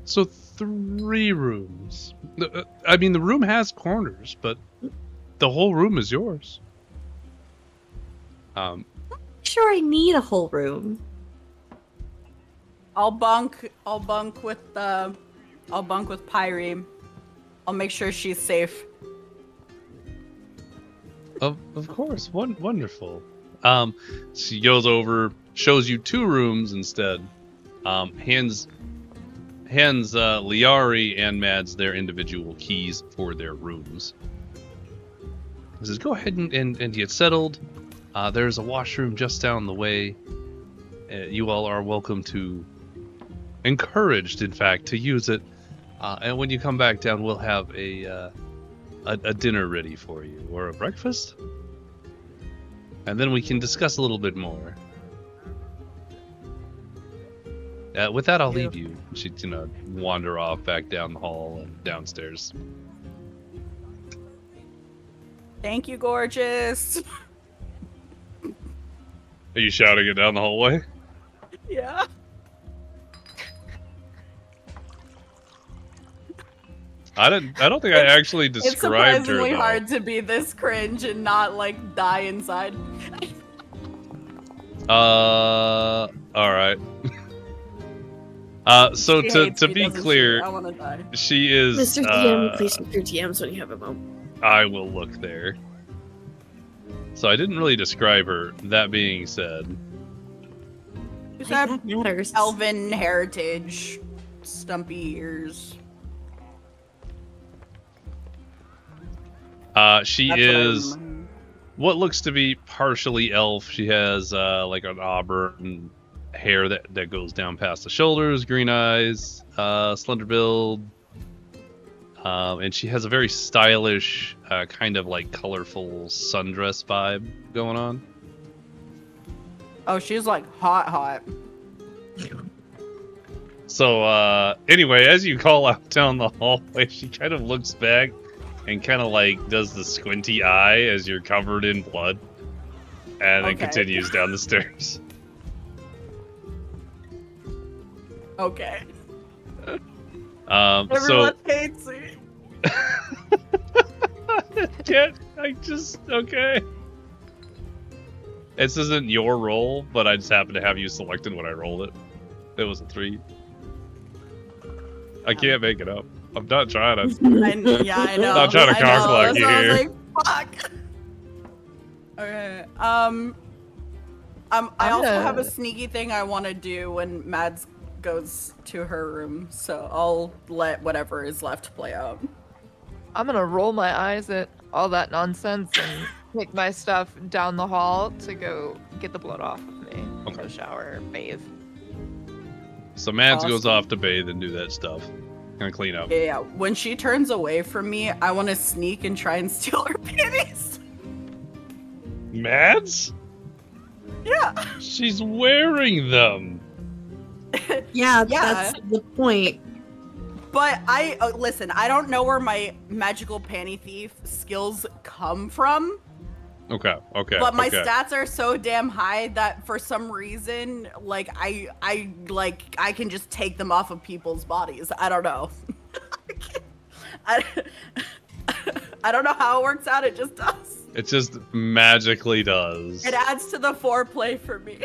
So 3 rooms. I mean, the room has corners, but the whole room is yours. Sure, I need a whole room. I'll bunk with Pyri. I'll make sure she's safe. Of course, wonderful. She goes over, shows you 2 rooms instead. Hands Lyari and Mads their individual keys for their rooms. He says, "Go ahead and get settled. There's a washroom just down the way. You all are welcome to, encouraged, in fact, to use it. And when you come back down, we'll have a dinner ready for you, or a breakfast. And then we can discuss a little bit more. With that, I'll leave you." She's gonna wander off back down the hall and downstairs. Thank you, gorgeous. Are you shouting it down the hallway? Yeah. I don't think I actually It's described her. surprisingly Though. hard to be this cringe and not like die inside. All right. So She to hates me, be doesn't she? clear, I want to die. she is. Mr. DM, please check your DMs when you have a moment. I will look there. So I didn't really describe her. That being said, Is That that matters. elven heritage, stumpy ears? she That's is what I'm- what looks to be partially elf. She has like an auburn hair that goes down past the shoulders, green eyes, slender build, and she has a very stylish, kind of like colorful sundress vibe going on. Oh, she's like hot. So anyway, as you call out down the hallway, she kind of looks back and kind of like does the squinty eye as you're covered in blood, and then Okay. continues down the stairs. Okay. So Everyone hates me. okay. This isn't your roll, but I just happened to have you selected when I rolled it. It was a 3. I can't make it up. I'm not trying to. Yeah, I know. Not trying to I know. cock-block you So I was here. like, fuck. Okay. I also have a sneaky thing I want to do when Mads goes to her room, so I'll let whatever is left play out. I'm gonna roll my eyes at all that nonsense and take my stuff down the hall to go get the blood off of me. Okay. Go shower, bathe. So Mads Awesome. goes off to bathe and do that stuff. Gonna clean up. Yeah. When she turns away from me, I want to sneak and try and steal her panties. Mads? Yeah. She's wearing them. Yeah, Yeah. that's the point. But listen, I don't know where my magical panty thief skills come from. Okay. But my okay. stats are so damn high that for some reason, like I can just take them off of people's bodies. I don't know. I don't know how it works out. It just does. It just magically does. It adds to the foreplay for me.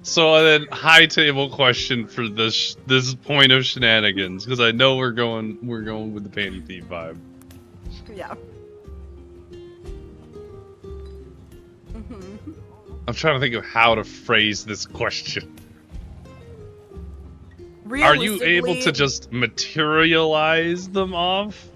So then, high table question for this point of shenanigans, because I know we're going with the panty thief vibe. Yeah. Mm-hmm. I'm trying to think of how to phrase this question. Are you able to just materialize them off?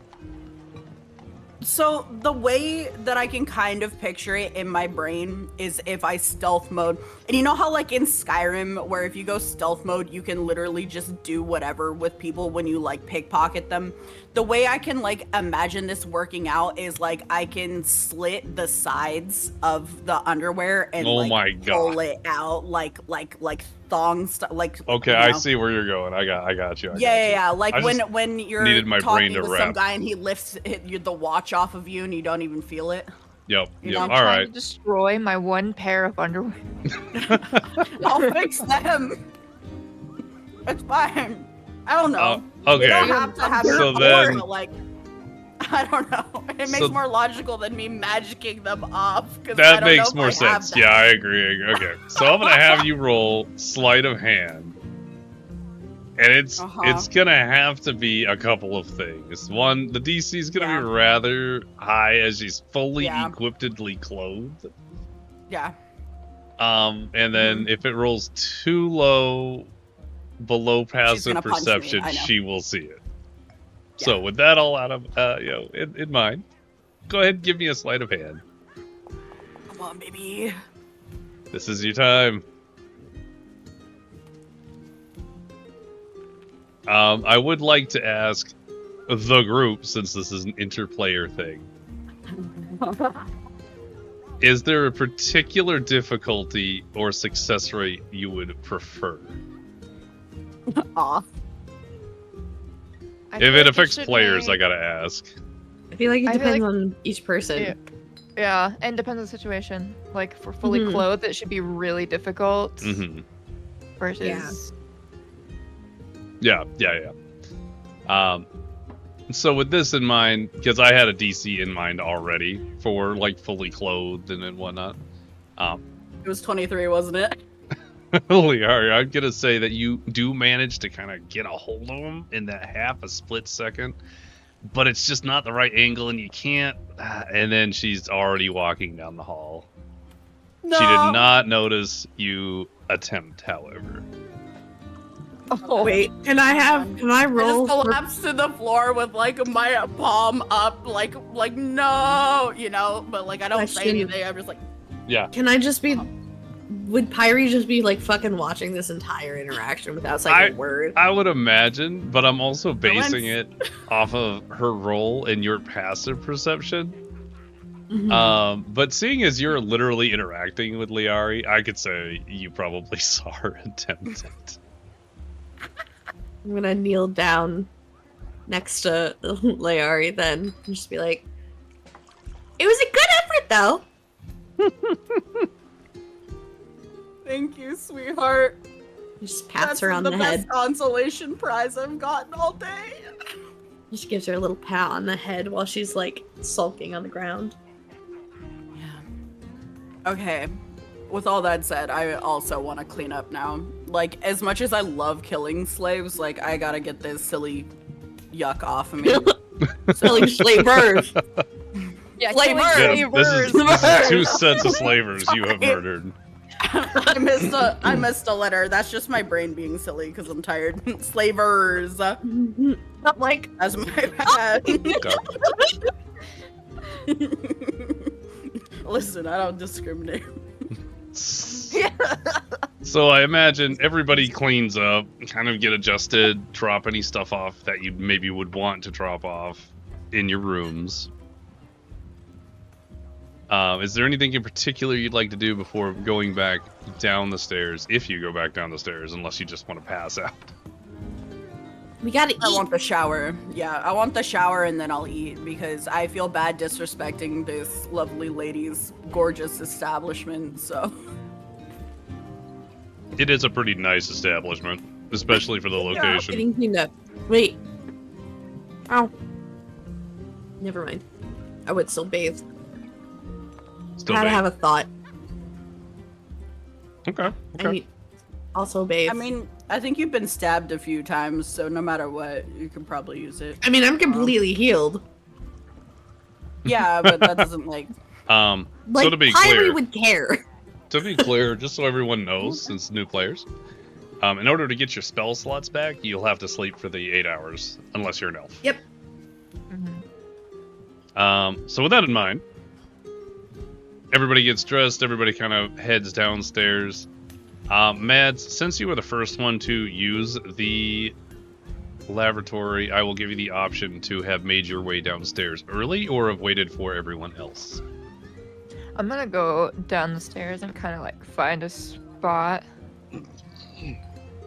So the way that I can kind of picture it in my brain is if I stealth mode. And you know how like in Skyrim, where if you go stealth mode, you can literally just do whatever with people when you like pickpocket them? The way I can like imagine this working out is like I can slit the sides of the underwear and Oh like my God. pull it out like thong stuff. Like Okay, you I know. see where you're going. I got you. Yeah. Like I just when you're needed my brain talking to with wrap. some guy and he lifts the watch off of you and you don't even feel it. Yep. You Yep. know, All Trying right. to destroy my one pair of underwear. I'll fix them. It's fine. I don't know. Okay. You don't have to have So your then- own, but like, I don't know. It makes So- more logical than me magicking them off. 'Cause I That don't makes know more if I have sense. that. Yeah, I agree. Okay. So I'm gonna have you roll sleight of hand. And it's gonna have to be a couple of things. One, the DC is gonna be rather high as she's fully equippedly clothed. Yeah. And then if it rolls too low, below passive gonna punch me, perception, I know. she will see it. So with that all out of in mind, go ahead and give me a sleight of hand. Come on, baby. This is your time. I would like to ask the group, since this is an interplayer thing, is there a particular difficulty or success rate you would prefer? Aw. I If feel it like affects should players, I make- gotta ask. I feel like it I feel depends like- on each person. Yeah. Yeah, and depends on the situation. Like, for fully Mhm. clothed, it should be really difficult. Mm-hmm. Versus... Yeah. So with this in mind, because I had a DC in mind already for like fully clothed and whatnot. It was 23, wasn't it? Lyari, I'm gonna say that you do manage to kind of get a hold of him in that half a split second, but it's just not the right angle, and you can't. And then she's already walking down the hall. No. She did not notice you attempt, however. Oh, Wait, can I I roll? just for- collapsed to the floor with like my palm up, like no, you know. But like I don't say Question. anything. I'm just like, Yeah. Can I just be? Would Pyri just be like fucking watching this entire interaction without saying a word? I would imagine, but I'm also basing went- it off of her role and your passive perception. Mhm. But seeing as you're literally interacting with Lyari, I could say you probably saw her attempt it. I'm gonna kneel down next to Lyari then and just be like, "It was a good effort, though." thank you, sweetheart. Just pats That's her on the the best head. consolation prize I've gotten all day. Just gives her a little pat on the head while she's like sulking on the ground. Okay. With all that said, I also want to clean up now. Like, as much as I love killing slaves, like, I gotta get this silly yuck off of me. Silly slavers. yeah, Flavors! killing Yeah, this is Flavors! 2 sets of slavers you have murdered. I missed a letter. That's just my brain being silly because I'm tired. Slavers. I'm like, That's my bad. Listen, I don't discriminate. So I imagine everybody cleans up, kind of get adjusted, drop any stuff off that you maybe would want to drop off in your rooms. Is there anything in particular you'd like to do before going back down the stairs, if you go back down the stairs, unless you just want to pass out? we gotta eat. I want the shower. Yeah, I want the shower and then I'll eat because I feel bad disrespecting this lovely lady's gorgeous establishment, so. It is a pretty nice establishment, especially for the location. Getting cleaned up. Wait. Ow. Never mind. I would still bathe. Still I had to big. have a thought. Okay. I need also bathe. I mean, I think you've been stabbed a few times, so no matter what, you can probably use it. I'm completely healed. Yeah, but that doesn't like. Like, So to be Pyri clear, would care. just so everyone knows, since new players, in order to get your spell slots back, you'll have to sleep for the 8 hours, unless you're an elf. Yep. So with that in mind, everybody gets dressed, everybody kind of heads downstairs. Mads, since you were the first one to use the lavatory, I will give you the option to have made your way downstairs early or have waited for everyone else. I'm gonna go down the stairs and kind of like find a spot.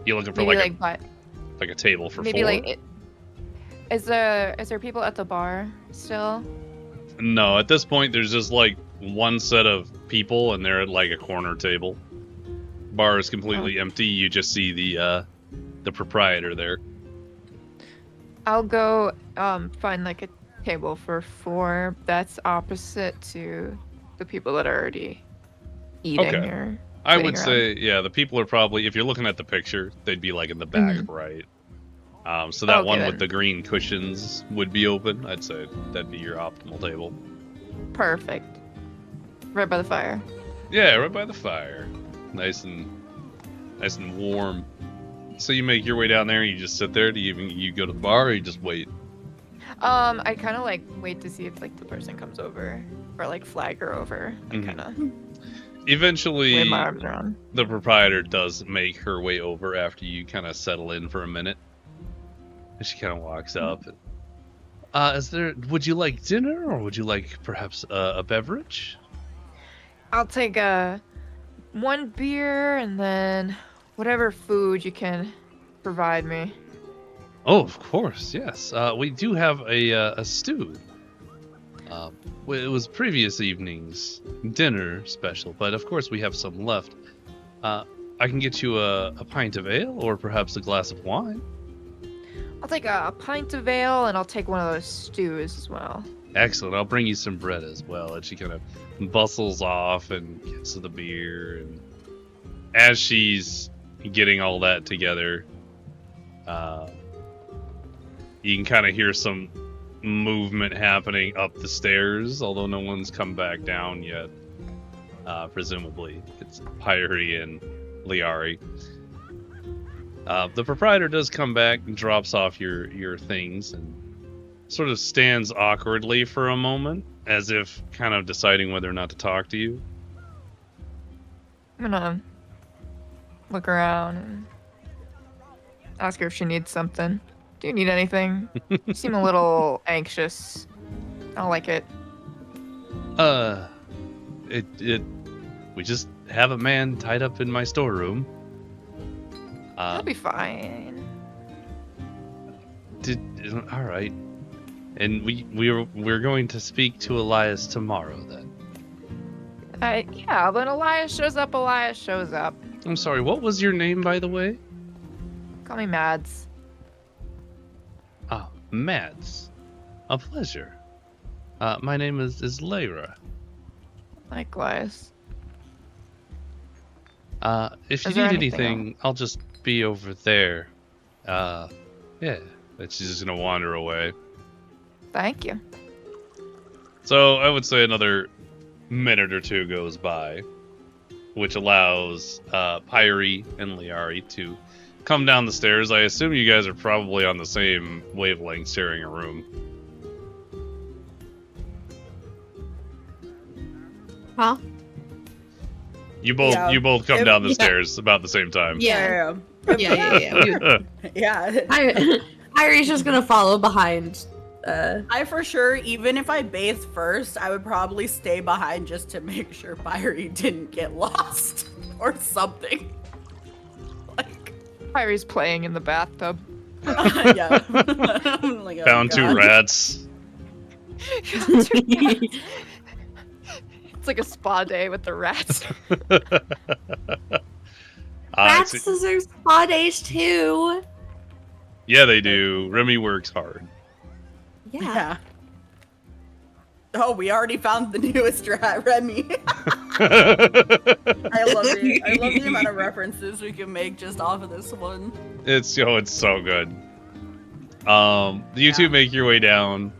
You looking for Maybe like by a table for maybe 4? like it, is there people at the bar still? No, at this point there's just like one set of people, and they're at like a corner table. Bar is completely empty. You just see the proprietor there. I'll go find like a table for 4 that's opposite to the people that are already eating Okay. or I waiting would around. say, yeah, the people are probably, if you're looking at the picture, they'd be like in the back, right? So that Okay, one then. with the green cushions would be open. I'd say that'd be your optimal table. Perfect. Right by the fire. Yeah, right by the fire. Nice and warm. So you make your way down there and you just sit there. Do you go to the bar or you just wait? I kind of like wait to see if like the person comes over or like flag her over. I Mhm. kind of Eventually, wave my arms around. the proprietor does make her way over after you kind of settle in for a minute. And she kind of walks up. Would you like dinner or would you like perhaps a beverage? I'll take 1 beer and then whatever food you can provide me. Oh, of course, yes. We do have a stew. It was previous evening's dinner special, but of course we have some left. I can get you a pint of ale or perhaps a glass of wine. I'll take a pint of ale and I'll take one of those stews as well. Excellent. I'll bring you some bread as well. And she kind of bustles off and gets to the beer. And as she's getting all that together, you can kind of hear some movement happening up the stairs, although no one's come back down yet. Presumably, it's Pyri and Lyari. The proprietor does come back and drops off your things and sort of stands awkwardly for a moment, as if kind of deciding whether or not to talk to you. I'm gonna look around and ask her if she needs something. Do you need anything? You seem a little anxious. I don't like it. We just have a man tied up in my storeroom. That'll be fine. All right. And we're going to speak to Elias tomorrow then. Yeah, when Elias shows up, Elias shows up. I'm sorry, what was your name, by the way? Call me Mads. Ah, Mads. A pleasure. My name is Lyra. Likewise. If you Is there need anything anything, I'll just be over there. Yeah. And she's just gonna wander away. Thank you. So I would say another minute or two goes by, which allows Pyri and Lyari to come down the stairs. I assume you guys are probably on the same wavelength, sharing a room. Huh? You both come down the Yeah. stairs about the same time. Yeah. Yeah. Yeah. Pyri's just gonna follow behind. I for sure, even if I bathed first, I would probably stay behind just to make sure Pyri didn't get lost or something. Like, Pyri's playing in the bathtub. yeah. I'm like, oh, Found 2 God. rats. It's like a spa day with the rats. Rats deserve spa days too. Yeah, they do. Remy works hard. Yeah. Oh, we already found the newest rat, Remy. I love it. I love the amount of references we can make just off of this one. It's so good. You two make your way down.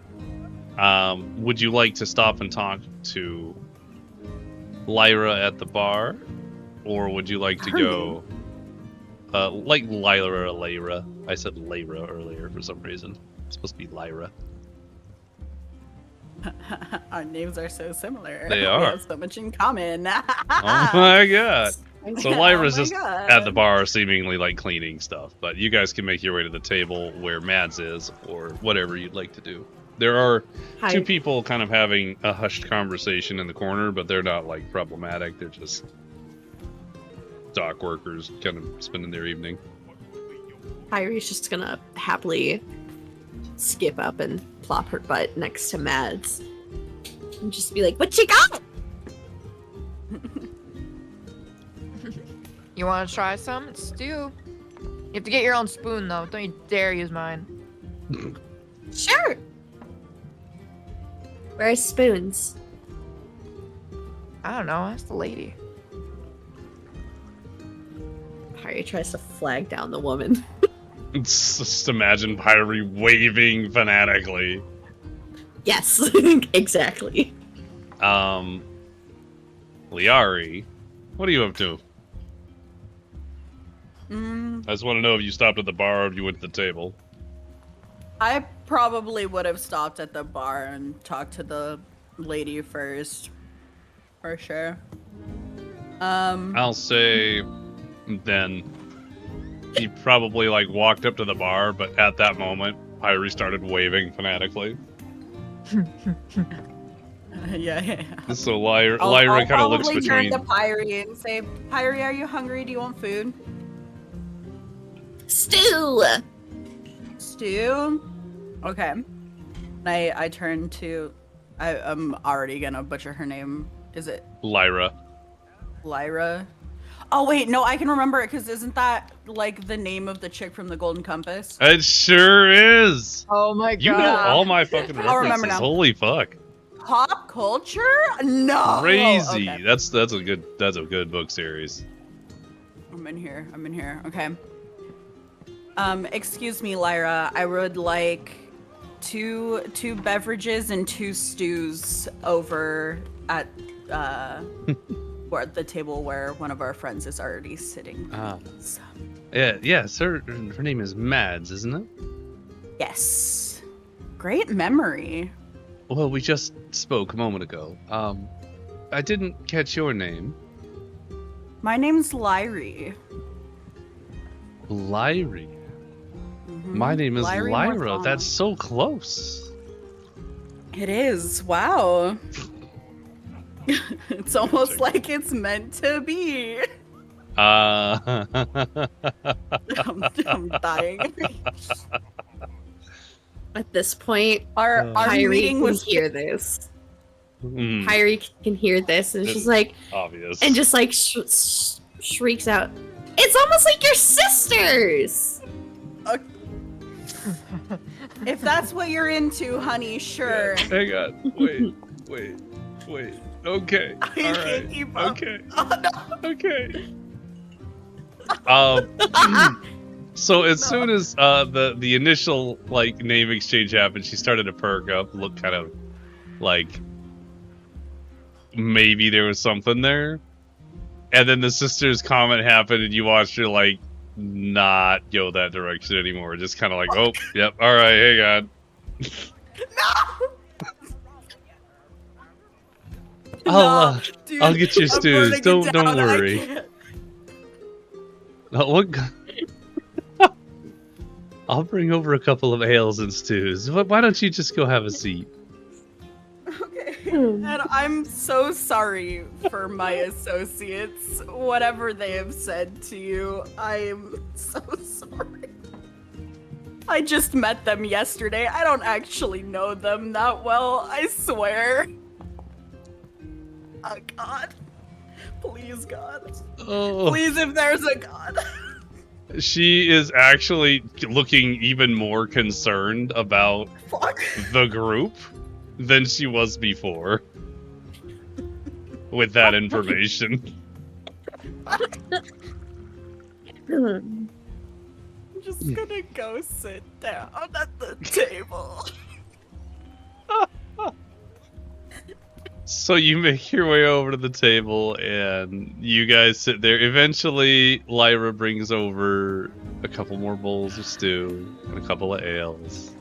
Would you like to stop and talk to Lyra at the bar, or would you like to go like Lyra? I said Lyra earlier for some reason. It's supposed to be Lyra. Our names are so similar. They We are. have so much in common. Oh my god. So Lyra's Oh my just God. at the bar, seemingly like cleaning stuff. But you guys can make your way to the table where Mads is, or whatever you'd like to do. There are 2 people kind of having a hushed conversation in the corner, but they're not like problematic. They're just dock workers kind of spending their evening. Pyri's just gonna happily skip up and plop her butt next to Mads. And just be like, what you got? You want to try some? It's stew. You have to get your own spoon, though. Don't you dare use mine. Sure. Where's spoons? I don't know. Ask the lady. Pyri tries to flag down the woman. Just imagine Pyri waving fanatically. Yes, exactly. Lyari, what are you up to? Mm, I just want to know if you stopped at the bar or if you went to the table. I probably would have stopped at the bar and talked to the lady first. For sure. I'll say then he probably like walked up to the bar, but at that moment, Pyri started waving fanatically. Yeah. So Lyra I'll kind of looks probably turn between. to Pyri and say, Pyri, are you hungry? Do you want food? Stew! Stew? Okay. I turn to... I'm already gonna butcher her name. Is it Lyra. Lyra? Oh, wait, no, I can remember it, because isn't that, like, the name of the chick from the Golden Compass? It sure is. Oh my You know all my fucking I'll remember references. now. Holy fuck. Pop culture? No! Crazy. Okay. That's a good book series. I'm in here. Okay. Excuse me, Lyra. I would like two beverages and 2 stews over at the table where one of our friends is already sitting. So, Yeah, sir. Her name is Mads, isn't it? yes. Great memory. Well, we just spoke a moment ago. I didn't catch your name. My name's Lyri. Lyri. Mhm. My name is Lyri Lyra. Morthana. That's so close. It is. Wow. It's almost like it's meant to be. I'm I'm dying. At this point, Our Pyri meeting can was hear this. Mm, Pyri can hear this, and she's like, obvious. and just like shrieks out, "It's almost like you're sisters!" If that's what you're into, honey, sure. Hang on. Wait. Okay. I All can't right. keep up. Okay. Oh, no. Okay. So as soon as the initial like name exchange happened, she started to perk up, look kind of like maybe there was something there. And then the sister's comment happened, and you watched her like not go that direction anymore. Just kind of like, oh, yep, all right, hang on. No, dude, I'll get you I'm stews. burning it Don't down. I worry. can't. I'll bring over a couple of ales and stews. Why don't you just go have a seat? Okay. And I'm so sorry for my associates. Whatever they have said to you, I'm so sorry. I just met them yesterday. I don't actually know them that well, I swear. Oh, God. Please, God. Oh. Please, if there's a God. She is actually looking even more concerned about Fuck. the group than she was before. With that information. I'm just gonna go sit down at the table. So you make your way over to the table and you guys sit there. Eventually, Lyra brings over a couple more bowls of stew and a couple of ales.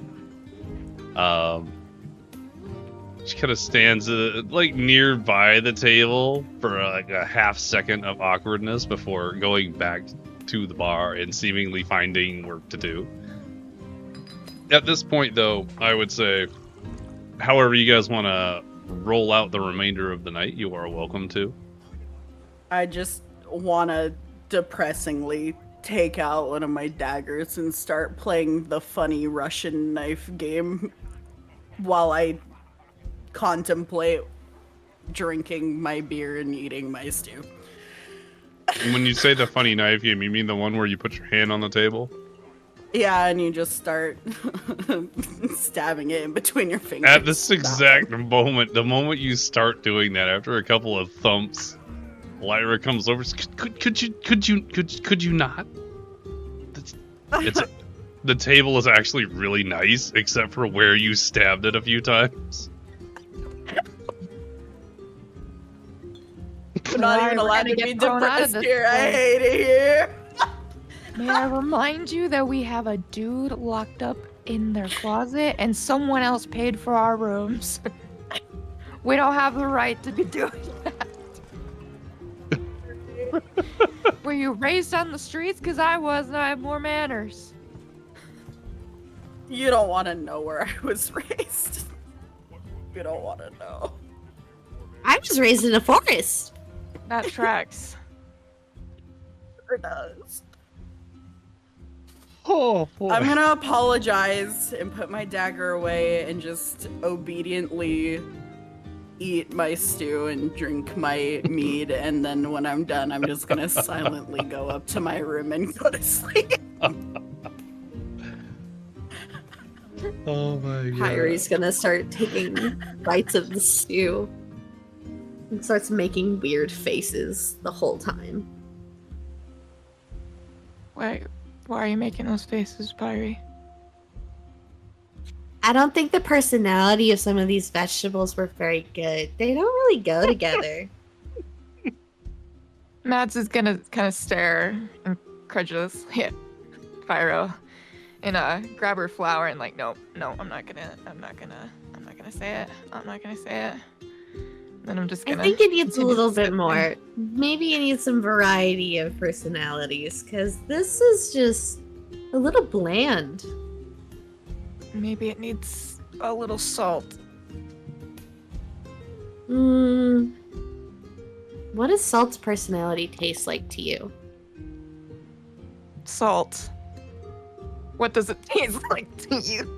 She kind of stands like nearby the table for like a half second of awkwardness before going back to the bar and seemingly finding work to do. At this point, though, I would say, however you guys want to roll out the remainder of the night, you are welcome to. I just wanna depressingly take out one of my daggers and start playing the funny Russian knife game while I contemplate drinking my beer and eating my stew. And when you say the funny knife game, you mean the one where you put your hand on the table? Yeah, and you just start stabbing it in between your fingers. At this exact moment, the moment you start doing that, after a couple of thumps, Lyra comes over. Could you not? The table is actually really nice, except for where you stabbed it a few times. I'm not even allowed to be depressed here. I hate it here. May I remind you that we have a dude locked up in their closet and someone else paid for our rooms. We don't have the right to be doing that. Were you raised on the streets? Because I was, and I have more manners. You don't want to know where I was raised. You don't want to know. I was raised in a forest. That tracks. Sure does. Oh, boy. I'm gonna apologize and put my dagger away and just obediently eat my stew and drink my mead, and then when I'm done, I'm just gonna silently go up to my room and go to sleep. Oh my god. Pyri's gonna start taking bites of the stew and starts making weird faces the whole time. Why are you making those faces, Pyri? I don't think the personality of some of these vegetables were very good. They don't really go together. Mads is gonna kind of stare incredulously at Pyro and grab her flower and like, no, I'm not gonna say it. I'm not gonna say it. Then I'm just gonna. I think it needs a little bit more. Maybe it needs some variety of personalities, because this is just a little bland. Maybe it needs a little salt. What does Salt's personality taste like to you? Salt. What does it taste like to you?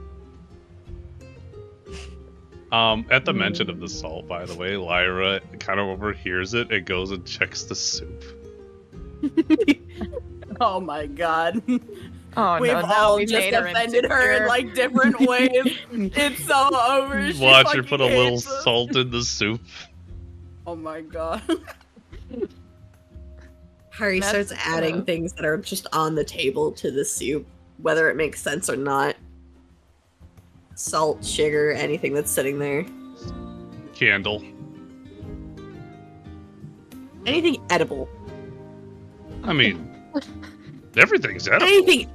At the mention of the salt, by the way, Lyra kind of overhears it and goes and checks the soup. Oh my god. Oh, We've no, all we just made her offended her in insecure. like different ways. It's so over. You She watch her fucking put a little hates us. salt in the soup. Oh my god. Harry That's- starts adding things that are just on the table to the soup, whether it makes sense or not. Salt, sugar, anything that's sitting there. Candle. Anything edible. I mean, everything's edible. Anything.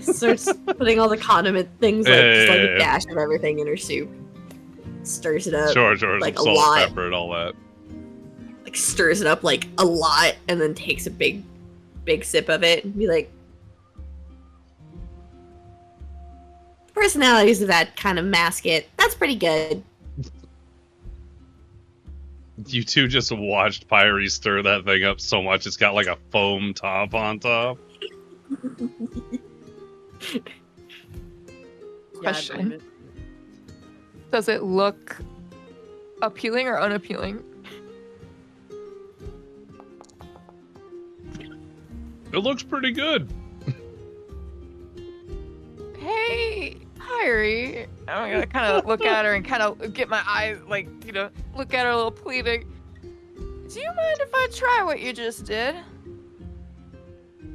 Starts putting all the condiment things, like just like a dash of everything in her soup. Stirs it up. Sure, like some a salt, lot. pepper, and all that. Like stirs it up like a lot, and then takes a big sip of it and be like, personalities of that kind of mask it. That's pretty good. You two just watched Pyri stir that thing up so much it's got like a foam top on top. Question. Does it look appealing or unappealing? It looks pretty good. Hey, Pyri. I'm gonna kind of look at her and kind of get my eyes, like, look at her a little pleading. Do you mind if I try what you just did?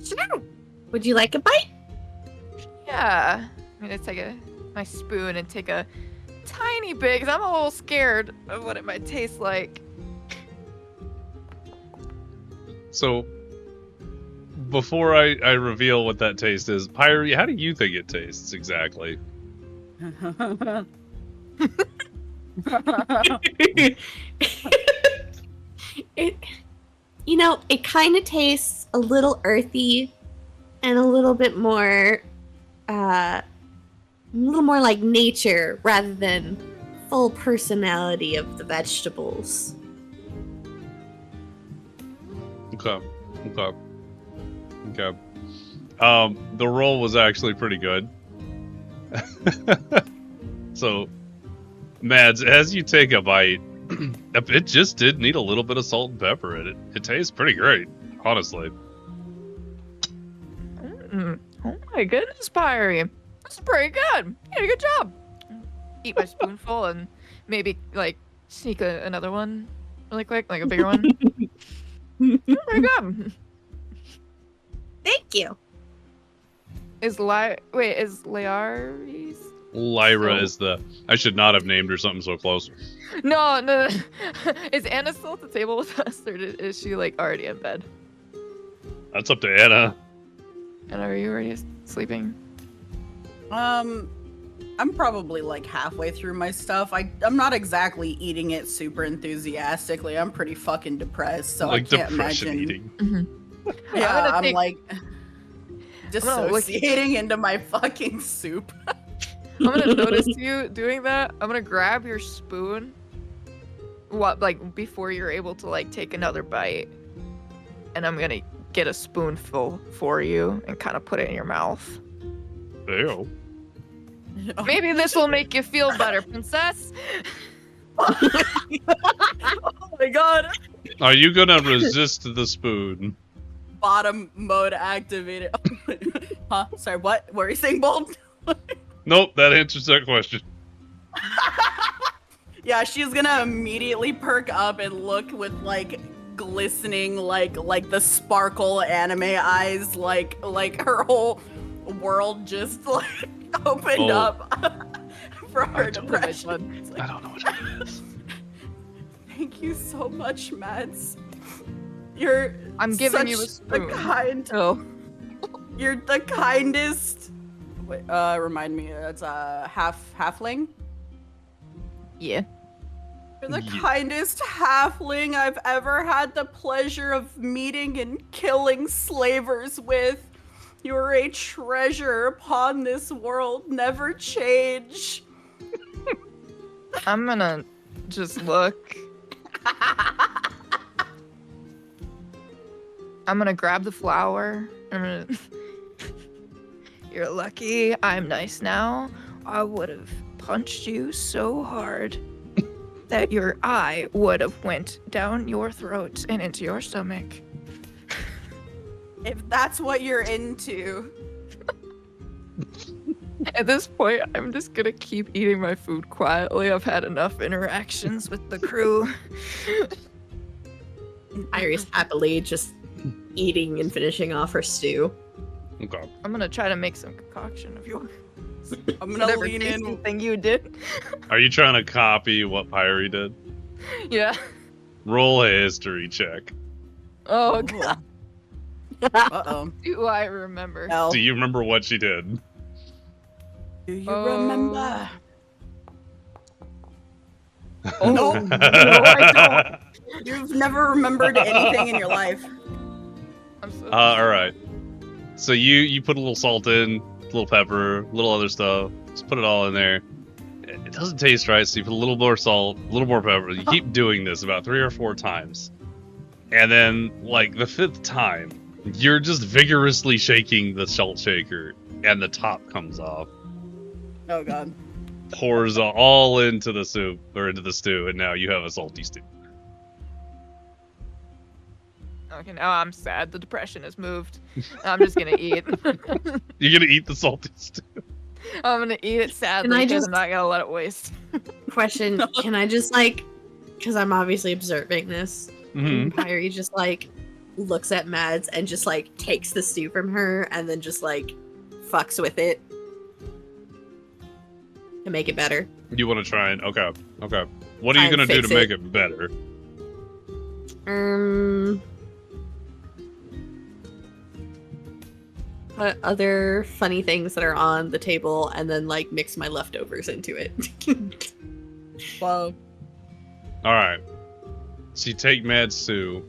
Sure. Would you like a bite? Yeah. I'm gonna take my spoon and take a tiny bit, because I'm a little scared of what it might taste like. So, before I reveal what that taste is, Pyri, how do you think it tastes exactly? It kind of tastes a little earthy and a little bit more, like nature rather than full personality of the vegetables. Okay. The roll was actually pretty good. So, Mads, as you take a bite, It just did need a little bit of salt and pepper in it. It tastes pretty great, honestly. Oh my goodness, Pyri. That's pretty good. You did a good job. Eat my spoonful and maybe, like, sneak another one really quick, like a bigger one. Pretty good. Thank you. Is Lyari's? Lyra is the... I should not have named her something so close. No. Is Anna still at the table with us, or is she, like, already in bed? That's up to Anna. And are you already sleeping? I'm probably like halfway through my stuff. I'm not exactly eating it super enthusiastically. I'm pretty fucking depressed, so Like I can't depression imagine. eating. Mm-hmm. Yeah, I'm take- like dissociating into my fucking soup. I'm gonna notice you doing that. I'm gonna grab your spoon. Like before you're able to like take another bite, and I'm gonna get a spoonful for you and kind of put it in your mouth. Ew. Maybe this will make you feel better, princess. Oh my god. Are you gonna resist the spoon? Bottom mode activated. Huh? Sorry, what? What were you saying, Bold? Nope, that answers that question. Yeah, she's gonna immediately perk up and look with like glistening like the sparkle anime eyes, like her whole world just like opened up for her depression. It's like, I don't know what it is. thank you so much, Mads. I'm giving you a such spoon. Oh. You're the kindest. Wait, remind me, it's a halfling. Yeah. You're the Yeah. kindest halfling I've ever had the pleasure of meeting and killing slavers with. You are a treasure upon this world, never change. I'm gonna just look. I'm gonna grab the flower. I'm gonna. You're lucky. I'm nice now. I would have punched you so hard that your eye would have went down your throat and into your stomach. If that's what you're into. At this point, I'm just gonna keep eating my food quietly. I've had enough interactions with the crew. Iris happily just eating and finishing off her stew. Okay. I'm gonna try to make some concoction of yours. I'm gonna Whatever lean tasty in. thing you did. Are you trying to copy what Pyri did? Yeah. Roll a history check. Oh god. Uh-oh. Do I remember? No. Do you remember what she did? Do you Oh. remember? Oh No. no, I don't. You've never remembered anything in your life. I'm so All right. So you put a little salt in, a little pepper, a little other stuff. Just put it all in there. It doesn't taste right, so you put a little more salt, a little more pepper. You keep doing this about 3 or 4 times, and then like the 5th time, you're just vigorously shaking the salt shaker, and the top comes off, Oh god. pours all into the soup or into the stew, and now you have a salty stew. Okay, now I'm sad. The depression has moved. I'm just gonna eat. You're gonna eat the salty stew. I'm gonna eat it sadly Can I because just- I'm not gonna let it waste. Question, can I just like, because I'm obviously observing this, Mm-hmm. and Pyri just like looks at Mads and just like takes the stew from her and then just like fucks with it to make it better. You want to try and okay. What are you Try and gonna do fix to make it better? Put other funny things that are on the table and then like mix my leftovers into it. Whoa. All right. So you take Mad Stew.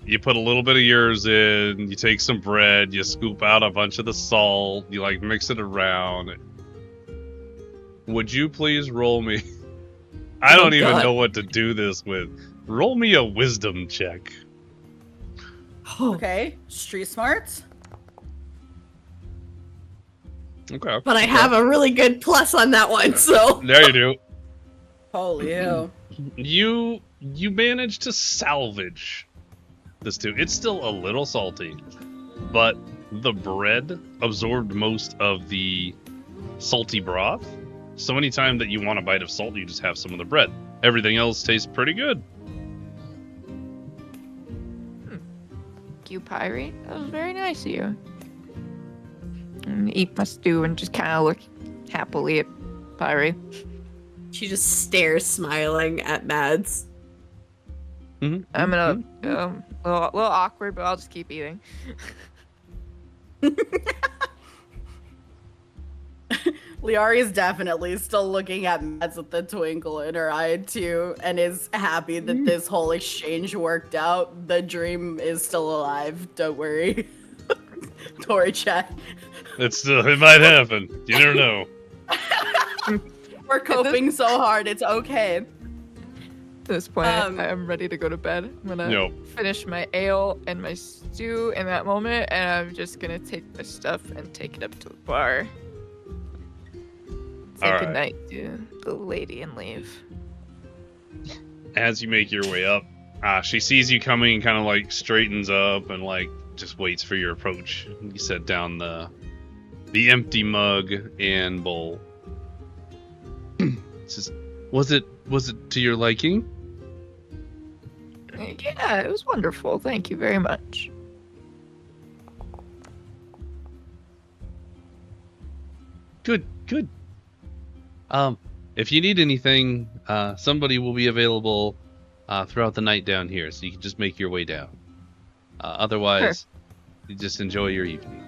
You put a little bit of yours in. You take some bread. You scoop out a bunch of the salt. You like mix it around. Would you please roll me? I don't even God. know what to do this with. Roll me a wisdom check. Okay. Street smarts. Okay. But I have a really good plus on that one, so There you do. Holy hell. you managed to salvage this too. It's still a little salty, but the bread absorbed most of the salty broth. So anytime that you want a bite of salt, you just have some of the bread. Everything else tastes pretty good. Thank you, Pyri. That was very nice of you. And eat my stew and just kind of look happily at Pyri. She just stares, smiling at Mads. Mm-hmm. I'm gonna a little awkward, but I'll just keep eating. Lyari is definitely still looking at Mads with the twinkle in her eye too, and is happy that this whole exchange worked out. The dream is still alive. Don't worry. Don't worry, chat. It might happen. You never know. We're coping so hard. It's okay. At this point, I'm ready to go to bed. I'm gonna finish my ale and my stew in that moment, and I'm just gonna take my stuff and take it up to the bar. Say goodnight to the lady and leave. As you make your way up, she sees you coming and kind of like straightens up and like just waits for your approach. You set down the empty mug and bowl. Says, was it to your liking? Yeah, it was wonderful. Thank you very much. Good. If you need anything, somebody will be available throughout the night down here, so you can just make your way down. Otherwise, you just enjoy your evening.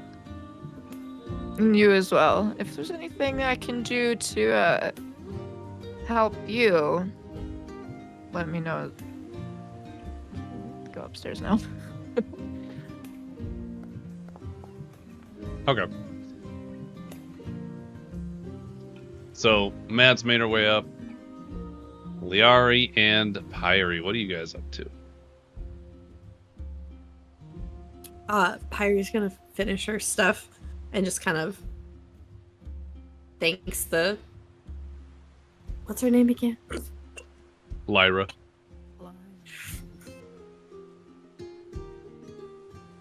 And you as well. If there's anything I can do to help you, let me know. Go upstairs now. Okay. So, Mads made her way up. Lyari and Pyri, what are you guys up to? Pyri's gonna finish her stuff and just kind of thanks the... What's her name again? Lyra.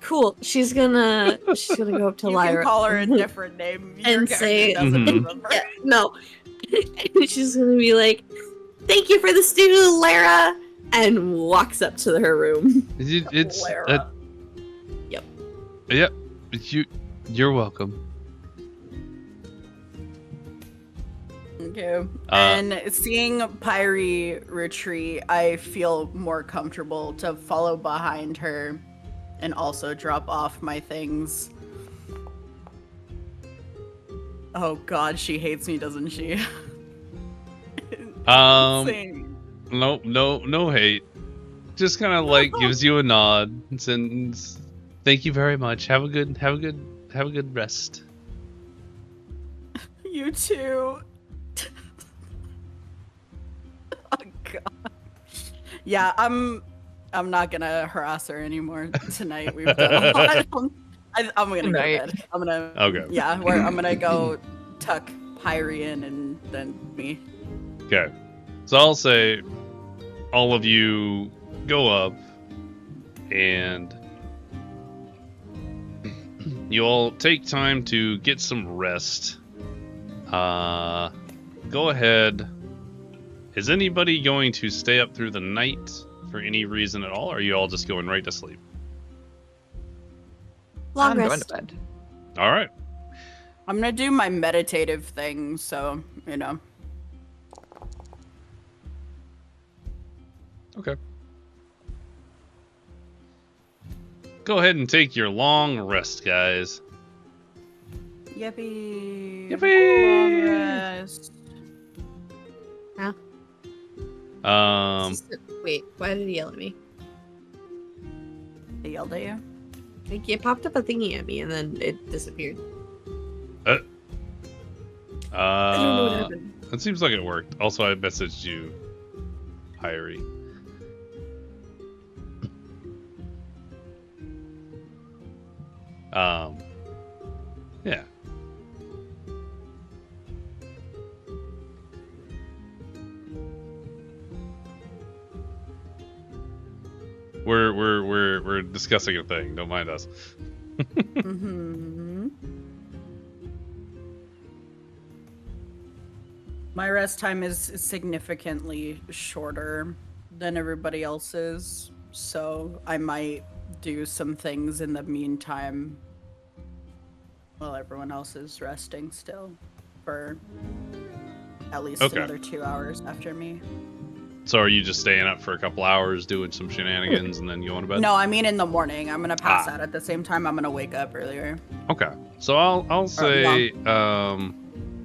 Cool. She's gonna go up to You Lyra. can call her a different name. Your And character say- doesn't Mhm. remember. Yeah, no. She's gonna be like, "Thank you for the stew, Lara," and walks up to her room. It's Lara. Yep. You're welcome. Okay. And seeing Pyri retreat, I feel more comfortable to follow behind her and also drop off my things. Oh god, she hates me, doesn't she? Same. No hate. Just kind of like gives you a nod and says, "Thank you very much. Have a good rest." You too. Oh god. Yeah, I'm not gonna harass her anymore tonight. We've done a lot. I'm gonna go to bed. I'm gonna. Okay. Yeah, I'm gonna go tuck Pyri in and then me. Okay. So I'll say all of you go up and you all take time to get some rest. Go ahead. Is anybody going to stay up through the night for any reason at all, or are you all just going right to sleep? Long I'm rest. going to bed. All right. I'm gonna do my meditative thing, so you know. Okay. Go ahead and take your long rest, guys. Yippee! Yippee! Long rest. Wait, why did he yell at me? They yelled at you. Like, it popped up a thingy at me and then it disappeared. I don't know what happened. It seems like it worked. Also, I messaged you, Pyri. Yeah. We're discussing a thing. Don't mind us. Mm-hmm. My rest time is significantly shorter than everybody else's, so I might do some things in the meantime while everyone else is resting still for at least another 2 hours after me. So are you just staying up for a couple hours doing some shenanigans and then going to bed? No, I mean in the morning. I'm gonna pass out at the same time. I'm gonna wake up earlier. Okay. So I'll say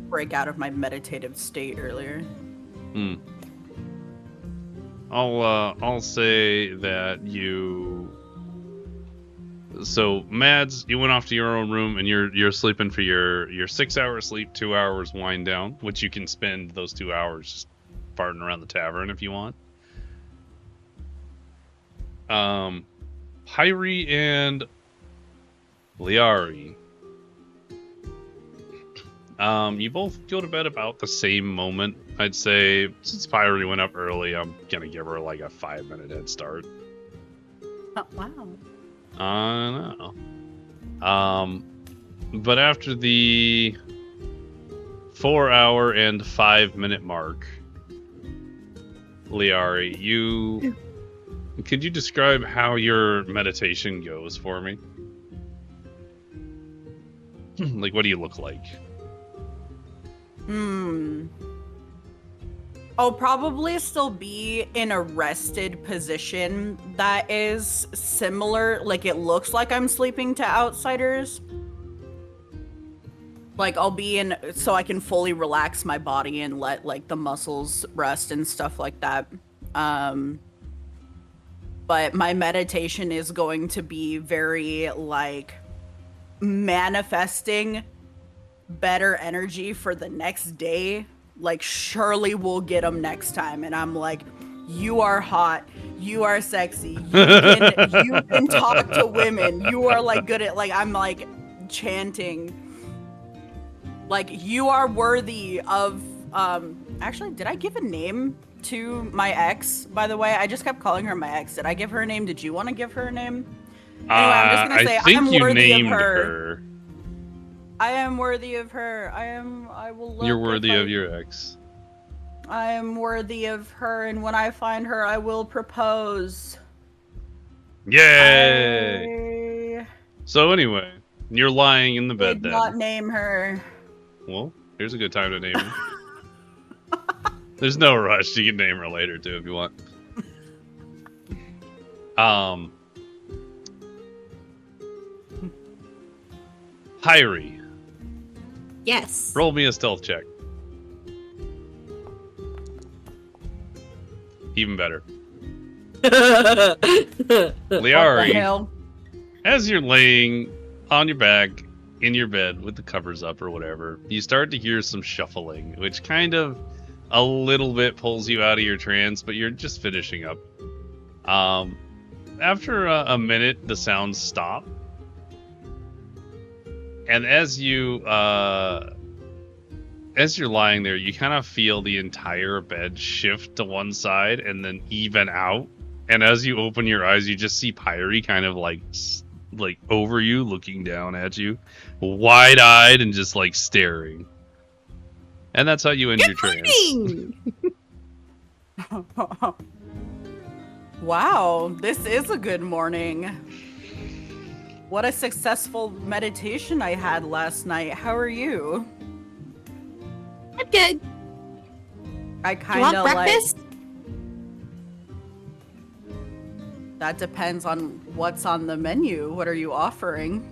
break out of my meditative state earlier. I'll say that so Mads, you went off to your own room and you're sleeping for your 6 hour sleep, 2 hours wind down, which you can spend those 2 hours just farting around the tavern if you want. Pyri and Lyari, you both go to bed about the same moment. I'd say since Pyri went up early, I'm gonna give her like a 5-minute head start. Oh, wow. I know. But after the 4 hour and 5-minute mark, Lyari, could you describe how your meditation goes for me? Like, what do you look like? I'll probably still be in a rested position that is similar, like it looks like I'm sleeping to outsiders. Like I'll be in, so I can fully relax my body and let like the muscles rest and stuff like that. But my meditation is going to be very like manifesting better energy for the next day. Like surely we'll get them next time. And I'm like, you are hot, you are sexy, you can talk to women, you are like good at, like I'm like chanting. Like, you are worthy of, actually, did I give a name to my ex, by the way? I just kept calling her my ex. Did I give her a name? Did you want to give her a name? Anyway, I'm just going to say, I'm worthy of her. I am worthy of her. I will look. You're worthy of your ex. I am worthy of her, and when I find her, I will propose. Yay! So anyway, you're lying in the bed then. Did not name her. Well, here's a good time to name her. There's no rush. You can name her later, too, if you want. Pyri. Yes. Roll me a stealth check. Even better. Lyari, as you're laying on your back in your bed with the covers up or whatever, you start to hear some shuffling, which kind of a little bit pulls you out of your trance, but you're just finishing up. After a minute, the sounds stop. And as you're lying there, you kind of feel the entire bed shift to one side and then even out. And as you open your eyes, you just see Pyri kind of like over you, looking down at you, wide-eyed and just like staring. And that's how you end your trance. Wow, this is a good morning. What a successful meditation I had last night. How are you? I'm good. I kind of like... breakfast? That depends on what's on the menu. What are you offering?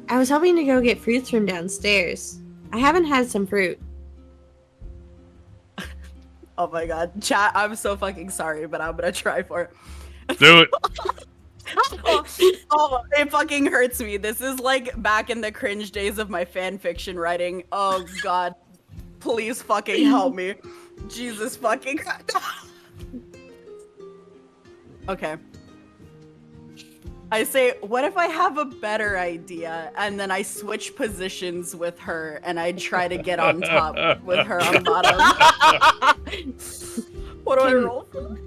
I was hoping to go get fruits from downstairs. I haven't had some fruit. Oh my god. Chat, I'm so fucking sorry, but I'm gonna try for it. Do it. Oh, it fucking hurts me. This is like back in the cringe days of my fan fiction writing. Oh god. Please fucking help me. Jesus fucking Christ. Okay. I say, what if I have a better idea? And then I switch positions with her and I try to get on top with her on bottom. What do I roll for?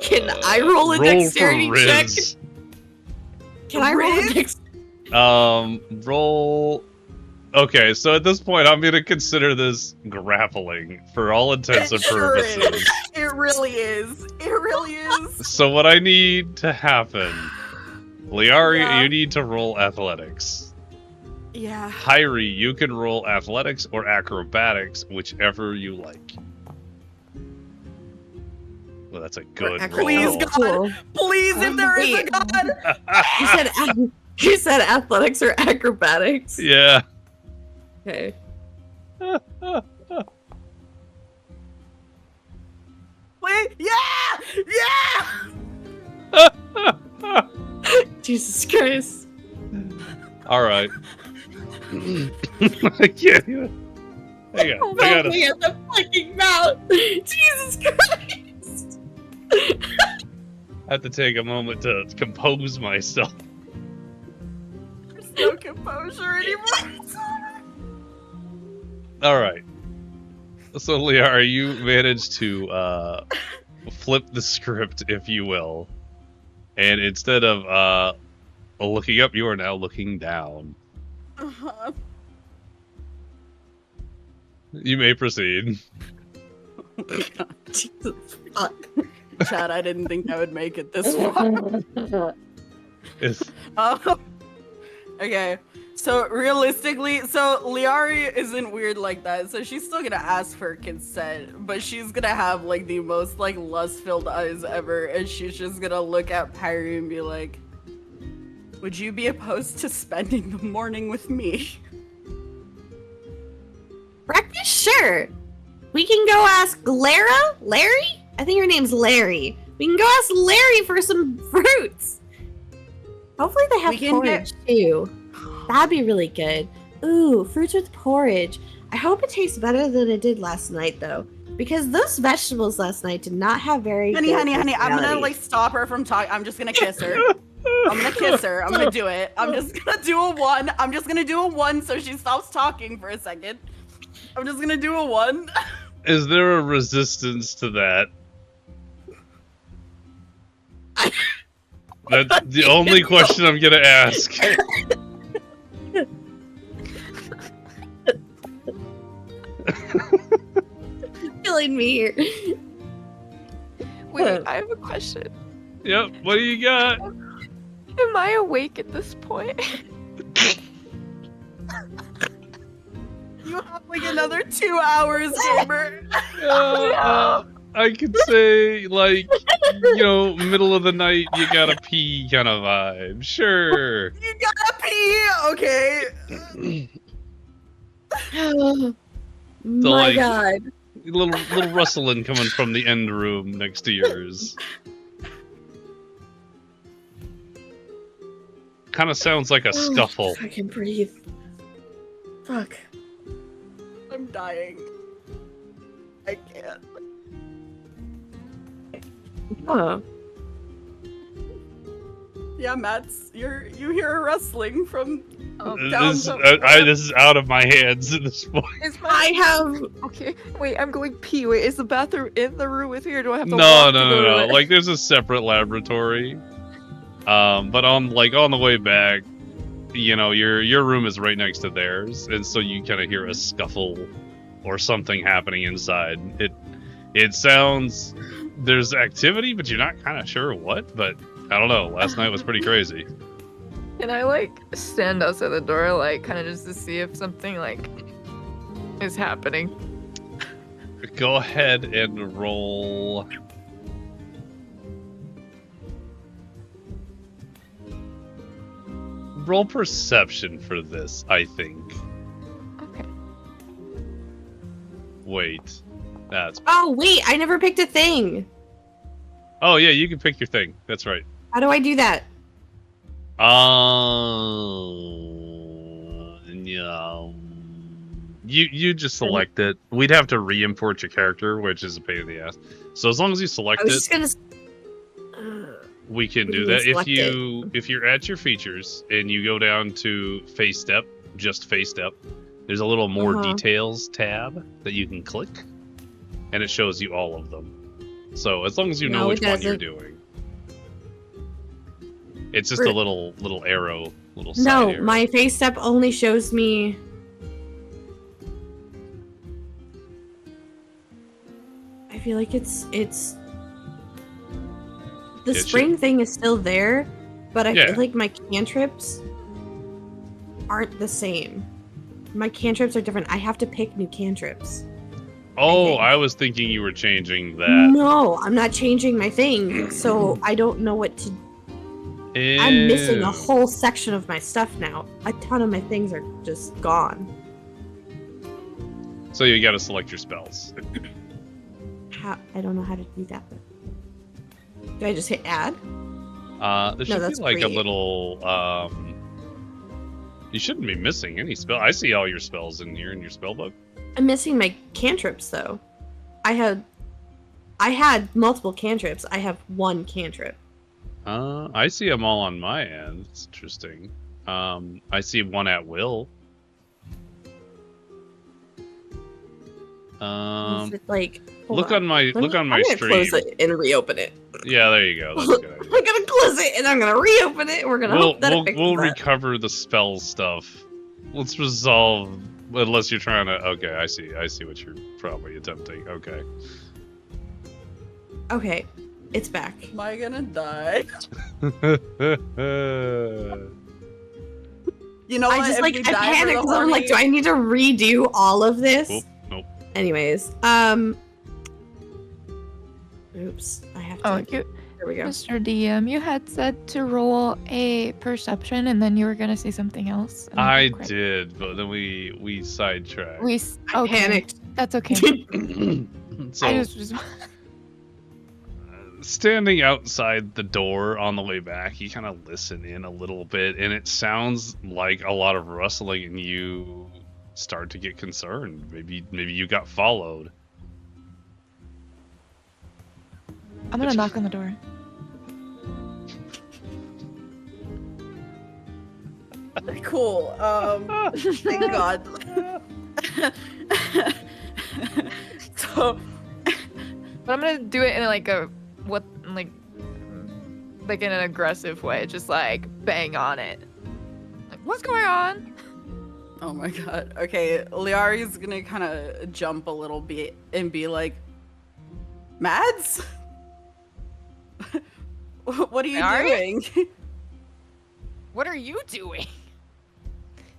Can I roll a dexterity for check? Riz. Can I roll a Riz? dexterity? Roll. Okay, so at this point, I'm gonna consider this grappling for all intents and Sure is. purposes. It really is. It really is. So what I need to happen, Lyari, Yeah. you need to roll athletics. Yeah. Pyri, you can roll athletics or acrobatics, whichever you like. Well, that's a good roll. Please, God. Cool. Please, if there is a Wait. God. You said athletics or acrobatics? Yeah. Okay. Wait. Yeah. Yeah. Jesus Christ. All right. I can't even. Hang on. I gotta. Me at the fucking mouth. Jesus Christ. I have to take a moment to compose myself. There's no composure anymore. All right. So, Lyari, you managed to flip the script, if you will, and instead of looking up, you are now looking down. Uh-huh. You may proceed. Oh my God. Jesus fuck. Chad, I didn't think I would make it this far. It's, Okay, so realistically, so Lyari isn't weird like that, so she's still gonna ask for consent, but she's gonna have like the most like lust-filled eyes ever, and she's just gonna look at Pyri and be like, "Would you be opposed to spending the morning with me?" Breakfast? Sure. We can go ask Larry? I think her name's Larry. We can go ask Larry for some fruits. Hopefully they have We can porridge too. That'd be really good. Ooh, fruits with porridge. I hope it tastes better than it did last night though. Because those vegetables last night did not have very Honey, good I'm gonna personality. like stop her from talking. I'm just gonna kiss her. I'm gonna kiss her. I'm gonna do it. I'm just gonna do a 1. I'm just gonna do a 1 so she stops talking for a second. I'm just gonna do a 1. is there a resistance to that? That's the only question I'm gonna ask. Killing me here. Wait, I have a question. Yep. What do you got? Am I awake at this point? You have like another 2 hours, gamer. I could say, like, you know, middle of the night, you gotta pee kind of vibe. Sure. You gotta pee. Okay. My like- God. Little rustling coming from the end room next to yours. Kind of sounds like a scuffle. I can breathe. Fuck. I'm dying. I can't. Huh. Yeah, Mats, you hear a rustling from down This is out of my hands at this point. Is my I have. okay? Wait, I'm going pee. Wait, is the bathroom in the room with me, or do I have to No, walk to no, go no, to no. it? Like, there's a separate laboratory. But on the way back, you know, your room is right next to theirs, and so you kind of hear a scuffle or something happening inside. It sounds there's activity, but you're not kind of sure what. But I don't know. Last night was pretty crazy. Can I like stand outside the door, like kind of just to see if something like is happening? Go ahead and roll. Roll perception for this, I think. Okay. Wait. That's. Oh, wait. I never picked a thing. Oh, yeah, you can pick your thing. That's right. How do I do that? Yeah. You just select it. We'd have to re-import your character, which is a pain in the ass. So as long as you select I was it, just gonna. we can we do can that. If select you're at your features and you go down to face step, just face step, there's a little more Uh-huh. details tab that you can click, and it shows you all of them. So as long as you know No, which it one you're doesn't. doing. It's just For- a little arrow, little side No, arrow. my face step only shows me. I feel like it's the It spring should- thing is still there, but I Yeah. feel like my cantrips aren't the same. My cantrips are different. I have to pick new cantrips. Oh, think. I was thinking you were changing that. No, I'm not changing my thing, so I don't know what to. I'm missing a Ew. whole section of my stuff now. A ton of my things are just gone. So you got to select your spells. I don't know how to do that. Do I just hit add? There should be that's like a great. little. You shouldn't be missing any spell. I see all your spells in here in your spell book. I'm missing my cantrips though. I had multiple cantrips. I have one cantrip. I see them all on my end. It's interesting. I see one at will. Is it like hold Look on my I'm gonna stream. close it and reopen it. Yeah, there you go. That's a good I'm idea. gonna close it and I'm gonna reopen it. And we're gonna hope that it fixes We'll that. recover the spell stuff. Let's resolve. Unless you're trying to. Okay, I see what you're probably attempting. Okay. Okay, it's back. Am I gonna die? You know I what? just If like we I die for panicked the because I'm like, do I need to redo all of this? Nope. Anyways, oops, I have to. Oh, you, There we go. Mr. DM, you had said to roll a perception, and then you were gonna say something else. and I didn't quite- did, but then we sidetracked. I okay. panicked. That's okay. So I just standing outside the door on the way back, you kind of listen in a little bit, and it sounds like a lot of rustling, and you start to get concerned. Maybe you got followed. I'm gonna knock on the door. Cool. Thank God. So, But I'm gonna do it in like a like in an aggressive way, just like bang on it. Like, what's going on? oh my God. Okay, Lyari's gonna kind of jump a little bit and be like, Mads? What are you Lyari? doing? What are you doing?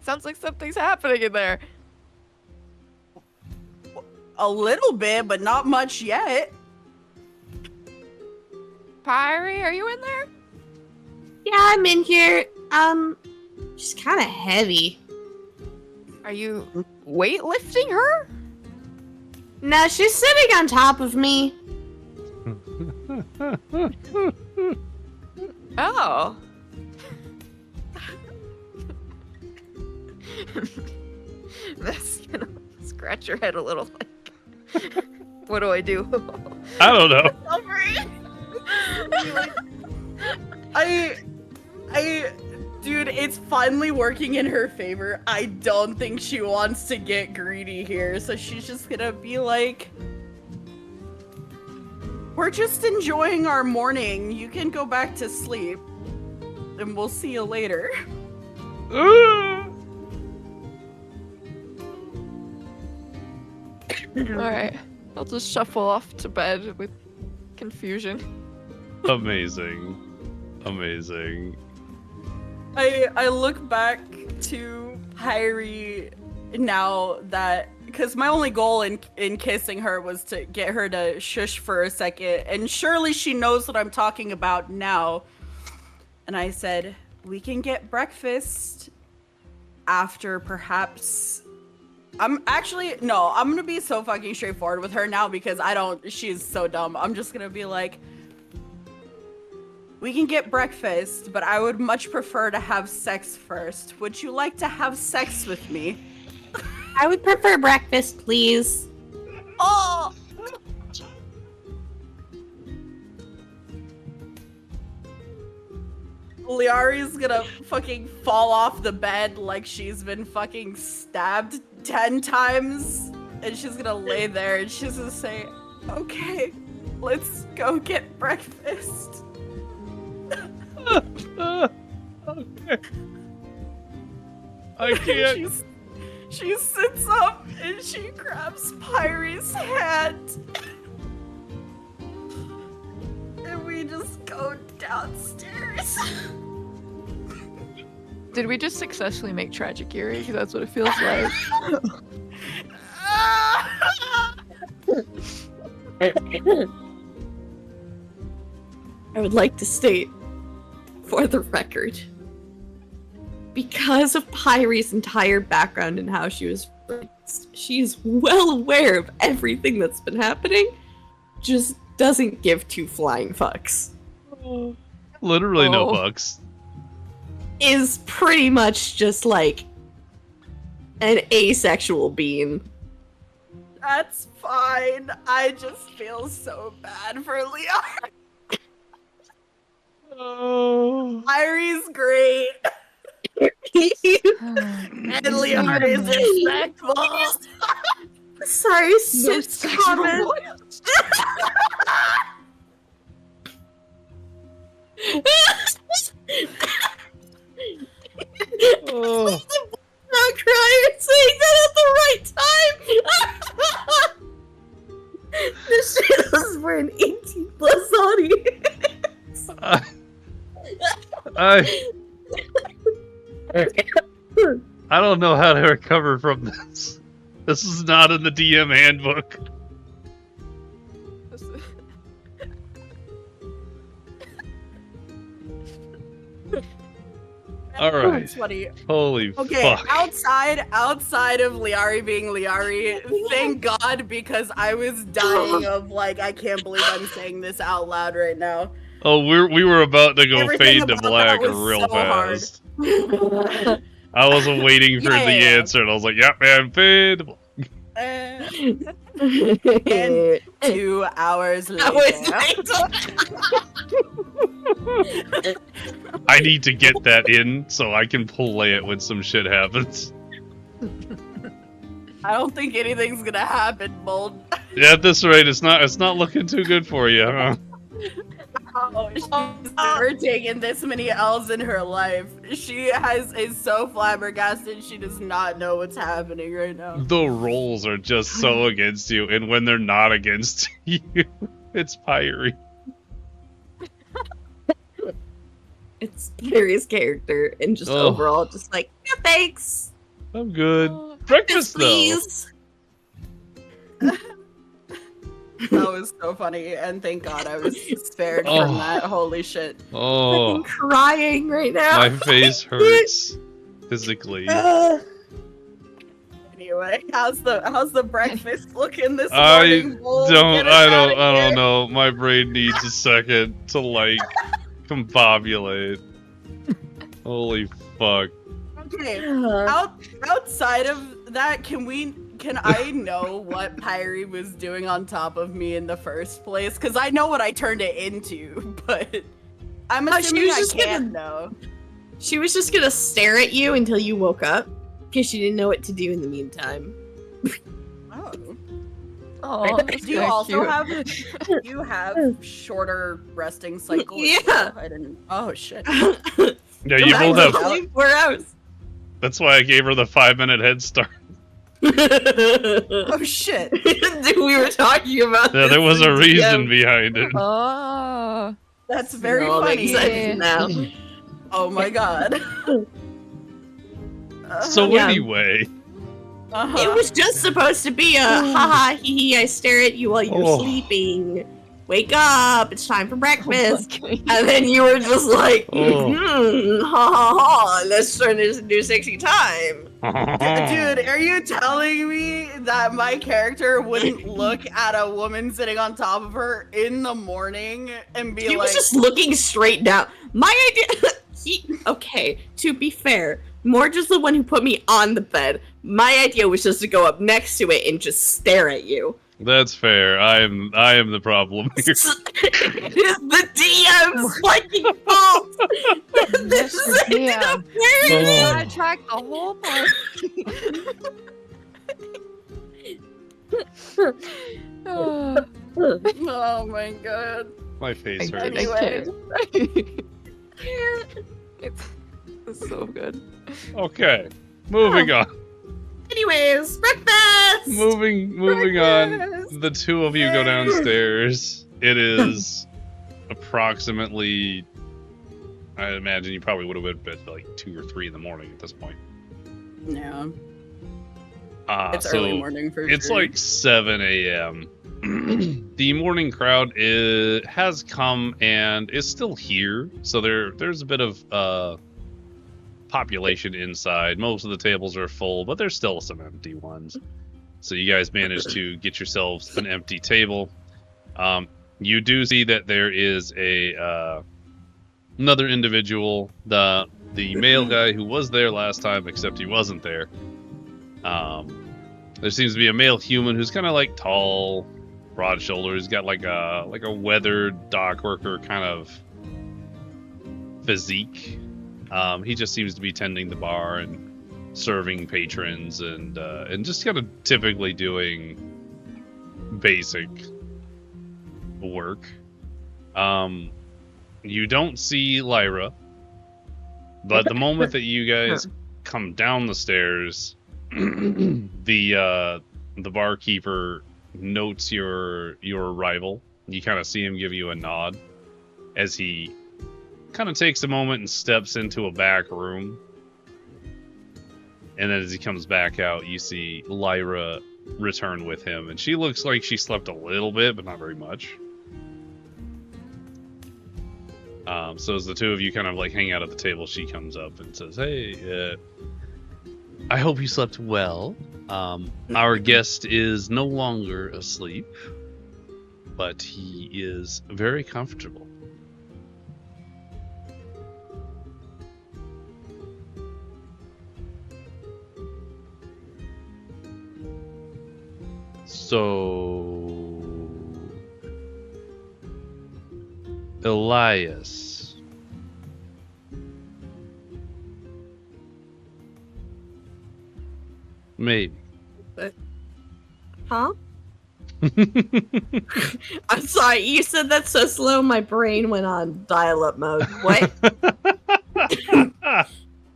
Sounds like something's happening in there. A little bit, but not much yet. Pyri, are you in there? Yeah, I'm in here. She's kind of heavy. Are you weightlifting her? No, she's sitting on top of me. Oh. That's gonna scratch your head a little. Like, what do I do? I don't know. Dude, it's finally working in her favor. I don't think she wants to get greedy here, so she's just gonna be like, we're just enjoying our morning. You can go back to sleep, and we'll see you later. Alright. I'll just shuffle off to bed with confusion. Amazing. I look back to Pyri now that, because my only goal in kissing her was to get her to shush for a second, and surely she knows what I'm talking about now. And I said, we can get breakfast after perhaps. I'm gonna be so fucking straightforward with her now because she's so dumb. I'm just gonna be like, we can get breakfast, but I would much prefer to have sex first. Would you like to have sex with me? I would prefer breakfast, please. Oh! Lyari's gonna fucking fall off the bed like she's been fucking stabbed 10 times. And she's gonna lay there and she's gonna say, okay, Let's go get breakfast. Okay. I can't. She sits up and she grabs Pyri's hand. And we just go downstairs. Did we just successfully make tragic Eerie? That's what it feels like. I would like to state, for the record, because of Pyri's entire background and how she was raised, she's well aware of everything that's been happening, just doesn't give two flying fucks. Literally no Oh. fucks. Is pretty much just like an asexual being. That's fine. I just feel so bad for Lyari. Oh. Pyri's great. And Lyari is respectful. Sorry, No sis, sexual comment. violence. Oh. Not cry or saying that at the right time. This shit was for an 18 plus audience. I don't know how to recover from this. This is not in the DM handbook. All right. It's funny. Holy Okay, fuck. outside of Lyari being Lyari, thank God, because I was dying of like, I can't believe I'm saying this out loud right now. Oh, we were about to go Everything fade to about black that was real so hard. fast. I wasn't waiting for Yeah, the yeah, yeah. answer, and I was like, "Yep, man, fade." to black." And 2 hours later. I need to get that in so I can play it when some shit happens. I don't think anything's gonna happen, Bold. Yeah, at this rate, it's not looking too good for you, huh? Oh, she's never taken this many L's in her life. She is so flabbergasted, she does not know what's happening right now. The rolls are just so against you, and when they're not against you, it's Pyri. It's Pyri's character, and just Oh. overall, just like, yeah, thanks. I'm good. Oh. Breakfast, though. Please. That was so funny, and thank God I was spared Oh. from that. Holy shit. Oh, I'm crying right now. my face hurts physically. Anyway, how's the breakfast looking this I morning, Bold? Get us I outta don't here. know. My brain needs a second to like combobulate. Holy fuck. Okay, outside of that, can I know what Pyri was doing on top of me in the first place? Because I know what I turned it into, but I'm she assuming was I just can't know. She was just gonna stare at you until you woke up, because she didn't know what to do in the meantime. Oh. Oh, that's Do you kinda also cute. have shorter resting cycles? Yeah. I didn't. Oh shit. Yeah, you both have. Actually, 4 hours. That's why I gave her the 5-minute head start. Oh shit. We were talking about Yeah, this there was a in reason DM. behind it. Oh. That's very It all makes funny. sense now. Oh my god. So Yeah. anyway, Uh-huh. It was just supposed to be a haha hee hee, I stare at you while you're Oh. sleeping. Wake up, it's time for breakfast. Okay. And then you were just like, Oh. ha ha ha, let's turn this into sexy time. Dude, are you telling me that my character wouldn't look at a woman sitting on top of her in the morning and be He like, was just looking straight down. My idea, okay, to be fair, Mordred's the one who put me on the bed. My idea was just to go up next to it and just stare at you. That's fair. I am the problem here. It is the DM's fucking fault. This Mr. is DM. apparently. Oh. Gotta track the whole party. Oh. Oh my god. My face hurts. Anyway. It's so good. Okay, moving on. Anyways, breakfast. Moving on. The two of you go downstairs. It is approximately, I imagine you probably would have been in bed like 2 or 3 in the morning at this point. Yeah. It's So early morning for it's sure. like 7 a.m. The morning crowd has come and is still here. So there's a bit of population inside. Most of the tables are full, but there's still some empty ones. So you guys managed to get yourselves an empty table. You do see that there is another individual, the male guy who was there last time, except he wasn't there. There seems to be a male human who's kind of like tall, broad shoulders. He's got like a weathered dock worker kind of physique. He just seems to be tending the bar and serving patrons and just kind of typically doing basic work. You don't see Lyra, but the moment that you guys come down the stairs, the barkeeper notes your arrival. You kind of see him give you a nod as he kind of takes a moment and steps into a back room. And then as he comes back out, you see Lyra return with him, and she looks like she slept a little bit, but not very much. So as the two of you kind of like hang out at the table, she comes up and says, "Hey, I hope you slept well. Our guest is no longer asleep, but he is very comfortable." So, Elias. Maybe. Huh? I'm sorry, you said that so slow my brain went on dial-up mode. What?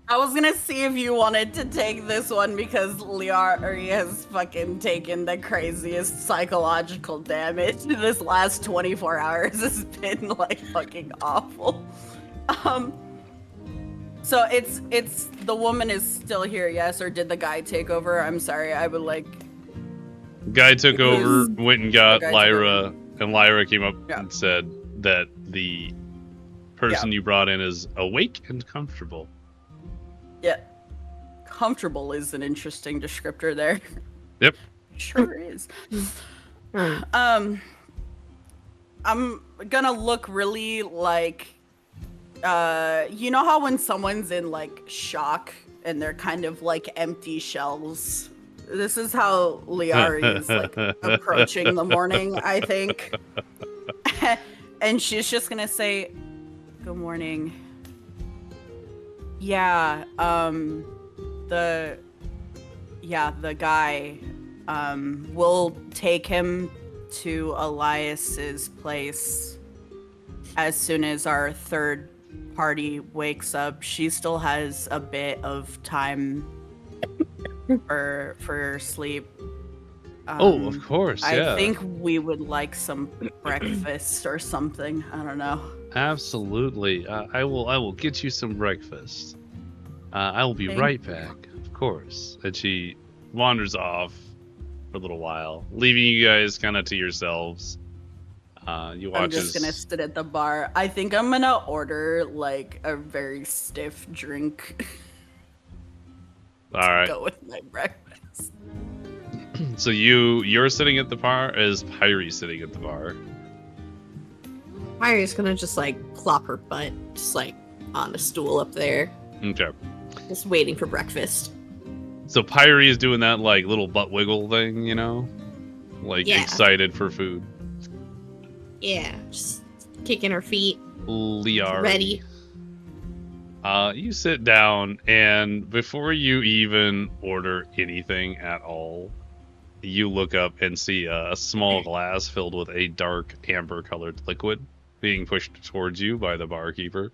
I was gonna see if you wanted to take this one because Lyari has fucking taken the craziest psychological damage. This last 24 hours has been like fucking awful. So it's the woman is still here, yes, or did the guy take over? I'm sorry, I would like. Guy took over, went and got guy took Lyra, and Lyra came up Yeah. and said that the person you brought in is awake and comfortable. Yeah. Comfortable is an interesting descriptor there. Yep. Sure is. I'm gonna look really like you know how when someone's in like shock and they're kind of like empty shells? This is how Lyari is like approaching the morning, I think. And she's just gonna say, "Good morning. Yeah, the guy, we'll take him to Elias's place as soon as our third party wakes up. She still has a bit of time for sleep. Oh, of course, yeah. I think we would like some breakfast or something. I don't know. Absolutely. I will get you some breakfast. I will be Thank right you. back, of course. And she wanders off for a little while, leaving you guys kind of to yourselves. You watch I'm just as- gonna sit at the bar. I think I'm gonna order like a very stiff drink. All right. Go with my breakfast. So you're sitting at the bar. Is Pyri sitting at the bar? Pyri's gonna just like plop her butt just like on a stool up there, Okay. just waiting for breakfast. So Pyri is doing that like little butt wiggle thing, you know, like Yeah. excited for food. Yeah, just kicking her feet, Lyari. ready. You sit down, and before you even order anything at all, you look up and see a small glass filled with a dark amber-colored liquid being pushed towards you by the barkeeper.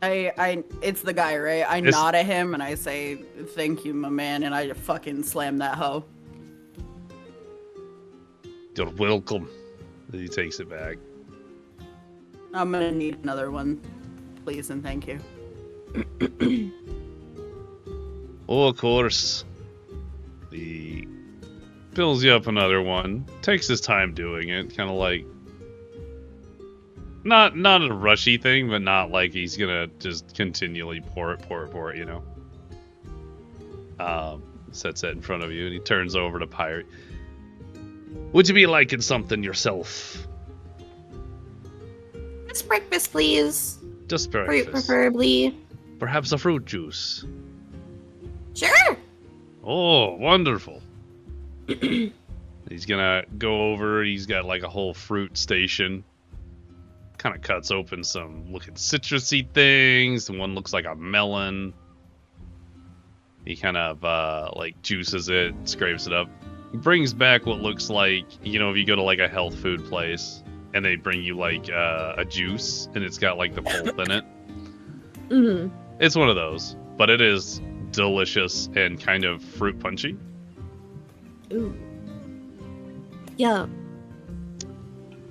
It's the guy, right? I nod at him and I say, "Thank you, my man," and I fucking slam that hoe. You're welcome. He takes it back. I'm gonna need another one, please and thank you. Oh, of course. He fills you up another one. Takes his time doing it, kind of like not a rushy thing, but not like he's gonna just continually pour it, you know. Sets that in front of you, and he turns over to Pyri. Would you be liking something yourself? Just breakfast, please. Just Fruit, breakfast. preferably. Perhaps a fruit juice. Sure. Oh, wonderful. He's gonna go over. He's got like a whole fruit station. Kind of cuts open some looking citrusy things. One looks like a melon. He kind of like juices it, scrapes it up. He brings back what looks like, you know, if you go to like a health food place and they bring you like a juice and it's got like the pulp in it. Mm-hmm. It's one of those, but it is delicious and kind of fruit punchy. Ooh. Yeah.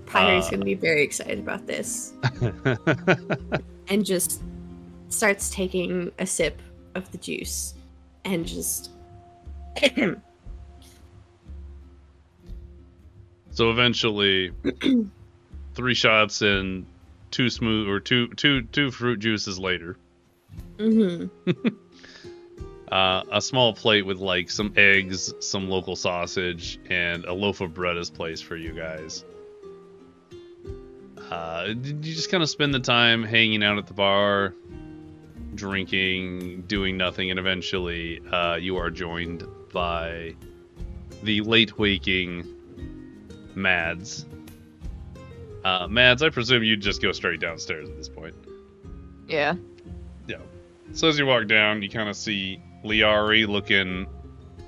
Pyri's gonna be very excited about this. And just starts taking a sip of the juice and just So eventually 3 shots and 2 fruit juices later. Mm-hmm. A small plate with like some eggs, some local sausage, and a loaf of bread is placed for you guys. You just kind of spend the time hanging out at the bar, drinking, doing nothing, and eventually you are joined by the late waking Mads. Mads, I presume you'd just go straight downstairs at this point. Yeah. Yeah. So as you walk down, you kind of see Lyari looking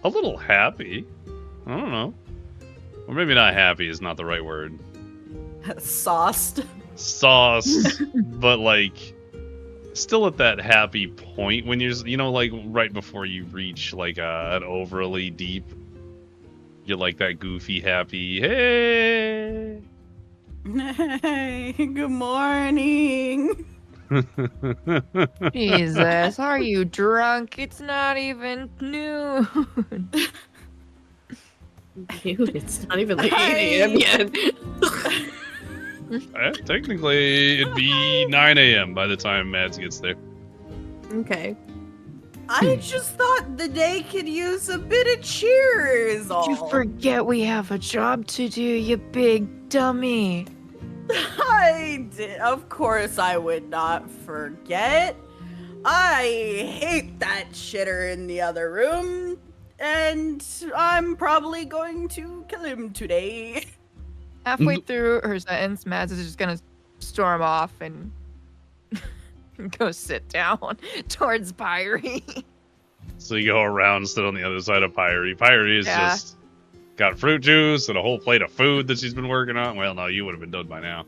a little happy. I don't know. Or maybe not happy is not the right word. Sauced. Sauce, but like still at that happy point when you're, you know, like right before you reach like an overly deep, you're like that goofy happy, hey. Hey, good morning. Jesus, are you drunk? It's not even noon. Dude, it's not even like 8 a.m. yet. Technically, it'd be 9 a.m. by the time Mads gets there. Okay. I just thought the day could use a bit of cheer is all. You forget we have a job to do, you big dummy. I did. Of course I would not forget. I hate that shitter in the other room, and I'm probably going to kill him today. Halfway through her sentence, Mads is just gonna storm off and go sit down towards Pyri. So you go around, sit on the other side of Pyri. Pyri is just got fruit juice and a whole plate of food that she's been working on. Well, no, you would have been done by now.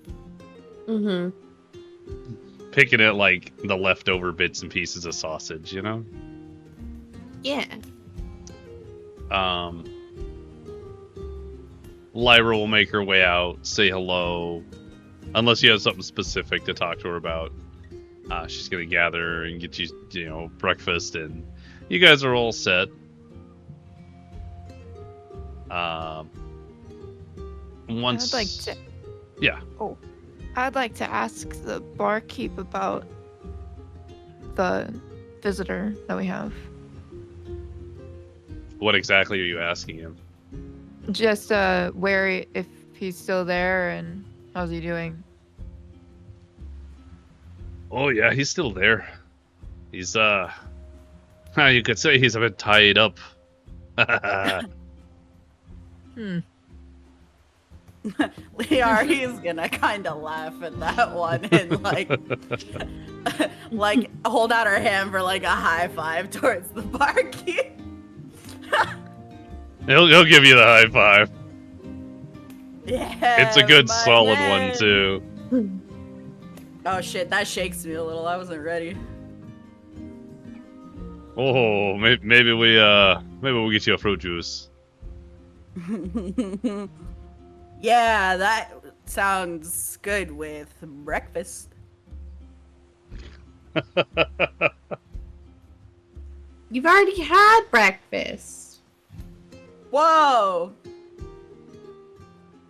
Mm-hmm. Picking at like the leftover bits and pieces of sausage, you know? Yeah. Lyra will make her way out, say hello. Unless you have something specific to talk to her about. She's gonna gather and get you, you know, breakfast, and you guys are all set. Once, I'd like to. yeah. Oh, I'd like to ask the barkeep about the visitor that we have. What exactly are you asking him? Just where, if he's still there, and how's he doing? Oh yeah, he's still there. He's you could say he's a bit tied up. Lyari's gonna kind of laugh at that one and like hold out her hand for like a high five towards the barkeep. He'll give you the high five. Yeah. It's a good my solid man. one too. Oh shit, that shakes me a little. I wasn't ready. Oh, maybe we'll get you a fruit juice. Yeah, that sounds good with breakfast. You've already had breakfast. Whoa!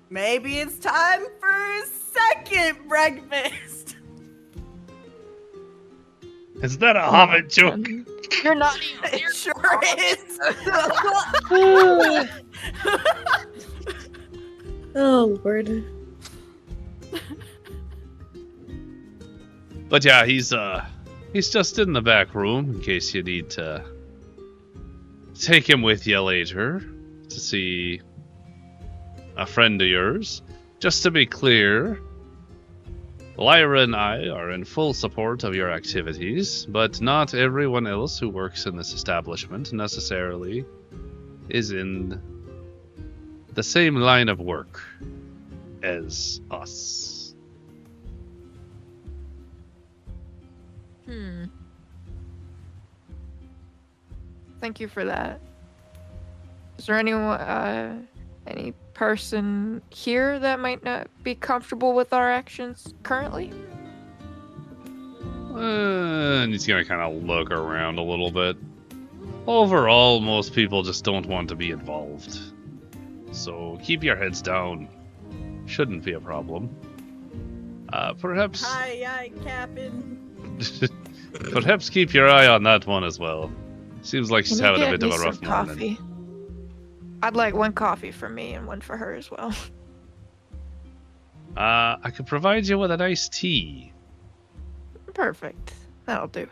Maybe it's time for a second breakfast. Is that a hobbit joke? You're not even. It sure is. Oh, Lord. But yeah, he's just in the back room in case you need to take him with you later to see a friend of yours. Just to be clear, Lyra and I are in full support of your activities, but not everyone else who works in this establishment necessarily is in the same line of work as us. Thank you for that. Is there anyone, any person here that might not be comfortable with our actions currently? And he's gonna kind of look around a little bit. Overall, most people just don't want to be involved. So keep your heads down. Shouldn't be a problem. Perhaps... Aye, Captain. perhaps keep your eye on that one as well. Seems like she's Can you having a get bit of me a rough some morning. coffee? I'd like one coffee for me and one for her as well. I could provide you with a nice tea. Perfect. That'll do.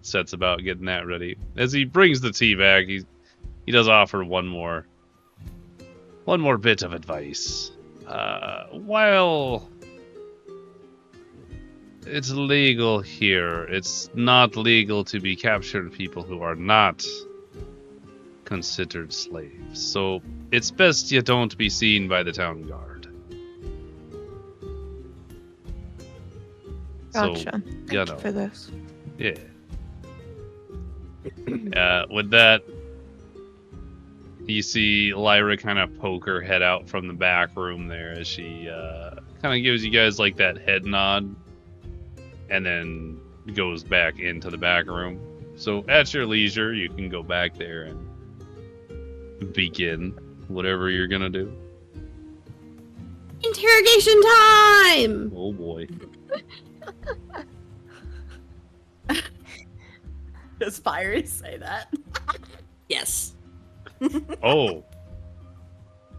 Sets about getting that ready. As he brings the tea back, he does offer one more bit of advice. While it's legal here, it's not legal to be capturing people who are not considered slaves. So it's best you don't be seen by the town guard. Gotcha. So, Thank you you know. for this. Yeah. With that, you see Lyra kind of poke her head out from the back room there as she kind of gives you guys like that head nod and then goes back into the back room. So at your leisure, you can go back there and begin whatever you're gonna do. Interrogation time! Oh boy. Does Pyri say that? Yes. Oh.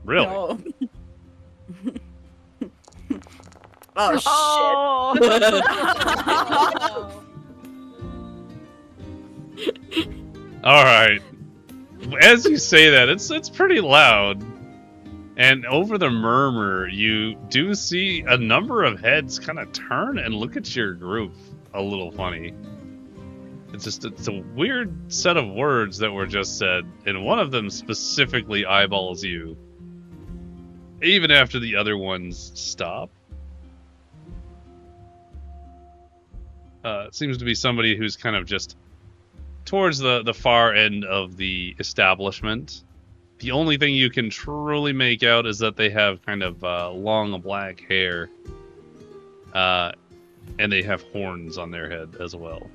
Really? No. Oh, shit. All right. As you say that, it's pretty loud. And over the murmur, you do see a number of heads kind of turn and look at your group a little funny. It's a weird set of words that were just said, and one of them specifically eyeballs you. Even after the other ones stop. It seems to be somebody who's kind of just towards the far end of the establishment. The only thing you can truly make out is that they have kind of long black hair. And they have horns on their head as well.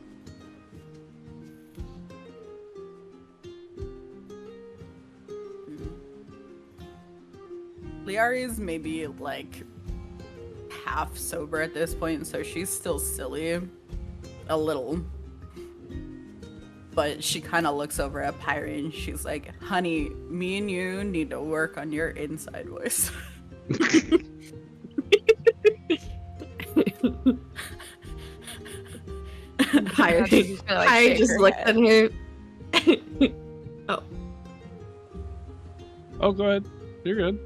Lyari's maybe like half sober at this point, so she's still silly. A little. But she kind of looks over at Pyri and she's like, honey, me and you need to work on your inside voice. I just looked at her. Oh, go ahead. You're good.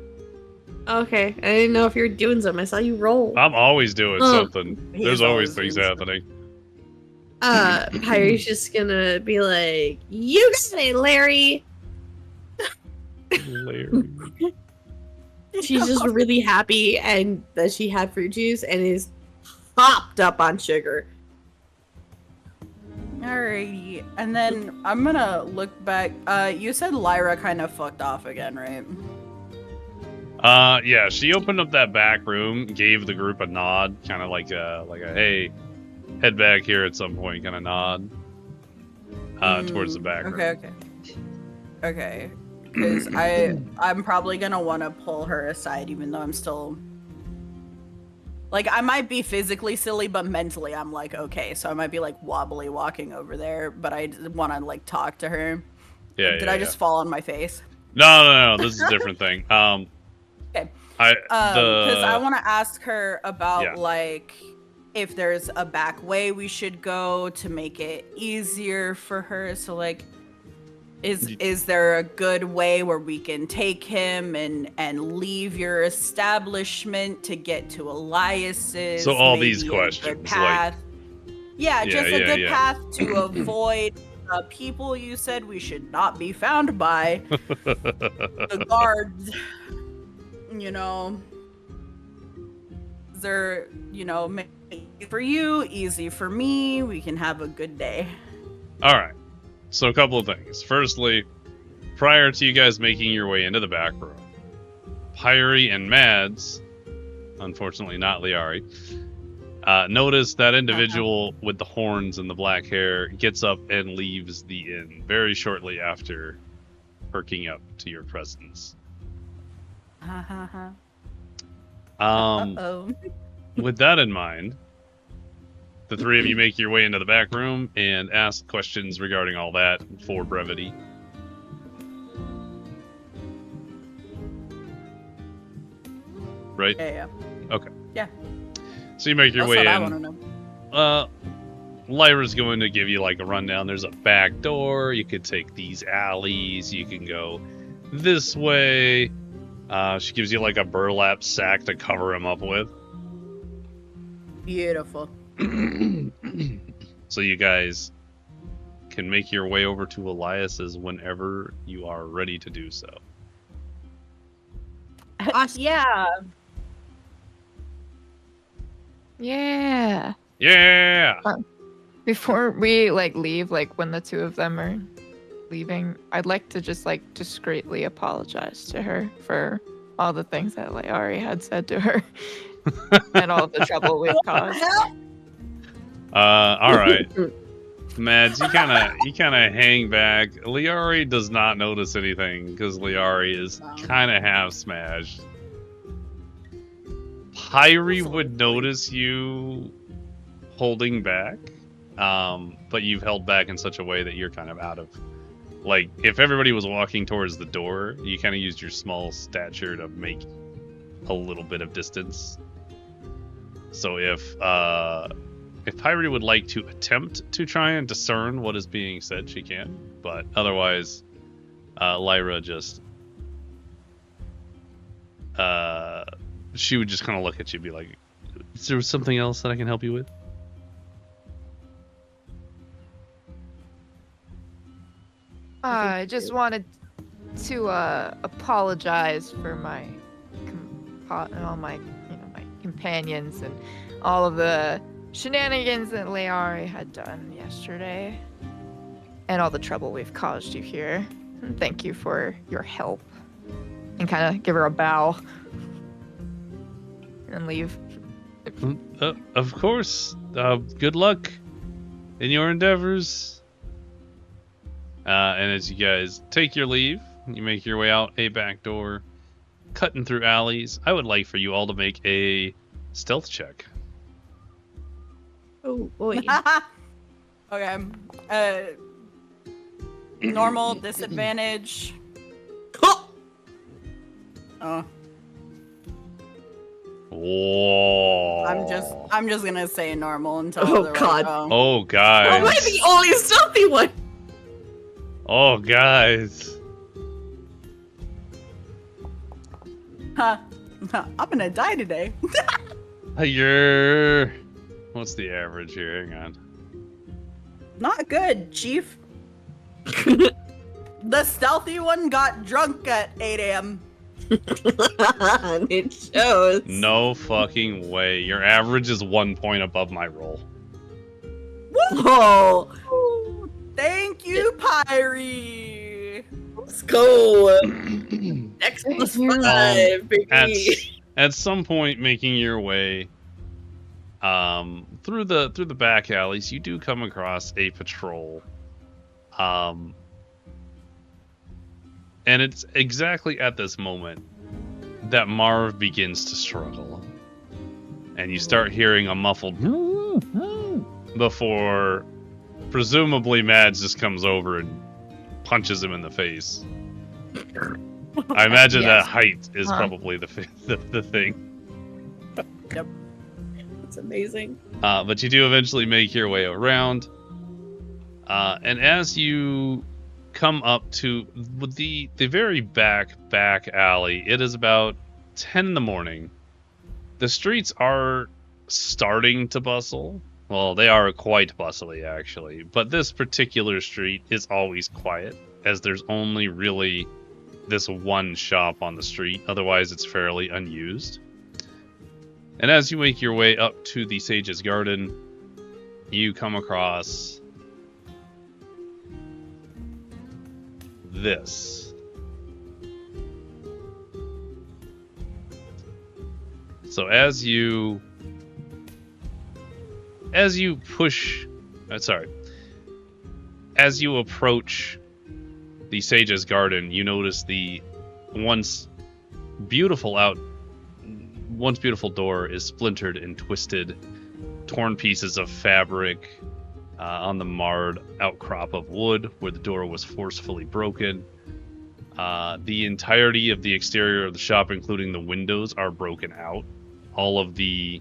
Okay, I didn't know if you were doing something. I saw you roll. I'm always doing something. He's There's always always things doing happening. Pyri's just gonna be like, you got it, Larry! Larry. She's just really happy and that she had fruit juice and is hopped up on sugar. Alrighty, and then I'm gonna look back. You said Lyra kind of fucked off again, right? Yeah, she opened up that back room, gave the group a nod, kind of like a hey, head back here at some point kind of nod. Towards the back room. Okay. Because I'm probably gonna want to pull her aside, even though I'm still like, I might be physically silly, but mentally I'm like, okay, so I might be like wobbly walking over there, but I want to like talk to her. Yeah. Did I just fall on my face? No. This is a different thing. Okay. Because I want to ask her about like if there's a back way we should go to make it easier for her. So like, is there a good way where we can take him and leave your establishment to get to Elias's? So all maybe these questions, path? Like, just a good yeah. path to avoid the people you said we should not be found by. The guards, you know. They're, you know, easy for you, easy for me. We can have a good day. All right. So a couple of things. Firstly, prior to you guys making your way into the back room, Pyri and Mads, unfortunately not Lyari, notice that individual with the horns and the black hair gets up and leaves the inn very shortly after perking up to your presence. With that in mind, the three of you make your way into the back room and ask questions regarding all that for brevity. Right? Yeah. Okay. Yeah. So you make your That's way what in. I want to know. Lyra's going to give you like a rundown. There's a back door. You could take these alleys. You can go this way. She gives you like a burlap sack to cover him up with. Beautiful. So you guys can make your way over to Elias's whenever you are ready to do so. Yeah. Yeah. Yeah. Before we like leave, like when the two of them are leaving, I'd like to just like discreetly apologize to her for all the things that Lyari had said to her and all the trouble we've caused. All right. Mads, you kind of hang back. Lyari does not notice anything because Lyari is kind of half smashed. Pyri would notice you holding back, but you've held back in such a way that you're kind of out of, like, if everybody was walking towards the door, you kind of used your small stature to make a little bit of distance. So if Pyri would like to attempt to try and discern what is being said, she can. But otherwise, Lyra just... she would just kind of look at you and be like, is there something else that I can help you with? I just wanted to apologize for my my companions and all of the shenanigans that Lyari had done yesterday, and all the trouble we've caused you here. And thank you for your help. And kind of give her a bow and leave. Of course. Good luck in your endeavors. And as you guys take your leave, you make your way out a back door, cutting through alleys. I would like for you all to make a stealth check. Oh boy. Okay. Normal, disadvantage. Oh. Whoa. I'm just gonna say normal until Oh, the God. Oh, guys. Am I the only stealthy one? Oh, guys. Huh. I'm gonna die today. What's the average here? Hang on. Not good, Chief. The stealthy one got drunk at 8 a.m. It shows. No fucking way. Your average is 1 point above my roll. Whoa. Thank you, Pyri. Let's go. Next plus 5, baby. At some point, making your way through the back alleys, you do come across a patrol. And it's exactly at this moment that Marv begins to struggle. And you start hearing a muffled before presumably Mads just comes over and punches him in the face. I imagine Yes. that height is probably the thing. Yep. It's amazing. But you do eventually make your way around. And as you come up to the very back alley, it is about 10 in the morning. The streets are starting to bustle. Well, they are quite bustly, actually. But this particular street is always quiet, as there's only really this one shop on the street. Otherwise, it's fairly unused. And as you make your way up to the Sage's Garden, you come across this. So as you approach the Sage's Garden, you notice the once beautiful door is splintered and twisted, torn pieces of fabric on the marred outcrop of wood where the door was forcefully broken. The entirety of the exterior of the shop, including the windows, are broken out. All of the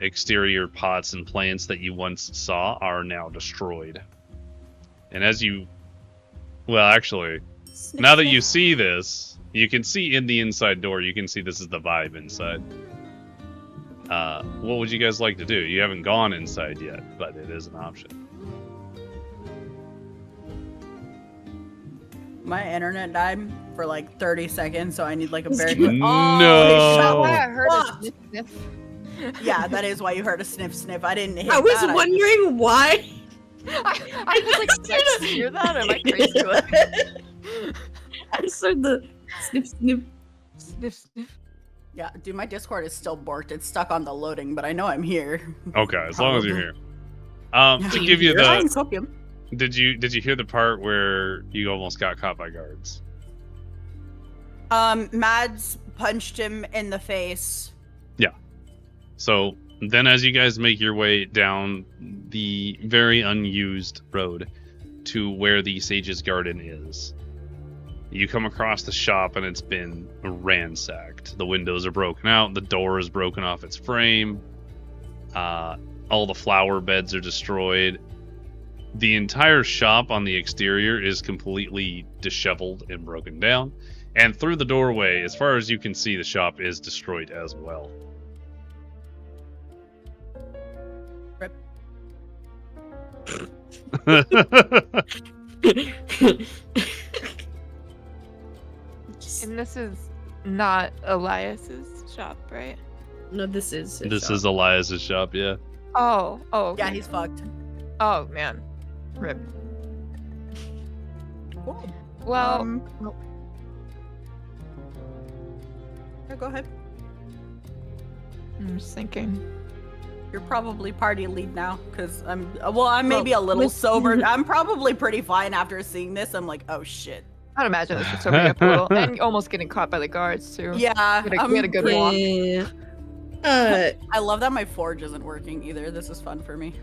exterior pots and plants that you once saw are now destroyed. And now that you see this, you can see in the inside door, you can see this is the vibe inside. What would you guys like to do? You haven't gone inside yet, but it is an option. My internet died for like 30 seconds, so I need like a very No. quick. That's why I heard Fuck. a sniff. Yeah, that is why you heard a sniff. I didn't hit I was that. wondering why. I was like, did I just hear that? Am I crazy? I just heard the snip, snip. Sniff, sniff. Yeah, dude, my Discord is still borked. It's stuck on the loading, but I know I'm here. Okay, as long as you're here. To Do give you hear I the, can him. did you hear the part where you almost got caught by guards? Mads punched him in the face. So then as you guys make your way down the very unused road to where the Sage's Garden is, you come across the shop and it's been ransacked. The windows are broken out, the door is broken off its frame, all the flower beds are destroyed. The entire shop on the exterior is completely disheveled and broken down. And through the doorway, as far as you can see, the shop is destroyed as well. Rip. And this is not Elias's shop, right? No, this is. his This shop. is Elias's shop, yeah. Oh, okay. Yeah, he's fucked. Oh man, rip. Cool. Well, Yeah, go ahead. I'm just thinking. You're probably party lead now, because I'm maybe a little sober. I'm probably pretty fine after seeing this. I'm like, oh shit. I'd imagine this is sobering up a little, and almost getting caught by the guards too. Yeah, We had a good walk. Yeah. I love that my forge isn't working either. This is fun for me.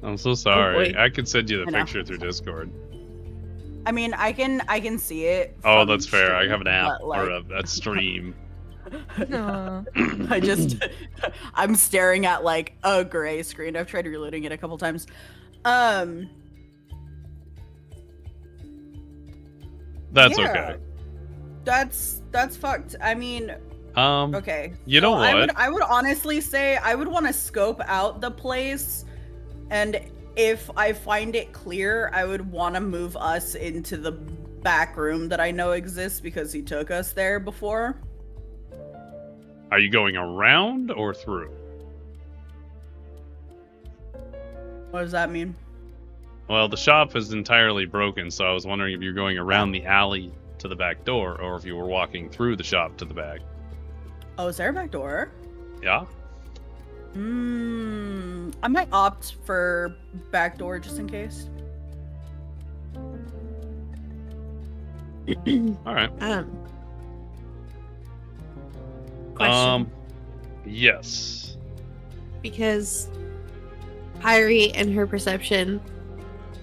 I'm so sorry. wait. I could send you the I know. picture through Discord. I mean, I can see it. Oh, from that's fair. I have an app but, like, or a stream. No. I'm staring at like a gray screen. I've tried reloading it a couple times. That's Yeah. okay. That's fucked. I mean, okay. You know so what? I would honestly say I would want to scope out the place and if I find it clear, I would want to move us into the back room that I know exists because he took us there before. Are you going around or through? What does that mean? Well, the shop is entirely broken, so I was wondering if you're going around the alley to the back door, or if you were walking through the shop to the back. Oh, is there a back door? Yeah? I might opt for back door just in case. Alright. Question. Yes. Because Pyri and her perception,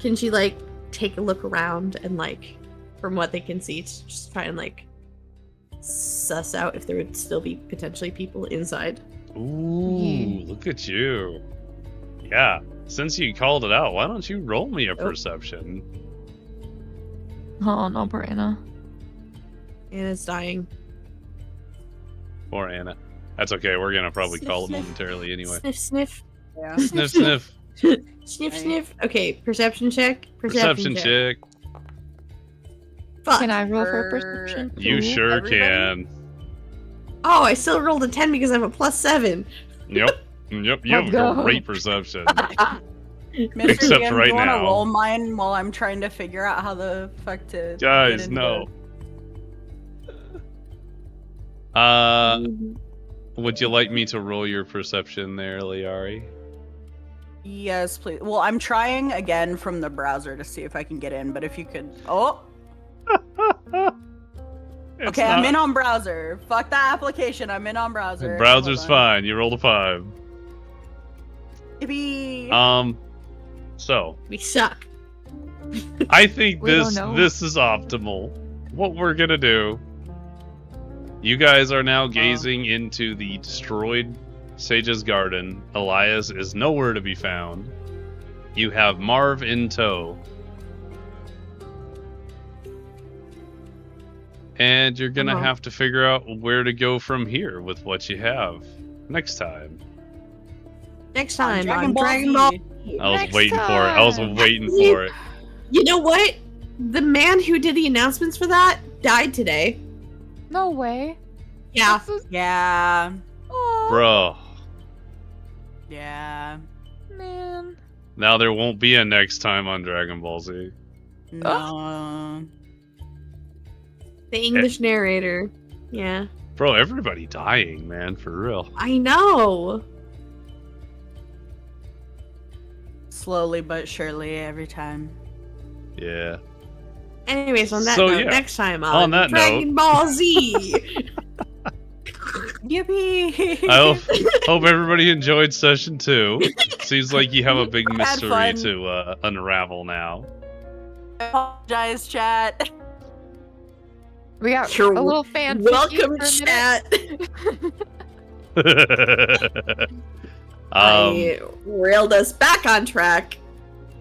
can she like take a look around and like from what they can see to just try and like suss out if there would still be potentially people inside? Ooh, look at you. Yeah, since you called it out, why don't you roll me a perception? Oh, no, Brana. Anna's dying. Poor Anna. That's okay, we're gonna probably Sniff, call it sniff. momentarily anyway. Sniff, sniff. Yeah. Sniff, sniff. Sniff, sniff. Okay, perception check. Perception check. Fuck. Can I roll for For- perception? You too? sure Everybody? can. Oh, I still rolled a 10 because I have a +7. Yep. Yep, you have Let's go. great perception. Mr. Except DM, right do you want to now. roll mine while I'm trying to figure out how the fuck to Guys, get into- no. Would you like me to roll your perception there, Lyari? Yes, please. Well, I'm trying again from the browser to see if I can get in, but if you could... Oh! It's Okay, I'm not- in on browser. Fuck that application, I'm in on browser. Browser's Hold on. fine. You rolled a 5. Yippee! So We suck. I think We don't know. this is optimal. What we're gonna do. You guys are now gazing into the destroyed Sage's Garden. Elias is nowhere to be found. You have Marv in tow. And you're gonna Uh-huh. have to figure out where to go from here with what you have next time. Next time Dragon on Ball Dragon Z. Ball. I was Next waiting for it. I was time. waiting for it. You know what? The man who did the announcements for that died today. No way. Yeah. This is- Yeah. oh, Bro. Yeah. man. Now there won't be a next time on Dragon Ball Z. No. The English narrator. Yeah. Bro, everybody dying, man, for real. I know. Slowly but surely every time. Yeah. Anyways, on that So, note, yeah. next time on, On that Dragon Ball Z. Yippee! I hope everybody enjoyed session 2. Seems like you have a big Had mystery fun. to unravel now. I apologize, chat. We got You're a little fan. Welcome, chat. I railed us back on track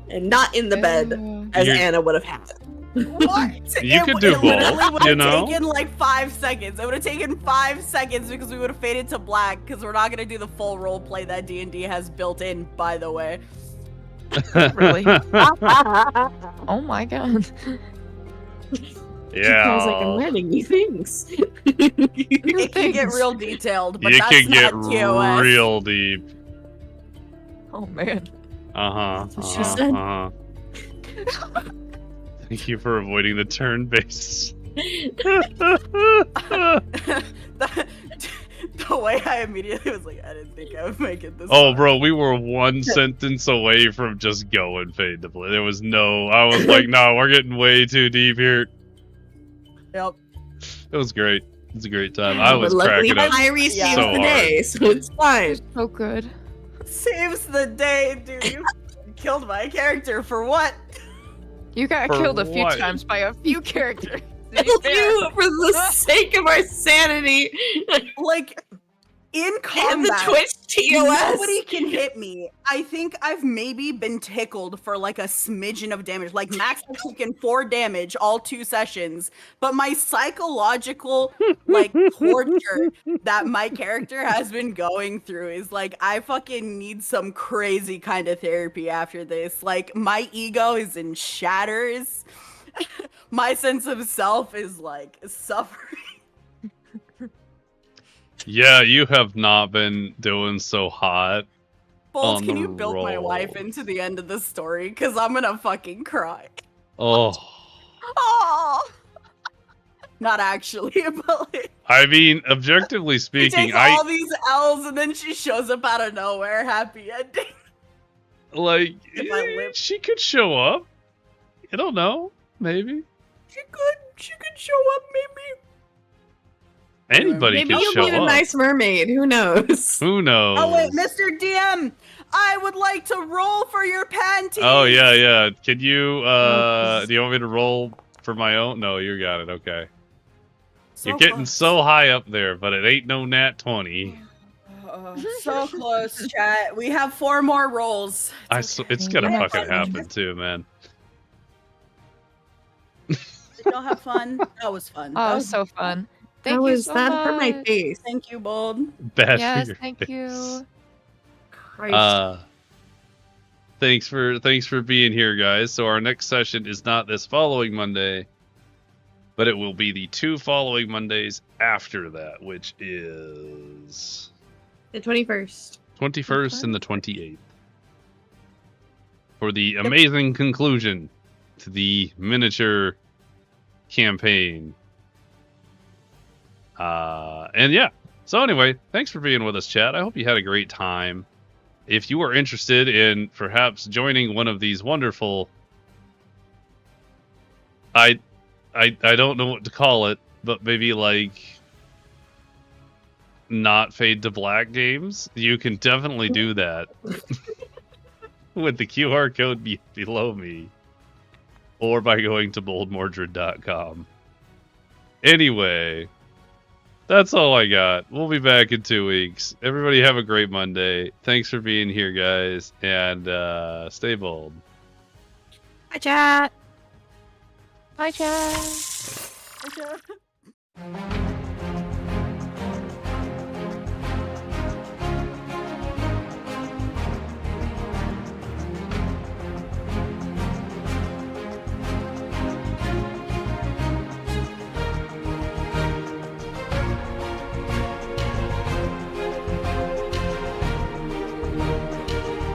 and not in the bed as You're- Anna would have had. What? You could do literally both, would have you know? taken like 5 seconds. It would have taken 5 seconds because we would have faded to black because we're not going to do the full role play that D&D has built in, by the way. Really? Oh my god. Yeah. I was like, I'm learning new things. It can get real detailed, but You that's can get not TOS. real deep. Oh man. Uh-huh. That's what she said. Uh-huh. Thank you for avoiding the turn base. The way I immediately was like, I didn't think I would make it this Oh, far. bro, we were one sentence away from just going fade to play. There was no... I was like, no, we're getting way too deep here. Yep. It was great. It was a great time. I was but luckily, cracking up. Pyri saves so the day, so it's fine. So good. Saves the day, dude. You killed my character for what? You got For killed a few what? times by a few characters. To be Thank fair. you for the sake of our sanity Like, in and the combat. Twitch TOS. Nobody can hit me. I think I've maybe been tickled for like a smidgen of damage. Like Max has taken 4 damage all 2 sessions, but my psychological like torture that my character has been going through is like I fucking need some crazy kind of therapy after this. Like my ego is in shatters. My sense of self is like suffering. Yeah, you have not been doing so hot. Bolts, On can the you build my wife rolls. into the end of the story? Because I'm gonna fucking cry. Oh, Oh, not actually, but like, I mean, objectively she speaking, takes all these L's and then she shows up out of nowhere, happy ending. like If I live- she could show up. I don't know, maybe She could show up, maybe. anybody Maybe could you'll show be a up. nice mermaid. Who knows? Who knows? Oh wait, Mr. DM, I would like to roll for your panties. Oh yeah. Can you Oh, do you want me to roll for my own? No, you got it. Okay. So You're getting close. so high up there, but it ain't no nat 20. So close, chat. We have 4 more rolls. It's gonna Yeah. fucking happen too, man. Did y'all have fun? That was fun. Oh, it was so fun. Thank that you was so that much. for my face. Thank you, Bold. Bad Yes, for your thank face. you. Christ. Thanks for being here, guys. So our next session is not this following Monday, but it will be the 2 following Mondays after that, which is The 21st. 21st and the 28th. For the amazing conclusion to the miniature campaign. And yeah. So anyway, thanks for being with us, chat. I hope you had a great time. If you are interested in perhaps joining one of these wonderful, I don't know what to call it, but maybe like not Fade to Black games, you can definitely do that with the QR code below me, or by going to BoldMordred.com. Anyway, that's all I got. We'll be back in 2 weeks. Everybody have a great Monday. Thanks for being here, guys, and stay bold. Hi, chat. Bye, chat. Okay.